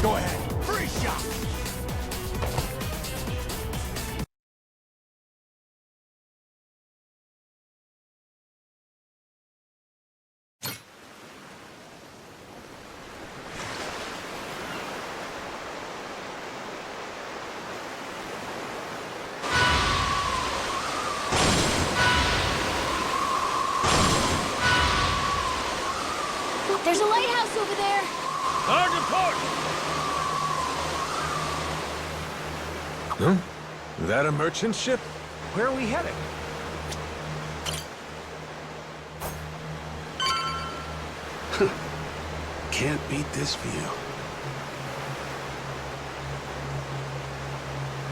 Go ahead. Free shot. There's a lighthouse over there. Hard to port. Huh? That a merchant ship? Where are we headed? Can't beat this view.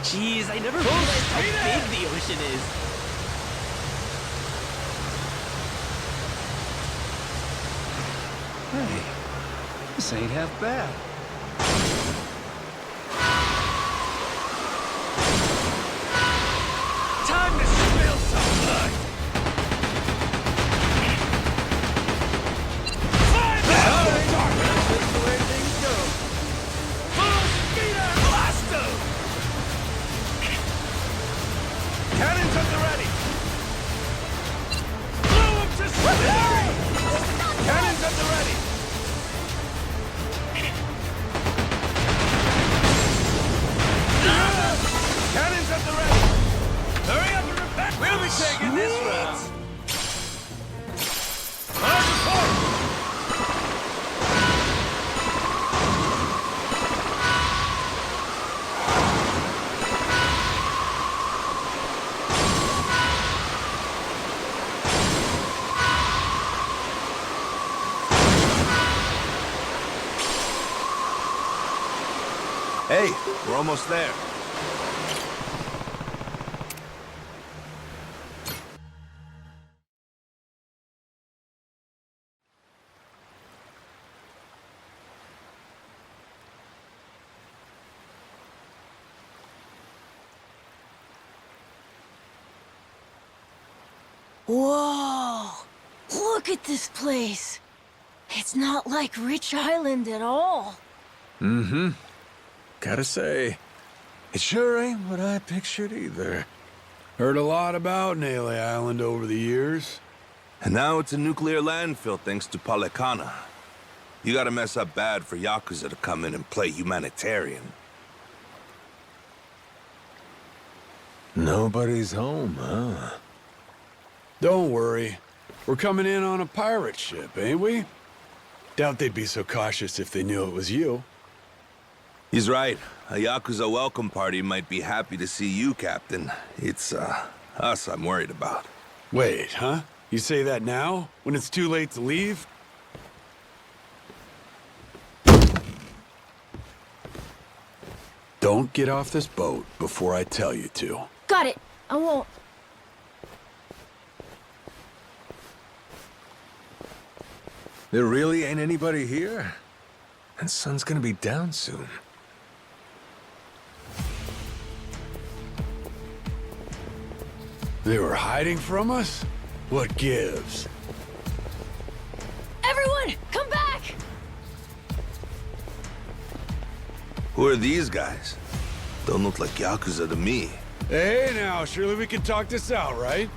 Jeez, I never realized how big the ocean is. Hey, this ain't half bad. Time to spill some blood. Fire now! That's the way things go. Full speed and blast 'em! Cannons at the ready. Blow 'em to smithereens! Cannons at the ready. Cannons at the ready. Hurry up and repent. We'll be taking this route. On the point. Hey, we're almost there. Whoa! Look at this place. It's not like Rich Island at all. Mm-hmm. Gotta say, it sure ain't what I pictured either. Heard a lot about Naily Island over the years. And now it's a nuclear landfill thanks to Policana. You gotta mess up bad for Yakuza to come in and play humanitarian. Nobody's home, huh? Don't worry. We're coming in on a pirate ship, ain't we? Doubt they'd be so cautious if they knew it was you. He's right. a Yakuza welcome party might be happy to see you, Captain. It's, us I'm worried about. Wait, huh? You say that now? When it's too late to leave? Don't get off this boat before I tell you to. Got it. I won't. There really ain't anybody here? And sun's gonna be down soon. They were hiding from us? What gives? Everyone, come back! Who are these guys? Don't look like Yakuza to me. Hey now, surely we can talk this out, right?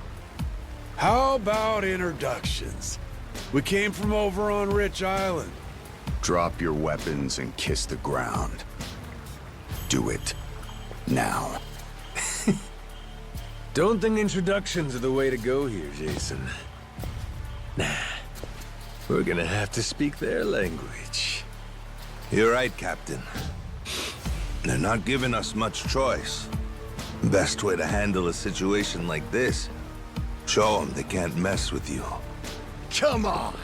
How about introductions? We came from over on Rich Island. Drop your weapons and kiss the ground. Do it. Now. Don't think introductions are the way to go here, Jason. Nah. We're gonna have to speak their language. You're right, Captain. They're not giving us much choice. Best way to handle a situation like this, show them they can't mess with you. Come on!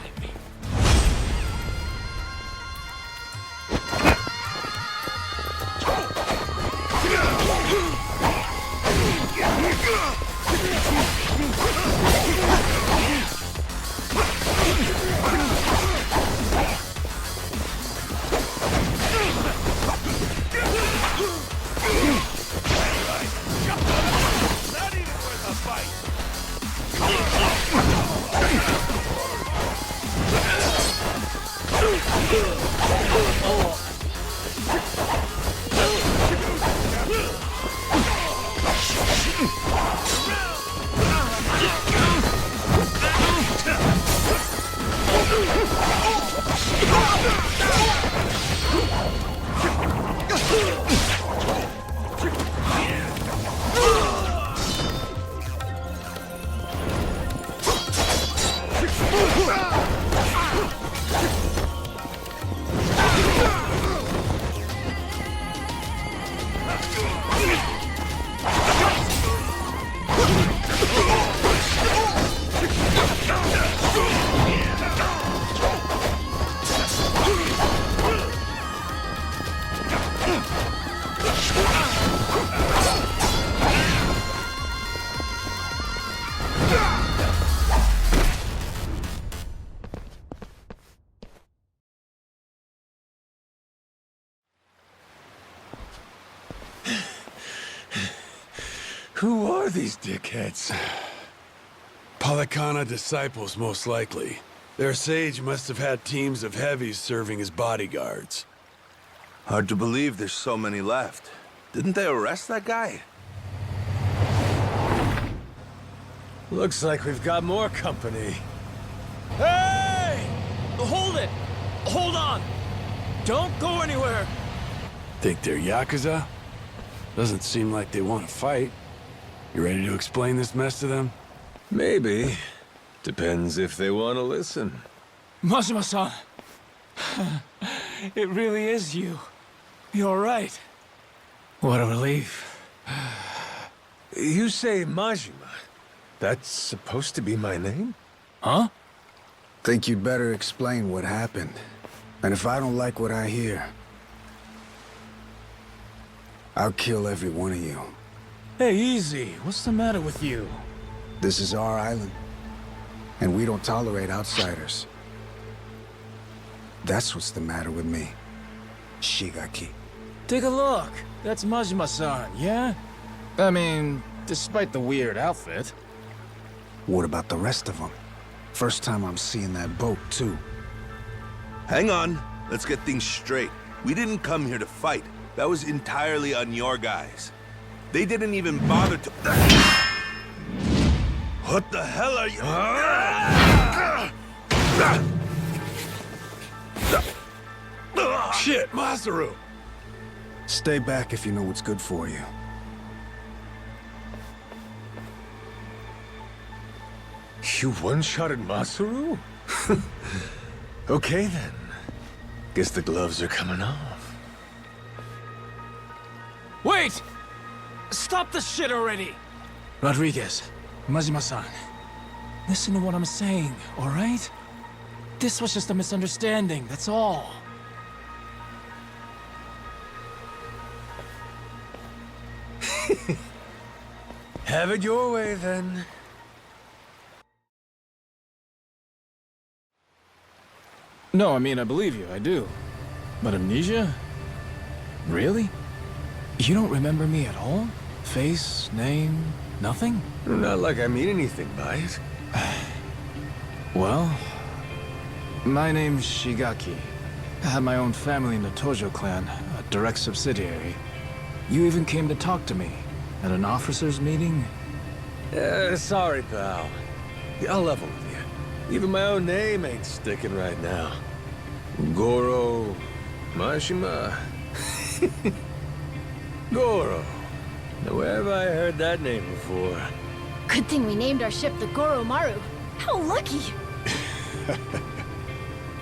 Not even worth a fight. Who are these dickheads? Palikana disciples, most likely. Their sage must have had teams of heavies serving as bodyguards. Hard to believe there's so many left. Didn't they arrest that guy? Looks like we've got more company. Hey! Hold it! Hold on! Don't go anywhere! Think they're Yakuza? Doesn't seem like they want to fight. You ready to explain this mess to them? Maybe. Depends if they want to listen. Majima-san! It really is you. You're right. What a relief. You say Majima. That's supposed to be my name? Huh? Think you'd better explain what happened. And if I don't like what I hear, I'll kill every one of you. Hey, easy. What's the matter with you? This is our island, and we don't tolerate outsiders. That's what's the matter with me, Shigaki. Take a look. That's Majima-san, yeah? I mean, despite the weird outfit. What about the rest of them? First time I'm seeing that boat, too. Hang on. Let's get things straight. We didn't come here to fight. That was entirely on your guys. They didn't even bother to... What the hell are you... Shit, Masaru! Stay back if you know what's good for you. You one-shotted Masaru? Okay then. Guess the gloves are coming off. Wait! Stop the shit already! Rodriguez, Majima-san, listen to what I'm saying, alright? This was just a misunderstanding, that's all. Have it your way, then. No, I mean, I believe you, I do. But amnesia? Really? You don't remember me at all? Face, name, nothing? Not like I mean anything by it. Well, my name's Shigaki. I had my own family in the Tojo clan, a direct subsidiary. You even came to talk to me at an officers' meeting? Sorry, pal. I'll level with you. Even my own name ain't sticking right now. Goro... Mashima? Goro. Now, where have I heard that name before? Good thing we named our ship the Goro Maru. How lucky!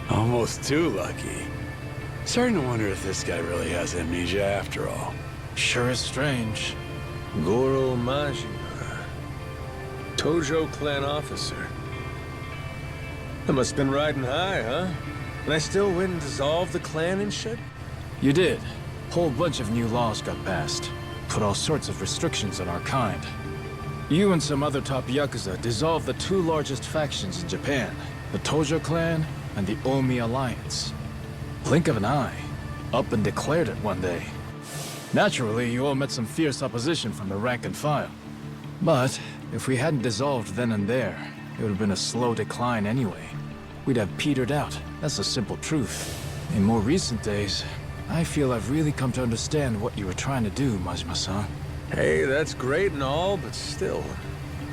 Almost too lucky. Starting to wonder if this guy really has amnesia after all. Sure is strange. Goro Mashima. Tojo clan officer. I must have been riding high, huh? And I still win and dissolve the clan and shit? You did. Whole bunch of new laws got passed. Put all sorts of restrictions on our kind. You and some other top Yakuza dissolved the two largest factions in Japan, the Tojo clan and the Omi Alliance. Blink of an eye, up and declared it one day. Naturally, you all met some fierce opposition from the rank and file. But if we hadn't dissolved then and there, it would have been a slow decline anyway. We'd have petered out, that's the simple truth. In more recent days, I feel I've really come to understand what you were trying to do, Majima-san. Hey, that's great and all, but still,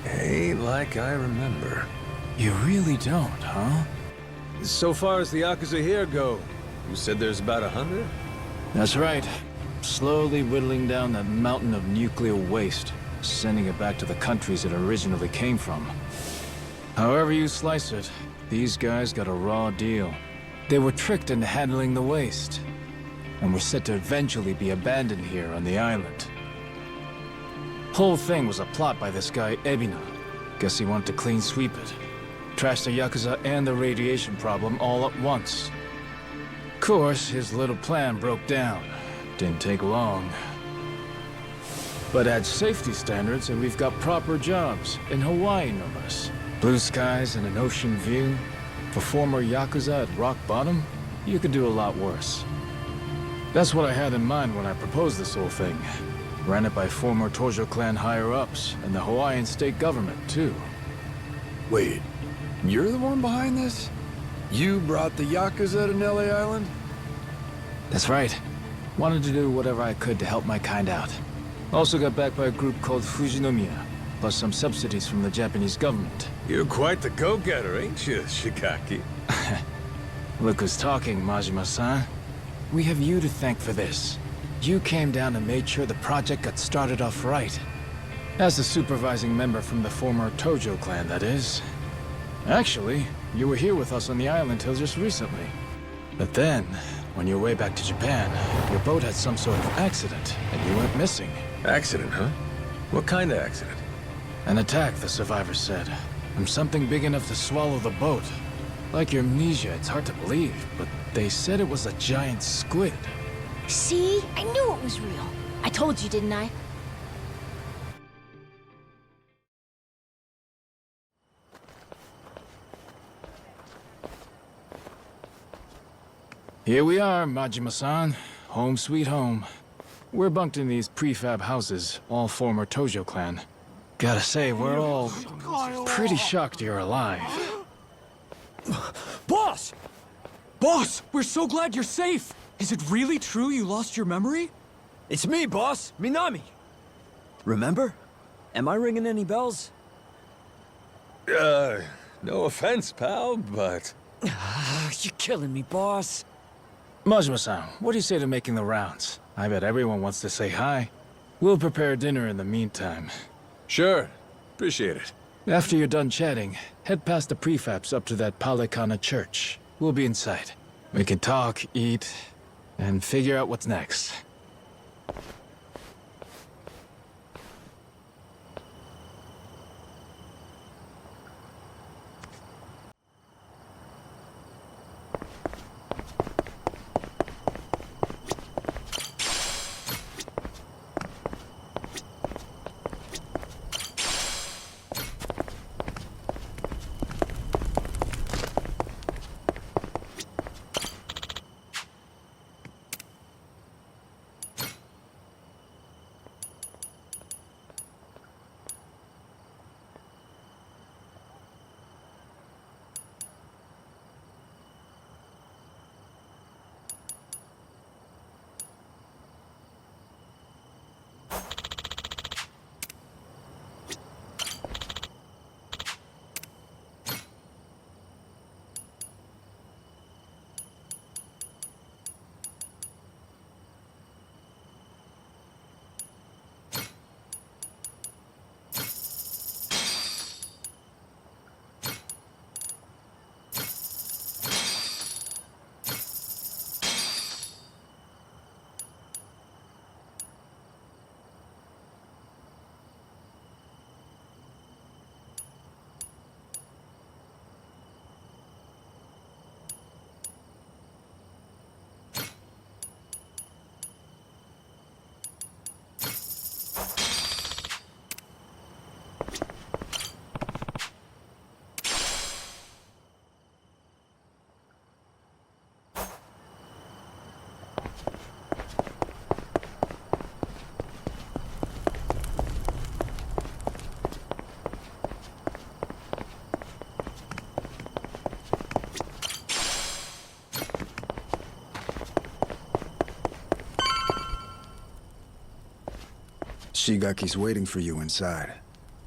ain't like I remember. You really don't, huh? So far as the Yakuza here go, you said there's about 100? That's right. Slowly whittling down that mountain of nuclear waste, sending it back to the countries it originally came from. However you slice it, these guys got a raw deal. They were tricked into handling the waste, and were set to eventually be abandoned here on the island. Whole thing was a plot by this guy, Ebina. Guess he wanted to clean sweep it. Trash the Yakuza and the radiation problem all at once. Of course, his little plan broke down. Didn't take long. But add safety standards and we've got proper jobs, in Hawaii no less. Blue skies and an ocean view. For former Yakuza at rock bottom, you could do a lot worse. That's what I had in mind when I proposed this whole thing. Ran it by former Tojo clan higher-ups, and the Hawaiian state government, too. Wait, you're the one behind this? You brought the Yakuza to Nelly Island? That's right. Wanted to do whatever I could to help my kind out. Also got backed by a group called Fujinomiya, plus some subsidies from the Japanese government. You're quite the go-getter, ain't you, Shigaki? Look who's talking, Majima-san. We have you to thank for this. You came down and made sure the project got started off right. As the supervising member from the former Tojo clan, that is. Actually, you were here with us on the island till just recently. But then, when you were way back to Japan, your boat had some sort of accident, and you went missing. Accident, huh? What kind of accident? An attack, the survivors said. From something big enough to swallow the boat. Like your amnesia, it's hard to believe, but they said it was a giant squid. See? I knew it was real. I told you, didn't I? Here we are, Majima-san. Home sweet home. We're bunked in these prefab houses, all former Tojo clan. Gotta say, we're all pretty shocked you're alive. Boss! Boss, we're so glad you're safe! Is it really true you lost your memory? It's me, boss! Minami! Remember? Am I ringing any bells? No offense, pal, but... You're killing me, boss. Majima-san, what do you say to making the rounds? I bet everyone wants to say hi. We'll prepare dinner in the meantime. Sure. Appreciate it. After you're done chatting, head past the prefabs up to that Palikana church. We'll be inside. We can talk, eat, and figure out what's next. Shigaki's waiting for you inside.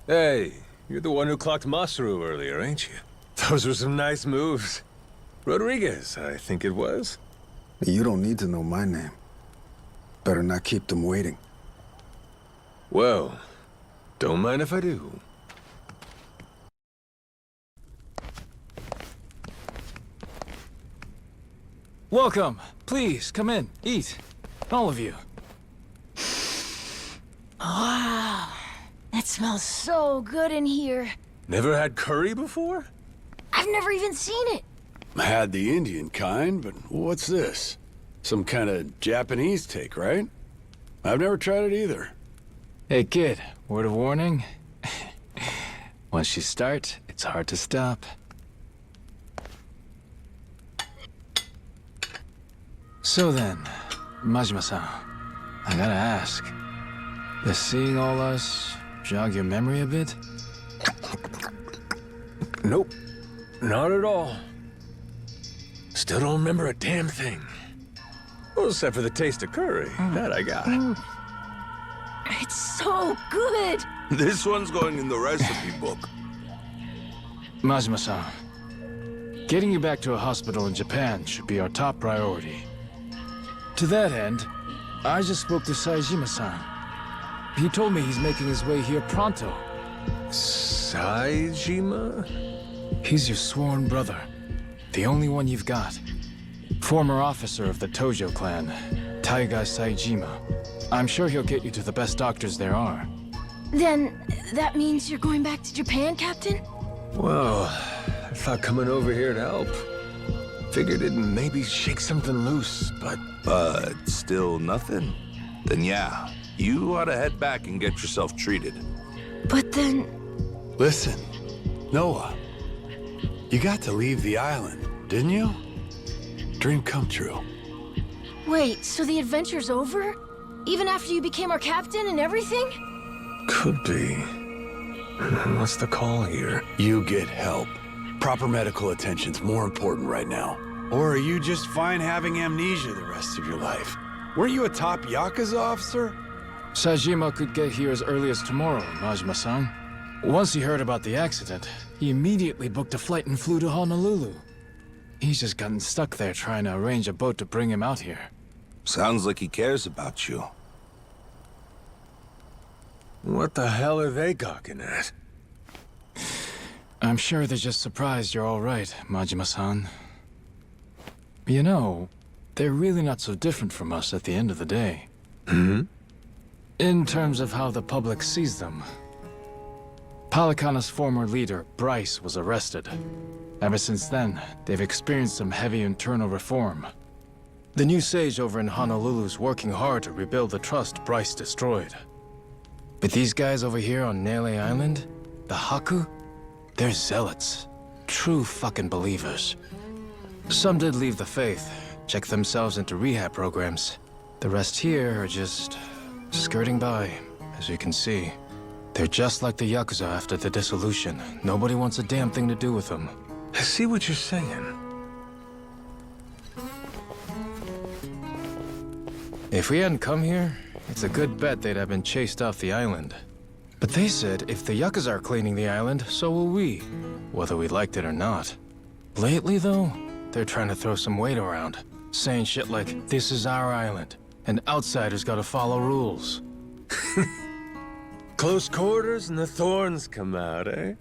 Hey, you're the one who clocked Masaru earlier, ain't you? Those were some nice moves. Rodriguez, I think it was. You don't need to know my name. Better not keep them waiting. Well, don't mind if I do. Welcome. Please, come in. Eat. All of you. Wow. That smells so good in here. Never had curry before? I've never even seen it. Had the Indian kind, but what's this? Some kind of Japanese take, right? I've never tried it either. Hey, kid. Word of warning. Once you start, it's hard to stop. So then, Majima-san, I gotta ask, does seeing all us jog your memory a bit? Nope. Not at all. Still don't remember a damn thing. Well, except for the taste of curry. That I got. It's so good. This one's going in the recipe book. Majima-san, getting you back to a hospital in Japan should be our top priority. To that end, I just spoke to Saejima-san. He told me he's making his way here pronto. Saejima? He's your sworn brother. The only one you've got. Former officer of the Tojo clan, Taiga Saejima. I'm sure he'll get you to the best doctors there are. Then, that means you're going back to Japan, Captain? Well, I thought coming over here to help. Figured it'd maybe shake something loose, but still nothing? Then yeah, you ought to head back and get yourself treated. But then... Listen, Noah, you got to leave the island, didn't you? Dream come true. Wait, so the adventure's over? Even after you became our captain and everything? could be. What's the call here? You get help. Proper medical attention's more important right now. Or are you just fine having amnesia the rest of your life? Weren't you a top Yakuza officer? Saejima could get here as early as tomorrow, Majima-san. Once he heard about the accident, he immediately booked a flight and flew to Honolulu. He's just gotten stuck there trying to arrange a boat to bring him out here. Sounds like he cares about you. What the hell are they gawking at? I'm sure they're just surprised you're all right, Majima-san. You know, they're really not so different from us at the end of the day. Hmm? In terms of how the public sees them. Palikana's former leader, Bryce, was arrested. Ever since then, they've experienced some heavy internal reform. The new sage over in Honolulu's working hard to rebuild the trust Bryce destroyed. But these guys over here on Nele Island, the Haku, they're zealots. True fucking believers. Some did leave the faith, check themselves into rehab programs. The rest here are just skirting by, as you can see. They're just like the Yakuza after the dissolution. Nobody wants a damn thing to do with them. I see what you're saying. If we hadn't come here, it's a good bet they'd have been chased off the island. But they said if the Yakuza are cleaning the island, so will we, whether we liked it or not. Lately, though, they're trying to throw some weight around, saying shit like, this is our island, and outsiders gotta follow rules. Close quarters and the thorns come out, eh?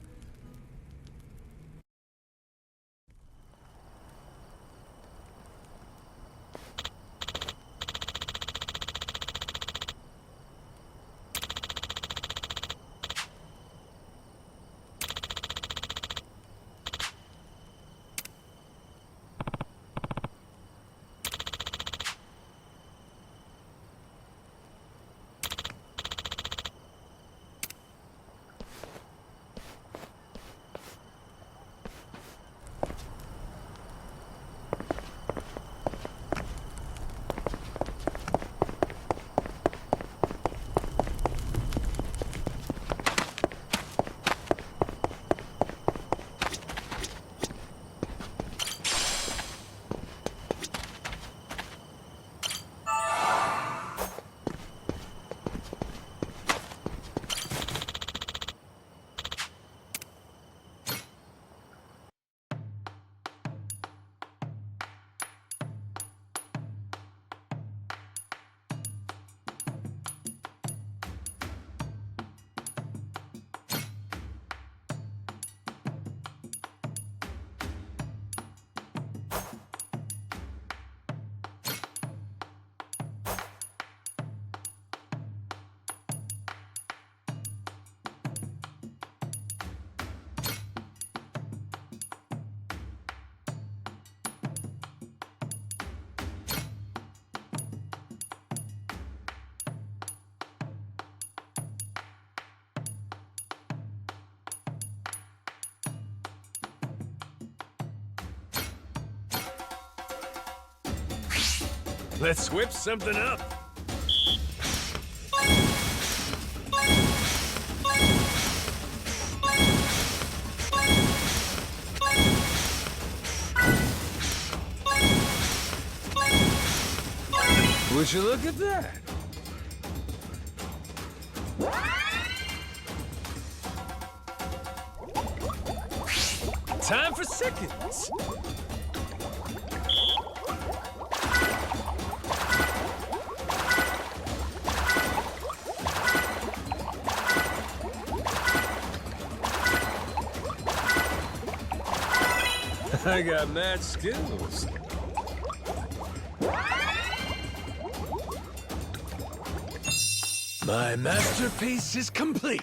Let's whip something up. Would you look at that? Time for seconds. I got mad skills. My masterpiece is complete.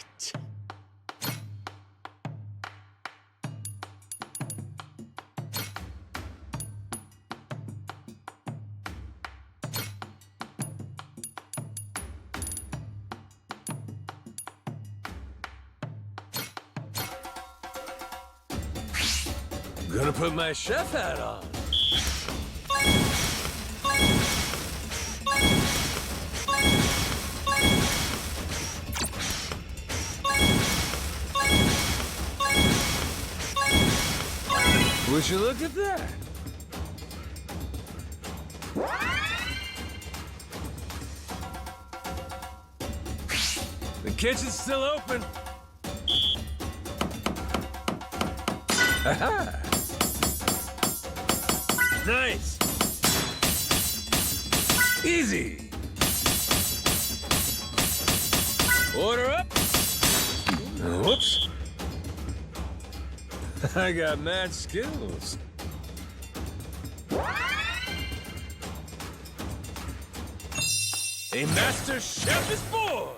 Gonna put my chef hat on. Would you look at that? The kitchen's still open. Aha! Nice! Easy! Order up! Whoops! I got mad skills. A master chef is born!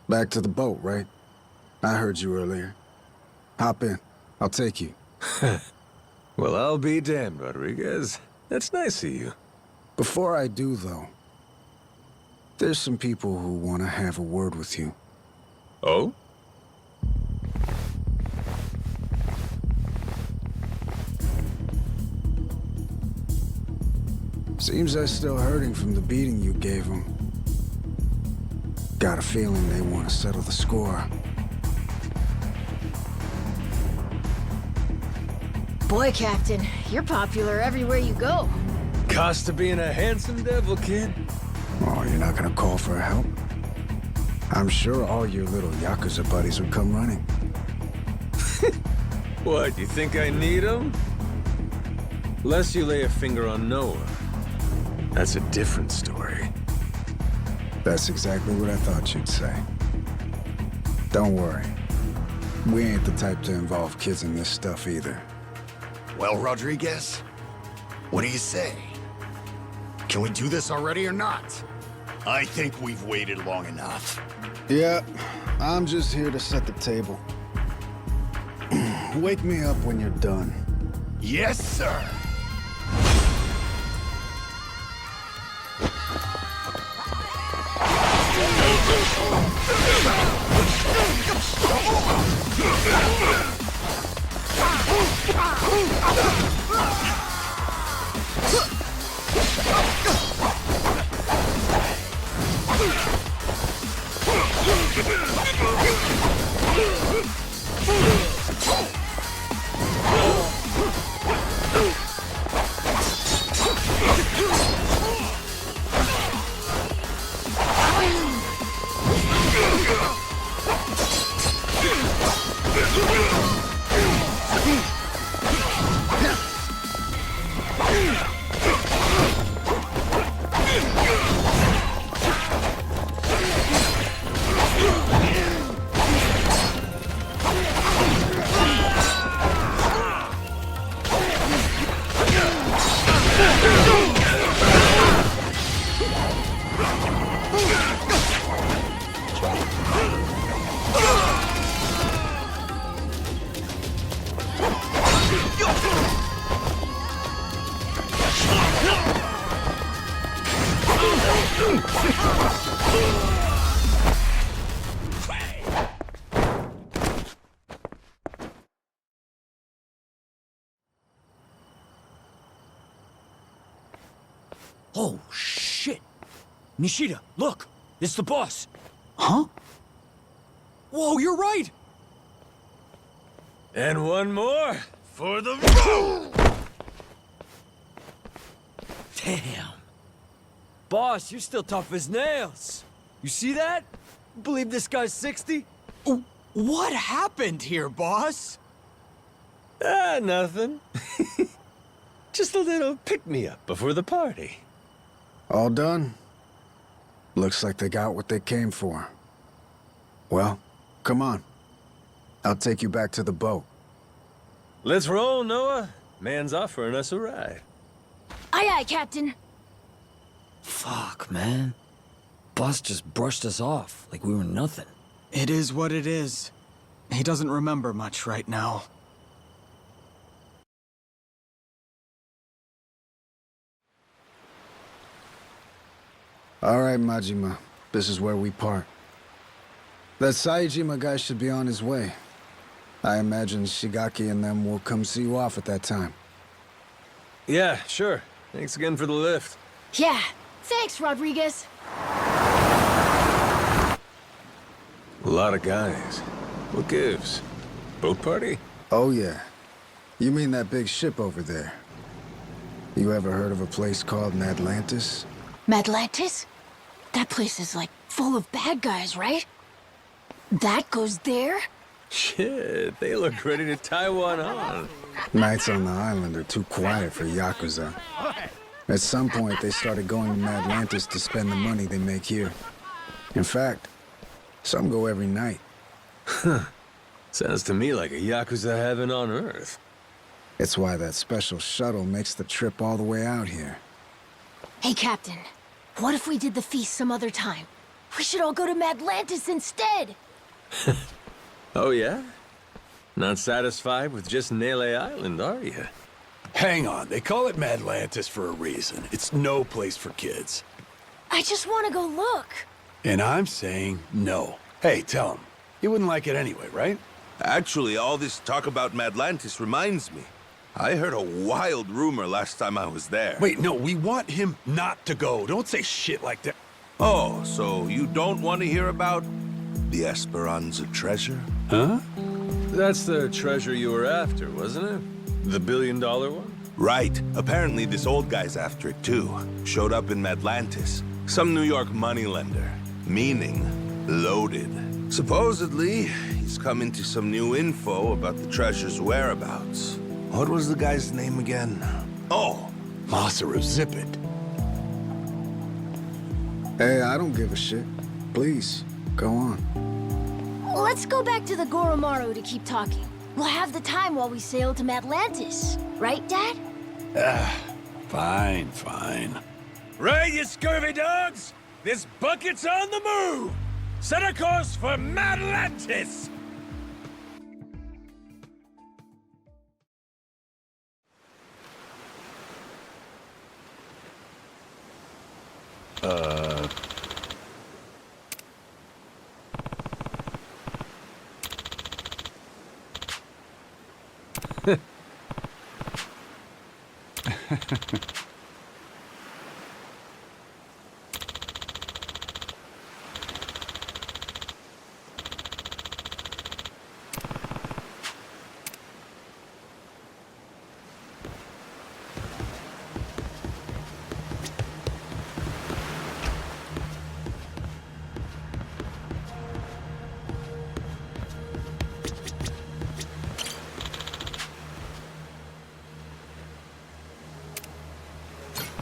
Back to the boat, right? I heard you earlier. Hop in. I'll take you. Well, I'll be damned, Rodriguez. That's nice of you. Before I do, though, there's some people who want to have a word with you. Oh? Seems they're still hurting from the beating you gave them. Got a feeling they want to settle the score. Boy, Captain, you're popular everywhere you go. Cost of being a handsome devil, kid. Oh, you're not gonna call for help? I'm sure all your little Yakuza buddies would come running. What, you think I need them? Lest you lay a finger on Noah. That's a different story. That's exactly what I thought you'd say. Don't worry. We ain't the type to involve kids in this stuff either. Well, Rodriguez, what do you say? Can we do this already or not? I think we've waited long enough. Yeah, I'm just here to set the table. Wake me up when you're done. Yes, sir. Oh, shit! Nishida, look! It's the boss! Huh? Whoa, you're right! And one more for the road! Damn! Boss, you're still tough as nails! You see that? Believe this guy's 60? What happened here, boss? Nothing. Just a little pick-me-up before the party. All done? Looks like they got what they came for. Well, come on. I'll take you back to the boat. Let's roll, Noah. Man's offering us a ride. Aye, aye, Captain. Fuck, man. Boss just brushed us off like we were nothing. It is what it is. He doesn't remember much right now. All right, Majima. This is where we part. That Saejima guy should be on his way. I imagine Shigaki and them will come see you off at that time. Yeah, sure. Thanks again for the lift. Yeah, thanks, Rodriguez. A lot of guys. What gives? Boat party? Oh, yeah. You mean that big ship over there? You ever heard of a place called Madlantis? Madlantis? That place is like full of bad guys, right? That goes there? Shit, they look ready to tie one on. Nights on the island are too quiet for Yakuza. At some point, they started going to Madlantis to spend the money they make here. In fact, some go every night. Sounds to me like a Yakuza heaven on Earth. It's why that special shuttle makes the trip all the way out here. Hey, Captain. What if we did the feast some other time? We should all go to Madlantis instead! Oh, yeah? Not satisfied with just Nele Island, are you? Hang on, they call it Madlantis for a reason. It's no place for kids. I just want to go look. And I'm saying no. Hey, tell him. You wouldn't like it anyway, right? Actually, all this talk about Madlantis reminds me. I heard a wild rumor last time I was there. Wait, no, we want him not to go. Don't say shit like that. Oh, so you don't want to hear about the Esperanza treasure? Huh? That's the treasure you were after, wasn't it? The $1 billion one? Right. Apparently this old guy's after it too. Showed up in Madlantis. Some New York moneylender. Meaning, loaded. Supposedly, he's come into some new info about the treasure's whereabouts. What was the guy's name again? Oh! Masaru, zip it. Hey, I don't give a shit. Please, go on. Let's go back to the Goromaru to keep talking. We'll have the time while we sail to Madlantis. Right, Dad? Fine, fine. Right, you scurvy dogs! This bucket's on the move! Set a course for Madlantis!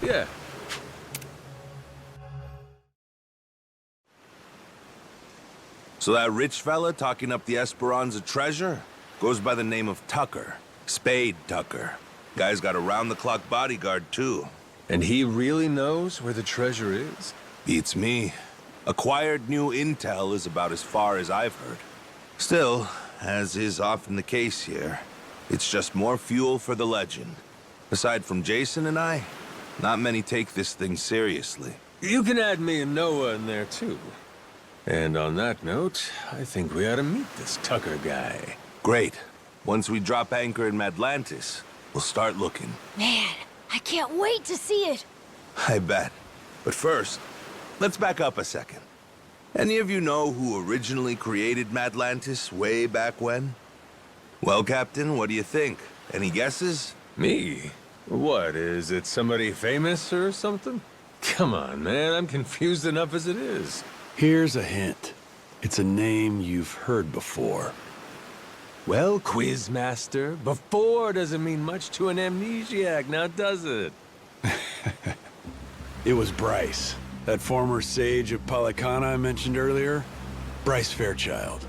Yeah. So that rich fella talking up the Esperanza treasure goes by the name of Tucker. Spade Tucker. Guy's got a round-the-clock bodyguard, too. And he really knows where the treasure is? Beats me. Acquired new intel is about as far as I've heard. Still, as is often the case here, it's just more fuel for the legend. Aside from Jason and I, not many take this thing seriously. You can add me and Noah in there, too. And on that note, I think we ought to meet this Tucker guy. Great. Once we drop anchor in Madlantis, we'll start looking. Man, I can't wait to see it. I bet. But first, let's back up a second. Any of you know who originally created Madlantis way back when? Well, Captain, what do you think? Any guesses? Me? What, is it somebody famous or something? Come on, man, I'm confused enough as it is. Here's a hint. It's a name you've heard before. Well, Quizmaster, before doesn't mean much to an amnesiac, now does it? It was Bryce, that former sage of Palicana I mentioned earlier. Bryce Fairchild.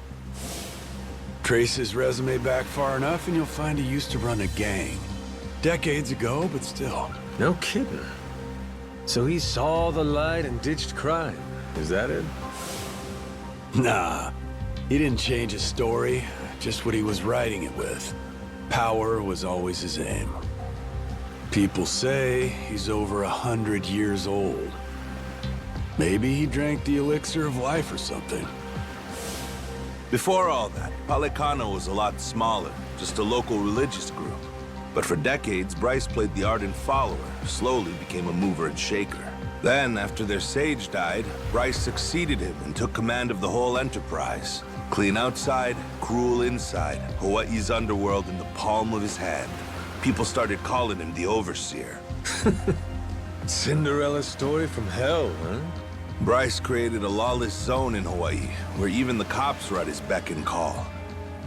Trace his resume back far enough and you'll find he used to run a gang. Decades ago, but still. No kidding. So he saw the light and ditched crime. Is that it? Nah. He didn't change his story, just what he was writing it with. Power was always his aim. People say he's over 100 years old. Maybe he drank the elixir of life or something. Before all that, Palicana was a lot smaller, just a local religious group. But for decades, Bryce played the ardent follower, slowly became a mover and shaker. Then, after their sage died, Bryce succeeded him and took command of the whole enterprise. Clean outside, cruel inside, Hawaii's underworld in the palm of his hand. People started calling him the Overseer. Cinderella story from hell, huh? Bryce created a lawless zone in Hawaii, where even the cops were at his beck and call.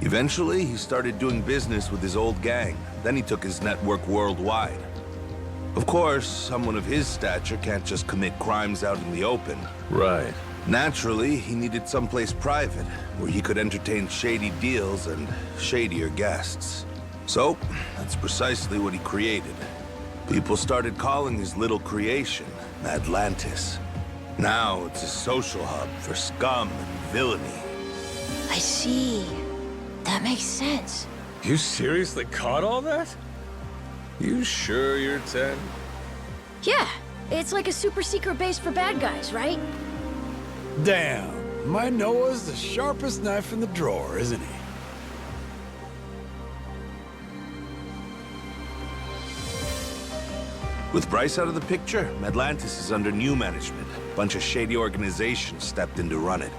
Eventually, he started doing business with his old gang. Then he took his network worldwide. Of course, someone of his stature can't just commit crimes out in the open. Right. Naturally, he needed someplace private, where he could entertain shady deals and shadier guests. So, that's precisely what he created. People started calling his little creation Madlantis. Now it's a social hub for scum and villainy. I see. That makes sense. You seriously caught all that? You sure you're 10? Yeah, it's like a super secret base for bad guys, right? Damn, my Noah's the sharpest knife in the drawer, isn't he? With Bryce out of the picture, Madlantis is under new management. A bunch of shady organizations stepped in to run it.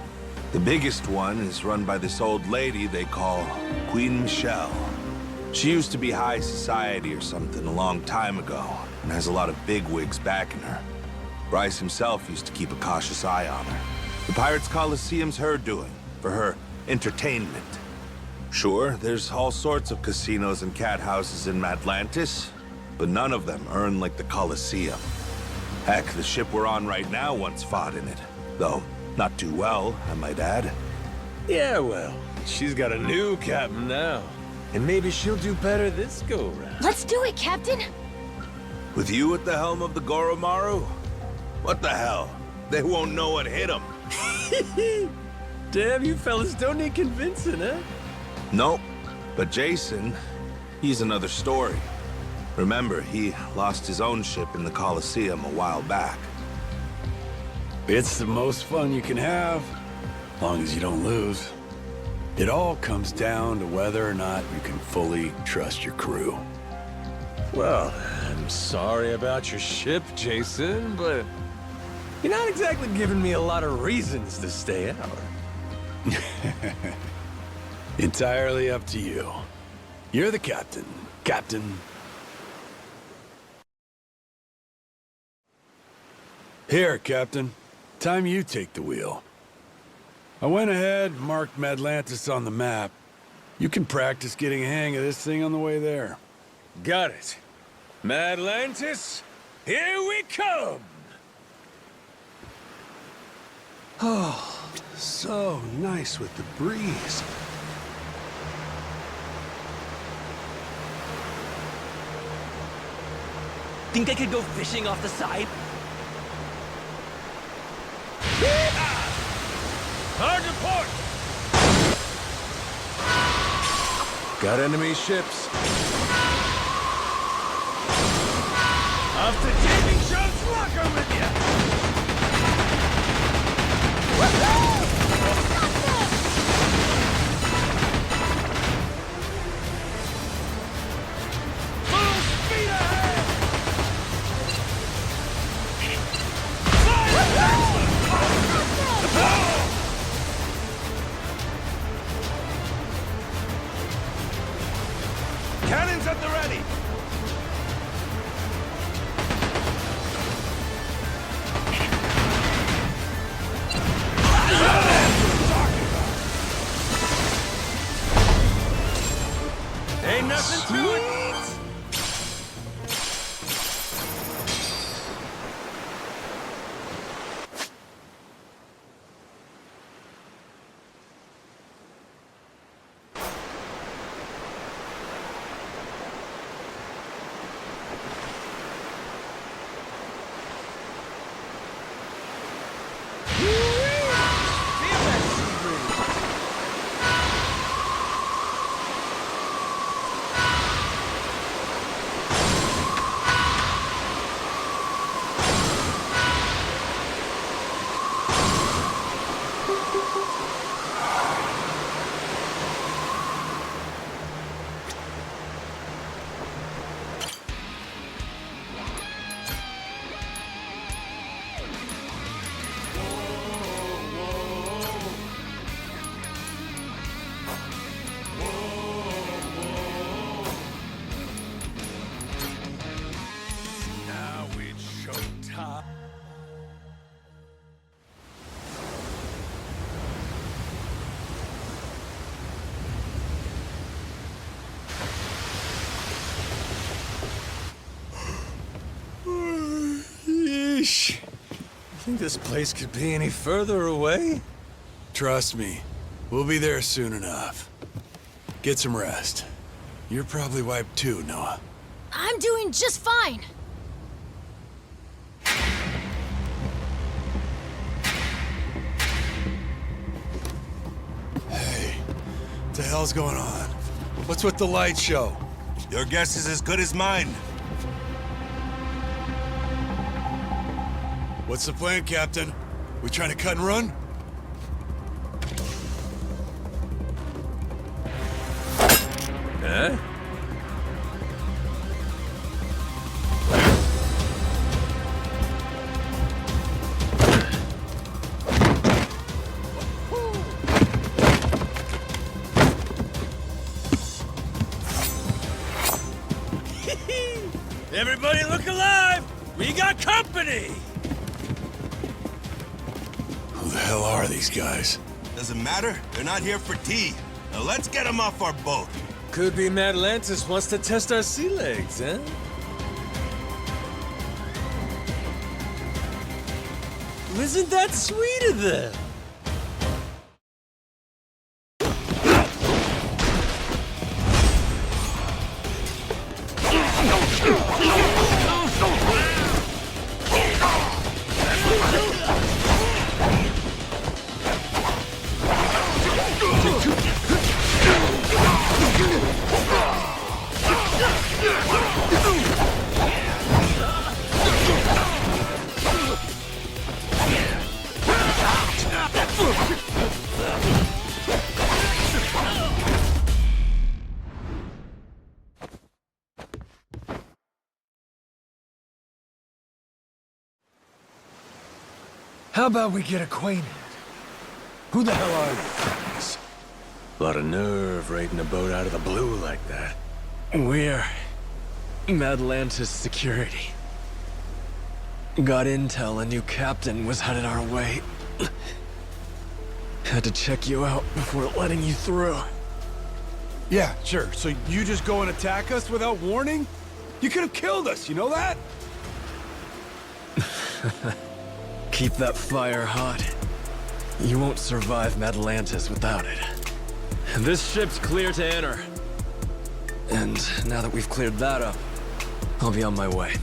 The biggest one is run by this old lady they call Queen Michelle. She used to be high society or something a long time ago, and has a lot of bigwigs backing her. Bryce himself used to keep a cautious eye on her. The Pirates Coliseum's her doing, for her entertainment. Sure, there's all sorts of casinos and cat houses in Madlantis, but none of them earn like the Coliseum. Heck, the ship we're on right now once fought in it, though not too well, I might add. Yeah, well, she's got a new captain now. And maybe she'll do better this go-round. Let's do it, Captain! With you at the helm of the Goromaru? What the hell? They won't know what hit them. Damn, you fellas don't need convincing, eh? Nope. But Jason, he's another story. Remember, he lost his own ship in the Coliseum a while back. It's the most fun you can have, as long as you don't lose. It all comes down to whether or not you can fully trust your crew. Well, I'm sorry about your ship, Jason, but you're not exactly giving me a lot of reasons to stay out. Entirely up to you. You're the captain, Captain. Here, Captain. Time you take the wheel. I went ahead, marked Madlantis on the map. You can practice getting a hang of this thing on the way there. Got it. Madlantis, Here we come! Oh, so nice with the breeze. Think I could go fishing off the side? Hard to port! Got enemy ships. Off to Jamie Jones' locker with ya! Full speed ahead! Cannons at the ready! Ain't nothing to it! Yeesh. You think this place could be any further away? Trust me, we'll be there soon enough. Get some rest. You're probably wiped too, Noah. I'm doing just fine. Hey, what the hell's going on? What's with the light show? Your guess is as good as mine. What's the plan, Captain? We trying to cut and run? Huh? Everybody look alive! We got company! Who the hell are these guys? Doesn't matter. They're not here for tea. Now let's get them off our boat. Could be Atlantis wants to test our sea legs, huh? Isn't that sweet of them? How about we get acquainted? Who the hell are you guys? A lot of nerve raiding a boat out of the blue like that. We're Atlantis security. Got intel a new captain was headed our way. Had to check you out before letting you through. Yeah, sure. So you just go and attack us without warning? You could have killed us, you know that? Keep that fire hot. You won't survive Atlantis without it. This ship's clear to enter. And now that we've cleared that up, I'll be on my way.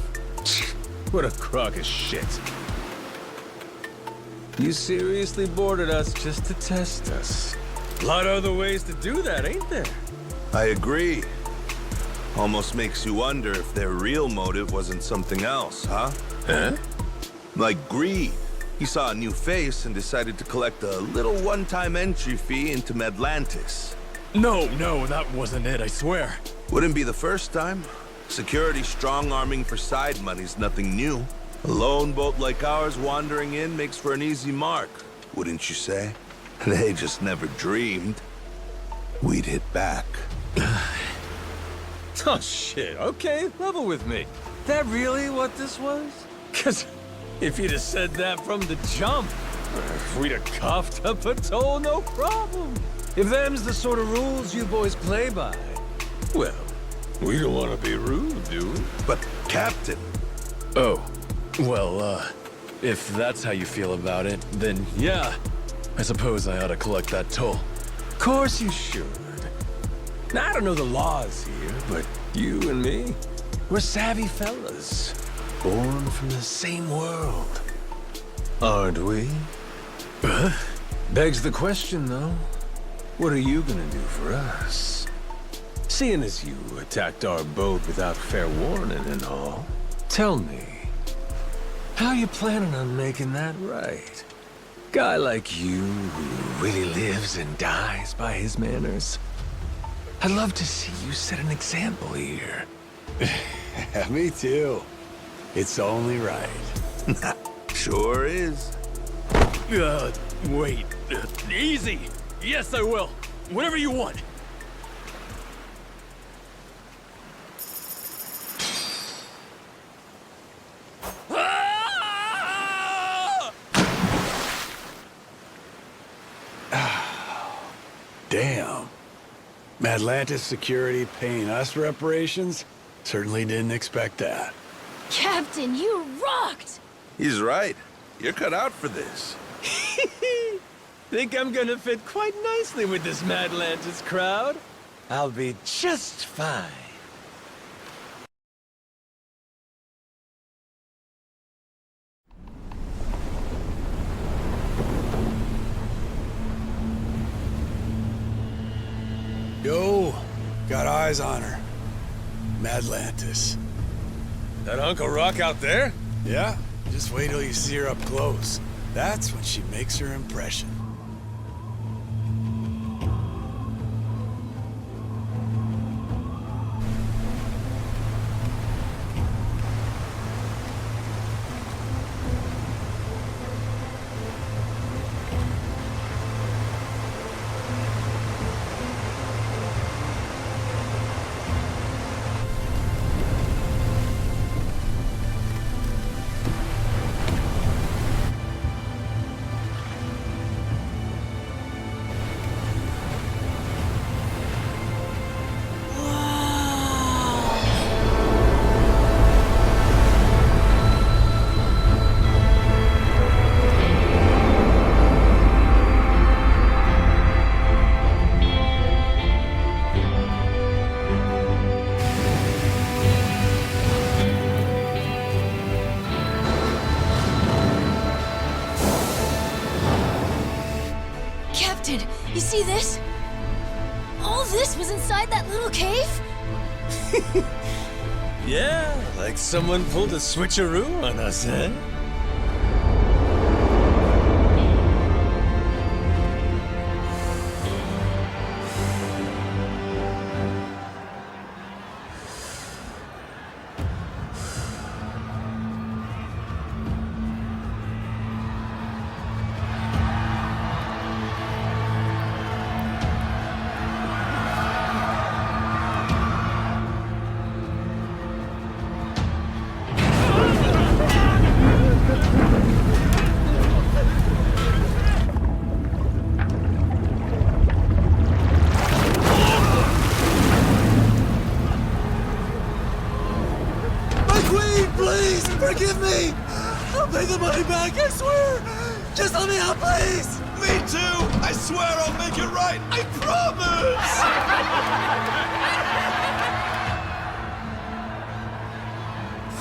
What a crock of shit. You seriously boarded us just to test us. A lot of other ways to do that, ain't there? I agree. Almost makes you wonder if their real motive wasn't something else, huh? Huh? Like greed. He saw a new face and decided to collect a little one-time entry fee into Medlantis. No, that wasn't it, I swear. Wouldn't be the first time. Security strong-arming for side money's nothing new. A lone boat like ours wandering in makes for an easy mark, wouldn't you say? They just never dreamed we'd hit back. Oh, shit. Okay, level with me. That really what this was? Because if you'd have said that from the jump, we'd have coughed up a toll, no problem. If them's the sort of rules you boys play by, well, we don't want to be rude, do we? But, Captain... Oh, well, if that's how you feel about it, then yeah, I suppose I ought to collect that toll. Of course you should. Now, I don't know the laws here, but you and me, we're savvy fellas. Born from the same world. Aren't we? Begs the question, though. What are you gonna do for us? Seeing as you attacked our boat without fair warning and all, tell me, how you planning on making that right? Guy like you who really lives and dies by his manners. I'd love to see you set an example here. Me too. It's only right. Sure is. Wait. Easy! Yes, I will. Whatever you want. Damn. Atlantis security paying us reparations? Certainly didn't expect that. Captain, you rocked! He's right. You're cut out for this. Think I'm gonna fit quite nicely with this Madlantis crowd? I'll be just fine. Yo, got eyes on her. Madlantis. That Uncle Rock out there? Yeah, just wait till you see her up close. That's when she makes her impression. You see this? All this was inside that little cave? Yeah, like someone pulled a switcheroo on us, eh? Please, forgive me! I'll pay the money back, I swear! Just let me out, please! Me too! I swear I'll make it right! I promise!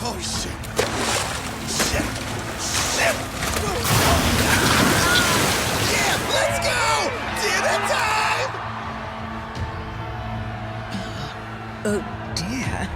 Oh, shit. Shit! Shit! Yeah, let's go! Dinner time! Oh, dear.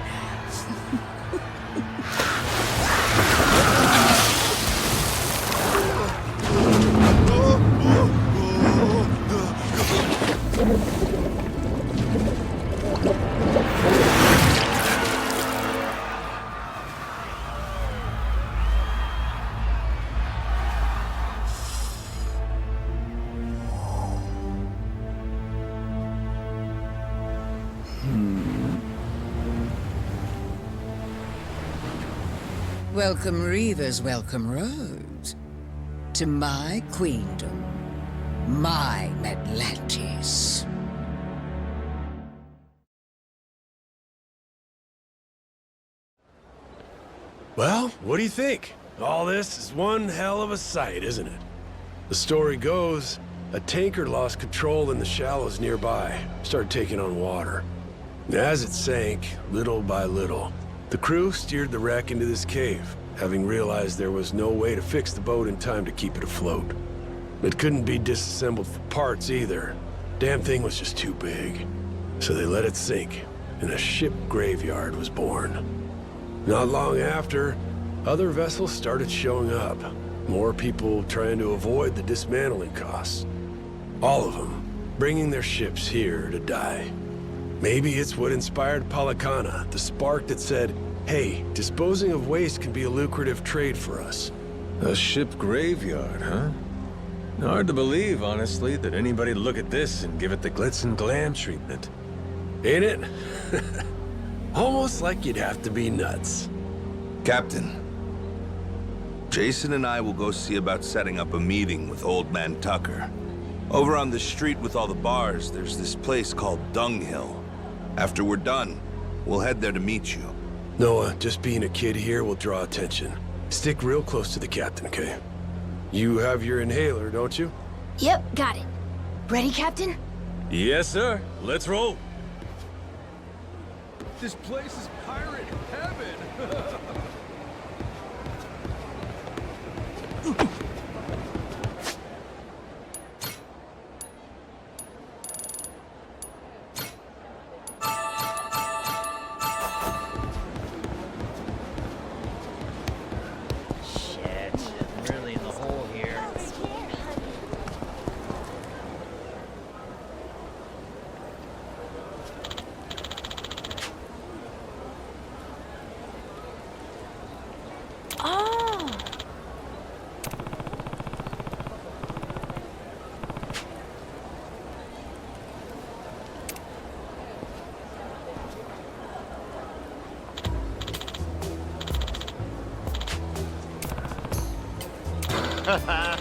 Welcome Reavers, welcome Roads. To my queendom, my Atlantis. Well, what do you think? All this is one hell of a sight, isn't it? The story goes, a tanker lost control in the shallows nearby, started taking on water. As it sank, little by little, the crew steered the wreck into this cave, having realized there was no way to fix the boat in time to keep it afloat. It couldn't be disassembled for parts either. Damn thing was just too big. So they let it sink, and a ship graveyard was born. Not long after, other vessels started showing up. More people trying to avoid the dismantling costs. All of them bringing their ships here to die. Maybe it's what inspired Palakana, the spark that said, hey, disposing of waste can be a lucrative trade for us. A ship graveyard, huh? Hard to believe, honestly, that anybody'd look at this and give it the glitz and glam treatment. Ain't it? Almost like you'd have to be nuts. Captain, Jason and I will go see about setting up a meeting with Old Man Tucker. Over on the street with all the bars, there's this place called Dunghill. After we're done, we'll head there to meet you. Noah, just being a kid here will draw attention. Stick real close to the captain, okay? You have your inhaler, don't you? Yep, got it. Ready, Captain? Yes, sir. Let's roll. This place is pirate heaven! Shit, I'm really in the hole here. Oh! Ha ha!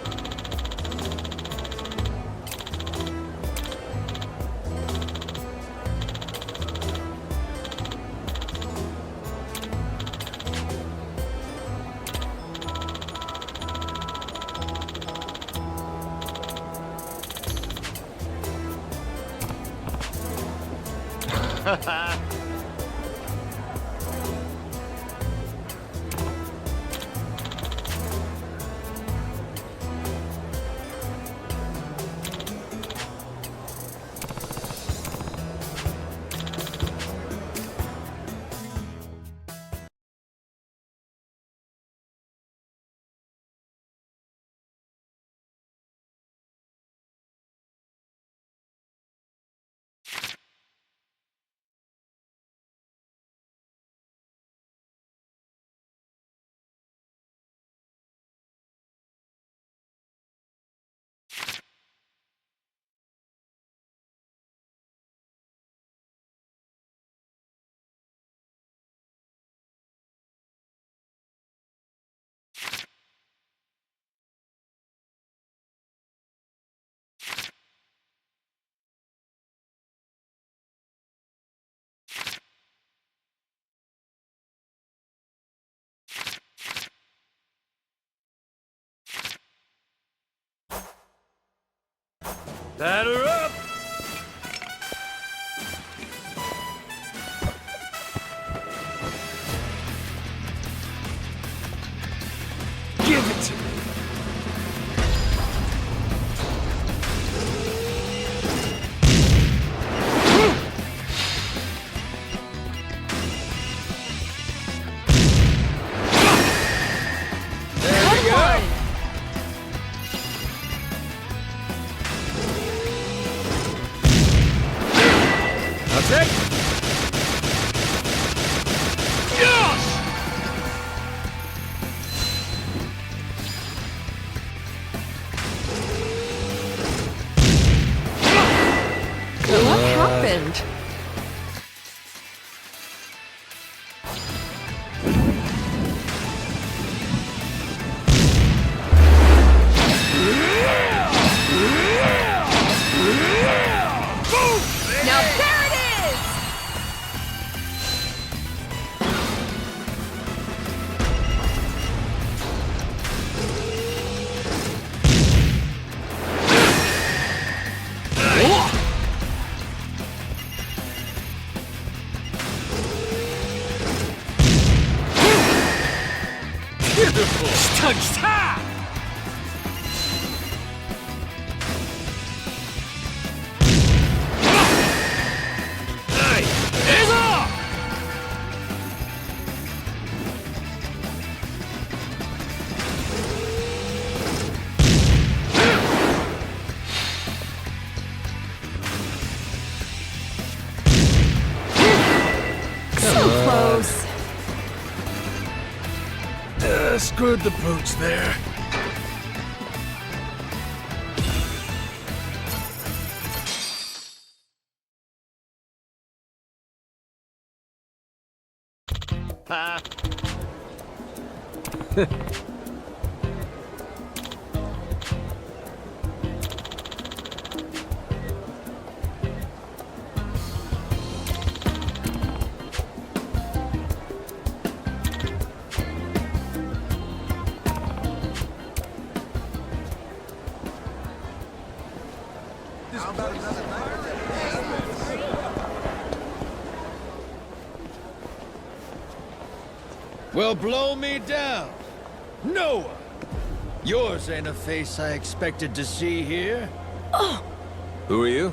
Batter up! Give it to me! What happened? Now there it is! Beautiful! Stop! Hey! Hands off! So close. Screwed the boots there. Well, blow me down. Noah! Yours ain't a face I expected to see here. Oh, Who are you?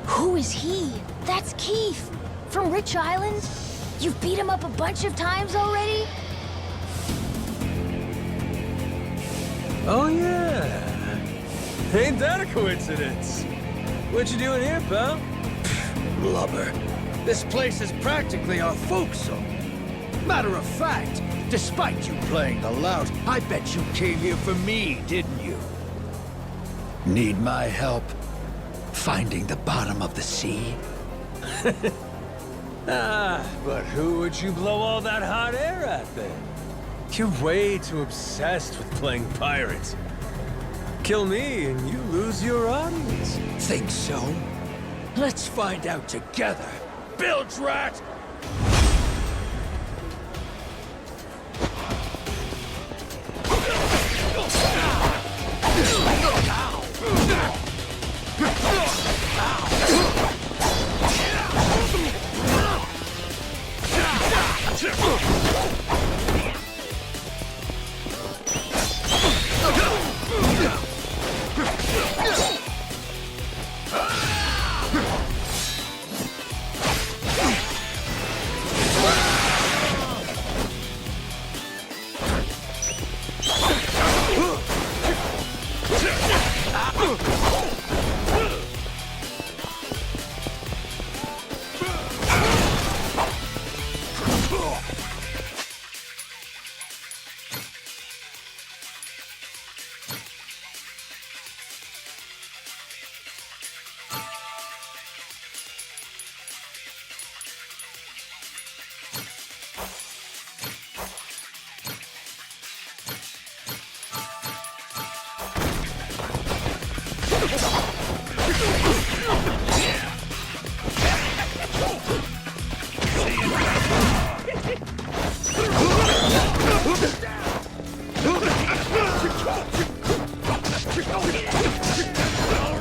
who is he? That's Keith from Rich Island. You've beat him up a bunch of times already? Oh, yeah. Ain't that a coincidence? What you doing here, pal? Blubber. This place is practically our folksome. Matter of fact, despite you playing the lout, I bet you came here for me, didn't you? Need my help finding the bottom of the sea? But who would you blow all that hot air at, then? You're way too obsessed with playing pirates. Kill me and you lose your audience. Think so? Let's find out together. Bilge rat!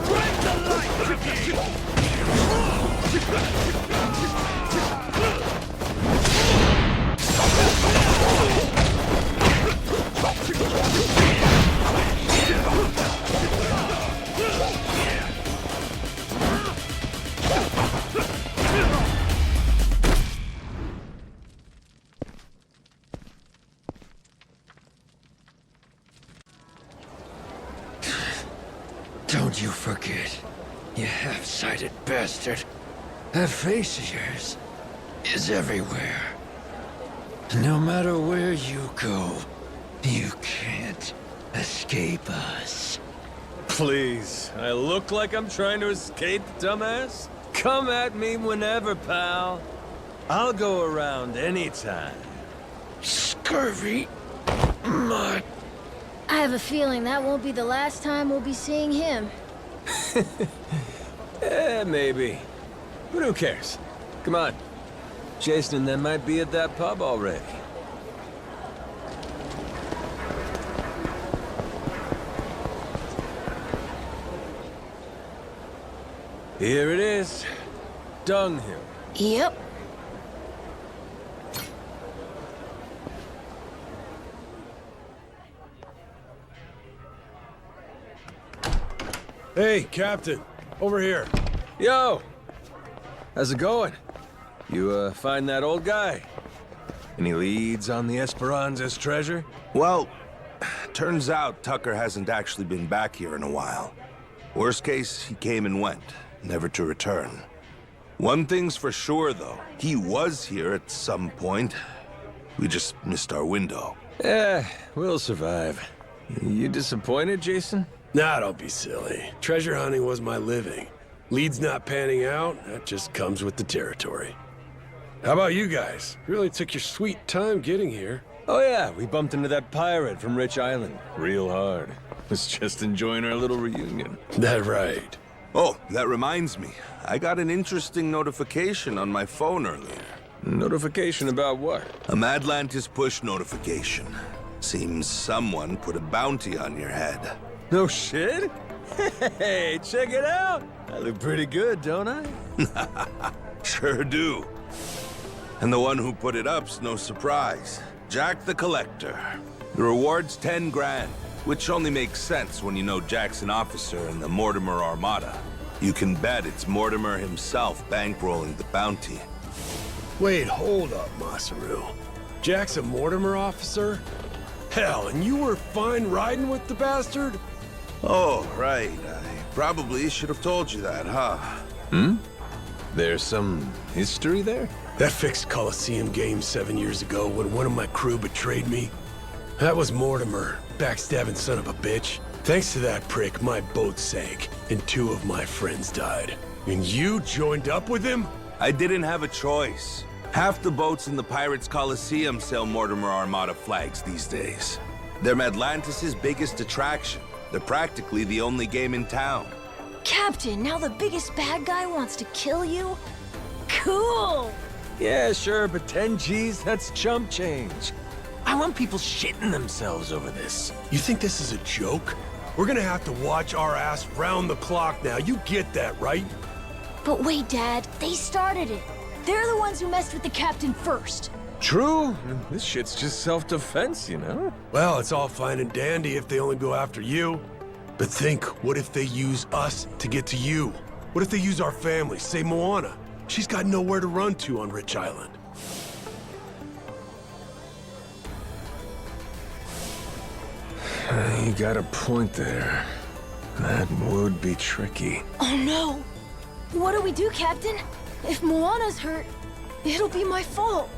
Right Don't you forget, you half-sighted bastard. That face of yours is everywhere. No matter where you go, you can't escape us. Please, I look like I'm trying to escape, dumbass? Come at me whenever, pal. I'll go around anytime. Scurvy mutt. I have a feeling that won't be the last time we'll be seeing him. Maybe. But who cares? Come on. Jason and them might be at that pub already. Here it is. Dunghill. Yep. Hey, Captain. Over here. Yo! How's it going? You, find that old guy? Any leads on the Esperanza's treasure? Well, turns out Tucker hasn't actually been back here in a while. Worst case, he came and went, never to return. One thing's for sure, though. He was here at some point. We just missed our window. We'll survive. You disappointed, Jason? Nah, don't be silly. Treasure hunting was my living. Leads not panning out, that just comes with the territory. How about you guys? Really took your sweet time getting here. Oh yeah, we bumped into that pirate from Rich Island. Real hard. Was just enjoying our little reunion. That right. Oh, that reminds me. I got an interesting notification on my phone earlier. Notification about what? A Madlantis push notification. Seems someone put a bounty on your head. No shit? Hey, check it out! I look pretty good, don't I? Sure do. And the one who put it up's no surprise. Jack the Collector. The reward's 10 grand, which only makes sense when you know Jack's an officer in the Mortimer Armada. You can bet it's Mortimer himself bankrolling the bounty. Wait, hold up, Masaru. Jack's a Mortimer officer? Hell, and you were fine riding with the bastard? Oh, right. I probably should have told you that, huh? There's some history there? That fixed Coliseum game 7 years ago when one of my crew betrayed me. That was Mortimer, backstabbing son of a bitch. Thanks to that prick, my boat sank, and 2 of my friends died. And you joined up with him? I didn't have a choice. Half the boats in the Pirates Coliseum sail Mortimer Armada flags these days. They're Atlantis' biggest attraction. They're practically the only game in town. Captain, now the biggest bad guy wants to kill you? Cool! Yeah, sure, but 10 G's, that's chump change. I want people shitting themselves over this. You think this is a joke? We're gonna have to watch our ass round the clock now. You get that, right? But wait, Dad, they started it. They're the ones who messed with the captain first. True. This shit's just self-defense, you know? Well, it's all fine and dandy if they only go after you. But think, what if they use us to get to you? What if they use our family, say Moana? She's got nowhere to run to on Rich Island. You got a point there. That would be tricky. Oh no! What do we do, Captain? If Moana's hurt, it'll be my fault.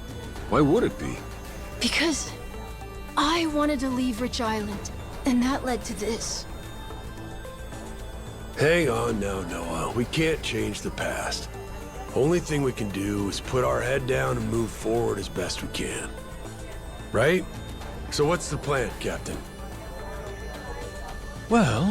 Why would it be? Because I wanted to leave Rich Island, and that led to this. Hang on now, Noah. We can't change the past. Only thing we can do is put our head down and move forward as best we can. Right? So what's the plan, Captain? Well,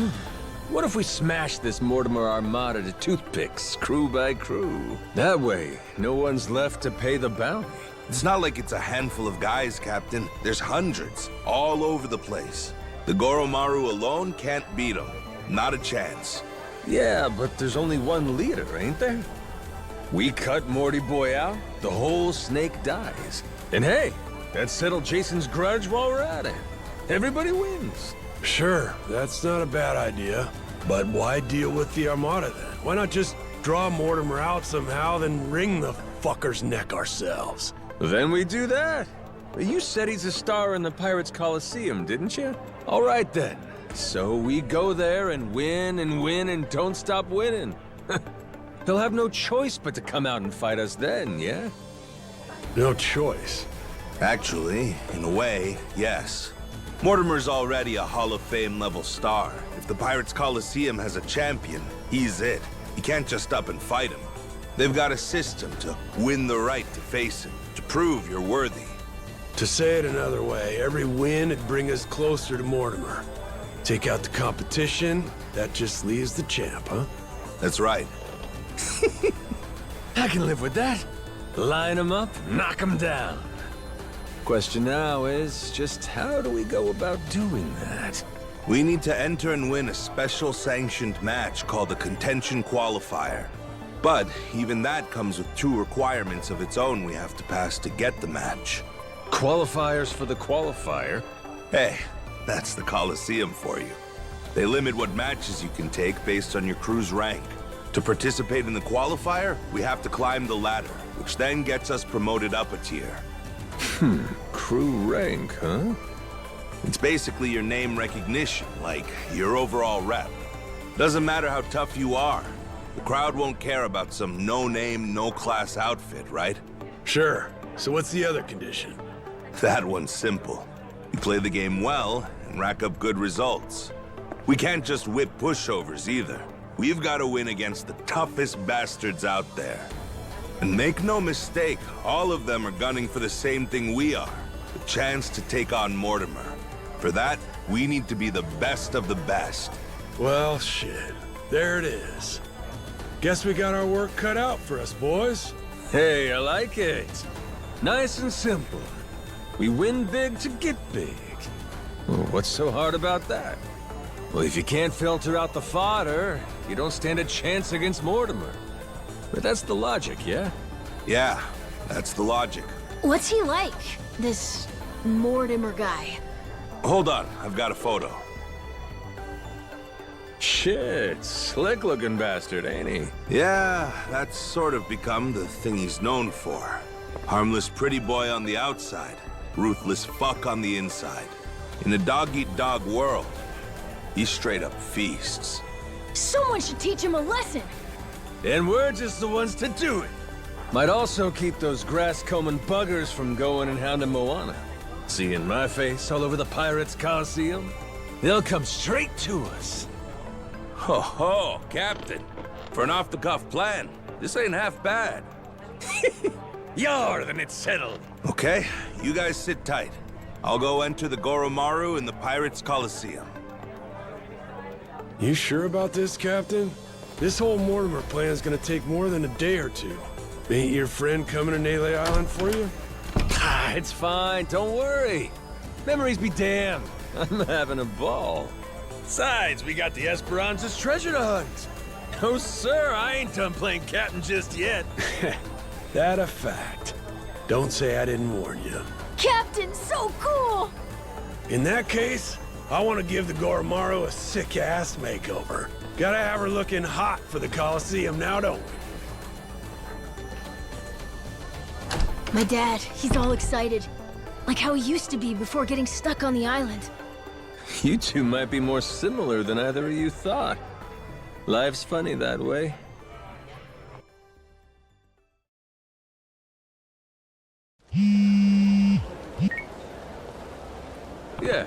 what if we smash this Mortimer Armada to toothpicks, crew by crew? That way, no one's left to pay the bounty. It's not like it's a handful of guys, Captain. There's hundreds, all over the place. The Goromaru alone can't beat them. Not a chance. Yeah, but there's only one leader, ain't there? We cut Morty Boy out, the whole snake dies. And hey, that settled Jason's grudge while we're at it. Everybody wins. Sure, that's not a bad idea. But why deal with the Armada then? Why not just draw Mortimer out somehow, then wring the fucker's neck ourselves? Then we do that. You said he's a star in the Pirates Coliseum, didn't you? All right then. So we go there and win and don't stop winning. He'll have no choice but to come out and fight us then, yeah? No choice. Actually, in a way, yes. Mortimer's already a Hall of Fame level star. If the Pirates Coliseum has a champion, he's it. You can't just up and fight him. They've got a system to win the right to face him, to prove you're worthy. To say it another way, every win would bring us closer to Mortimer. Take out the competition, that just leaves the champ, huh? That's right. I can live with that. Line him up, knock him down. Question now is just how do we go about doing that? We need to enter and win a special sanctioned match called the Contention Qualifier. But even that comes with 2 requirements of its own we have to pass to get the match. Qualifiers for the qualifier? Hey, that's the Coliseum for you. They limit what matches you can take based on your crew's rank. To participate in the qualifier, we have to climb the ladder, which then gets us promoted up a tier. Crew rank, huh? It's basically your name recognition, like your overall rep. Doesn't matter how tough you are. The crowd won't care about some no-name, no-class outfit, right? Sure. So what's the other condition? That one's simple. You play the game well and rack up good results. We can't just whip pushovers either. We've got to win against the toughest bastards out there. And make no mistake, all of them are gunning for the same thing we are. The chance to take on Mortimer. For that, we need to be the best of the best. Well, shit. There it is. Guess we got our work cut out for us, boys. Hey, I like it. Nice and simple. We win big to get big. Well, what's so hard about that? Well, if you can't filter out the fodder, you don't stand a chance against Mortimer. But that's the logic, yeah? Yeah, that's the logic. What's he like, this Mortimer guy? Hold on, I've got a photo. Shit, slick-looking bastard, ain't he? Yeah, that's sort of become the thing he's known for. Harmless pretty boy on the outside, ruthless fuck on the inside. In a dog-eat-dog world, he straight up feasts. Someone should teach him a lesson. And we're just the ones to do it. Might also keep those grass-combing buggers from going and hounding Moana. Seeing my face all over the Pirates Coliseum, they'll come straight to us. Ho ho, Captain. For an off-the-cuff plan, this ain't half bad. Yar, then it's settled. Okay, you guys sit tight. I'll go enter the Goromaru in the Pirates Coliseum. You sure about this, Captain? This whole Mortimer plan is gonna take more than a day or two. Ain't your friend coming to Nayle Island for you? It's fine, don't worry. Memories be damned. I'm having a ball. Besides, we got the Esperanza's treasure to hunt. No, sir, I ain't done playing captain just yet. That a fact. Don't say I didn't warn you. Captain, so cool! In that case, I want to give the Goromaru a sick-ass makeover. Gotta have her looking hot for the Coliseum now, don't we? My dad, he's all excited. Like how he used to be before getting stuck on the island. You two might be more similar than either of you thought. Life's funny that way. Yeah,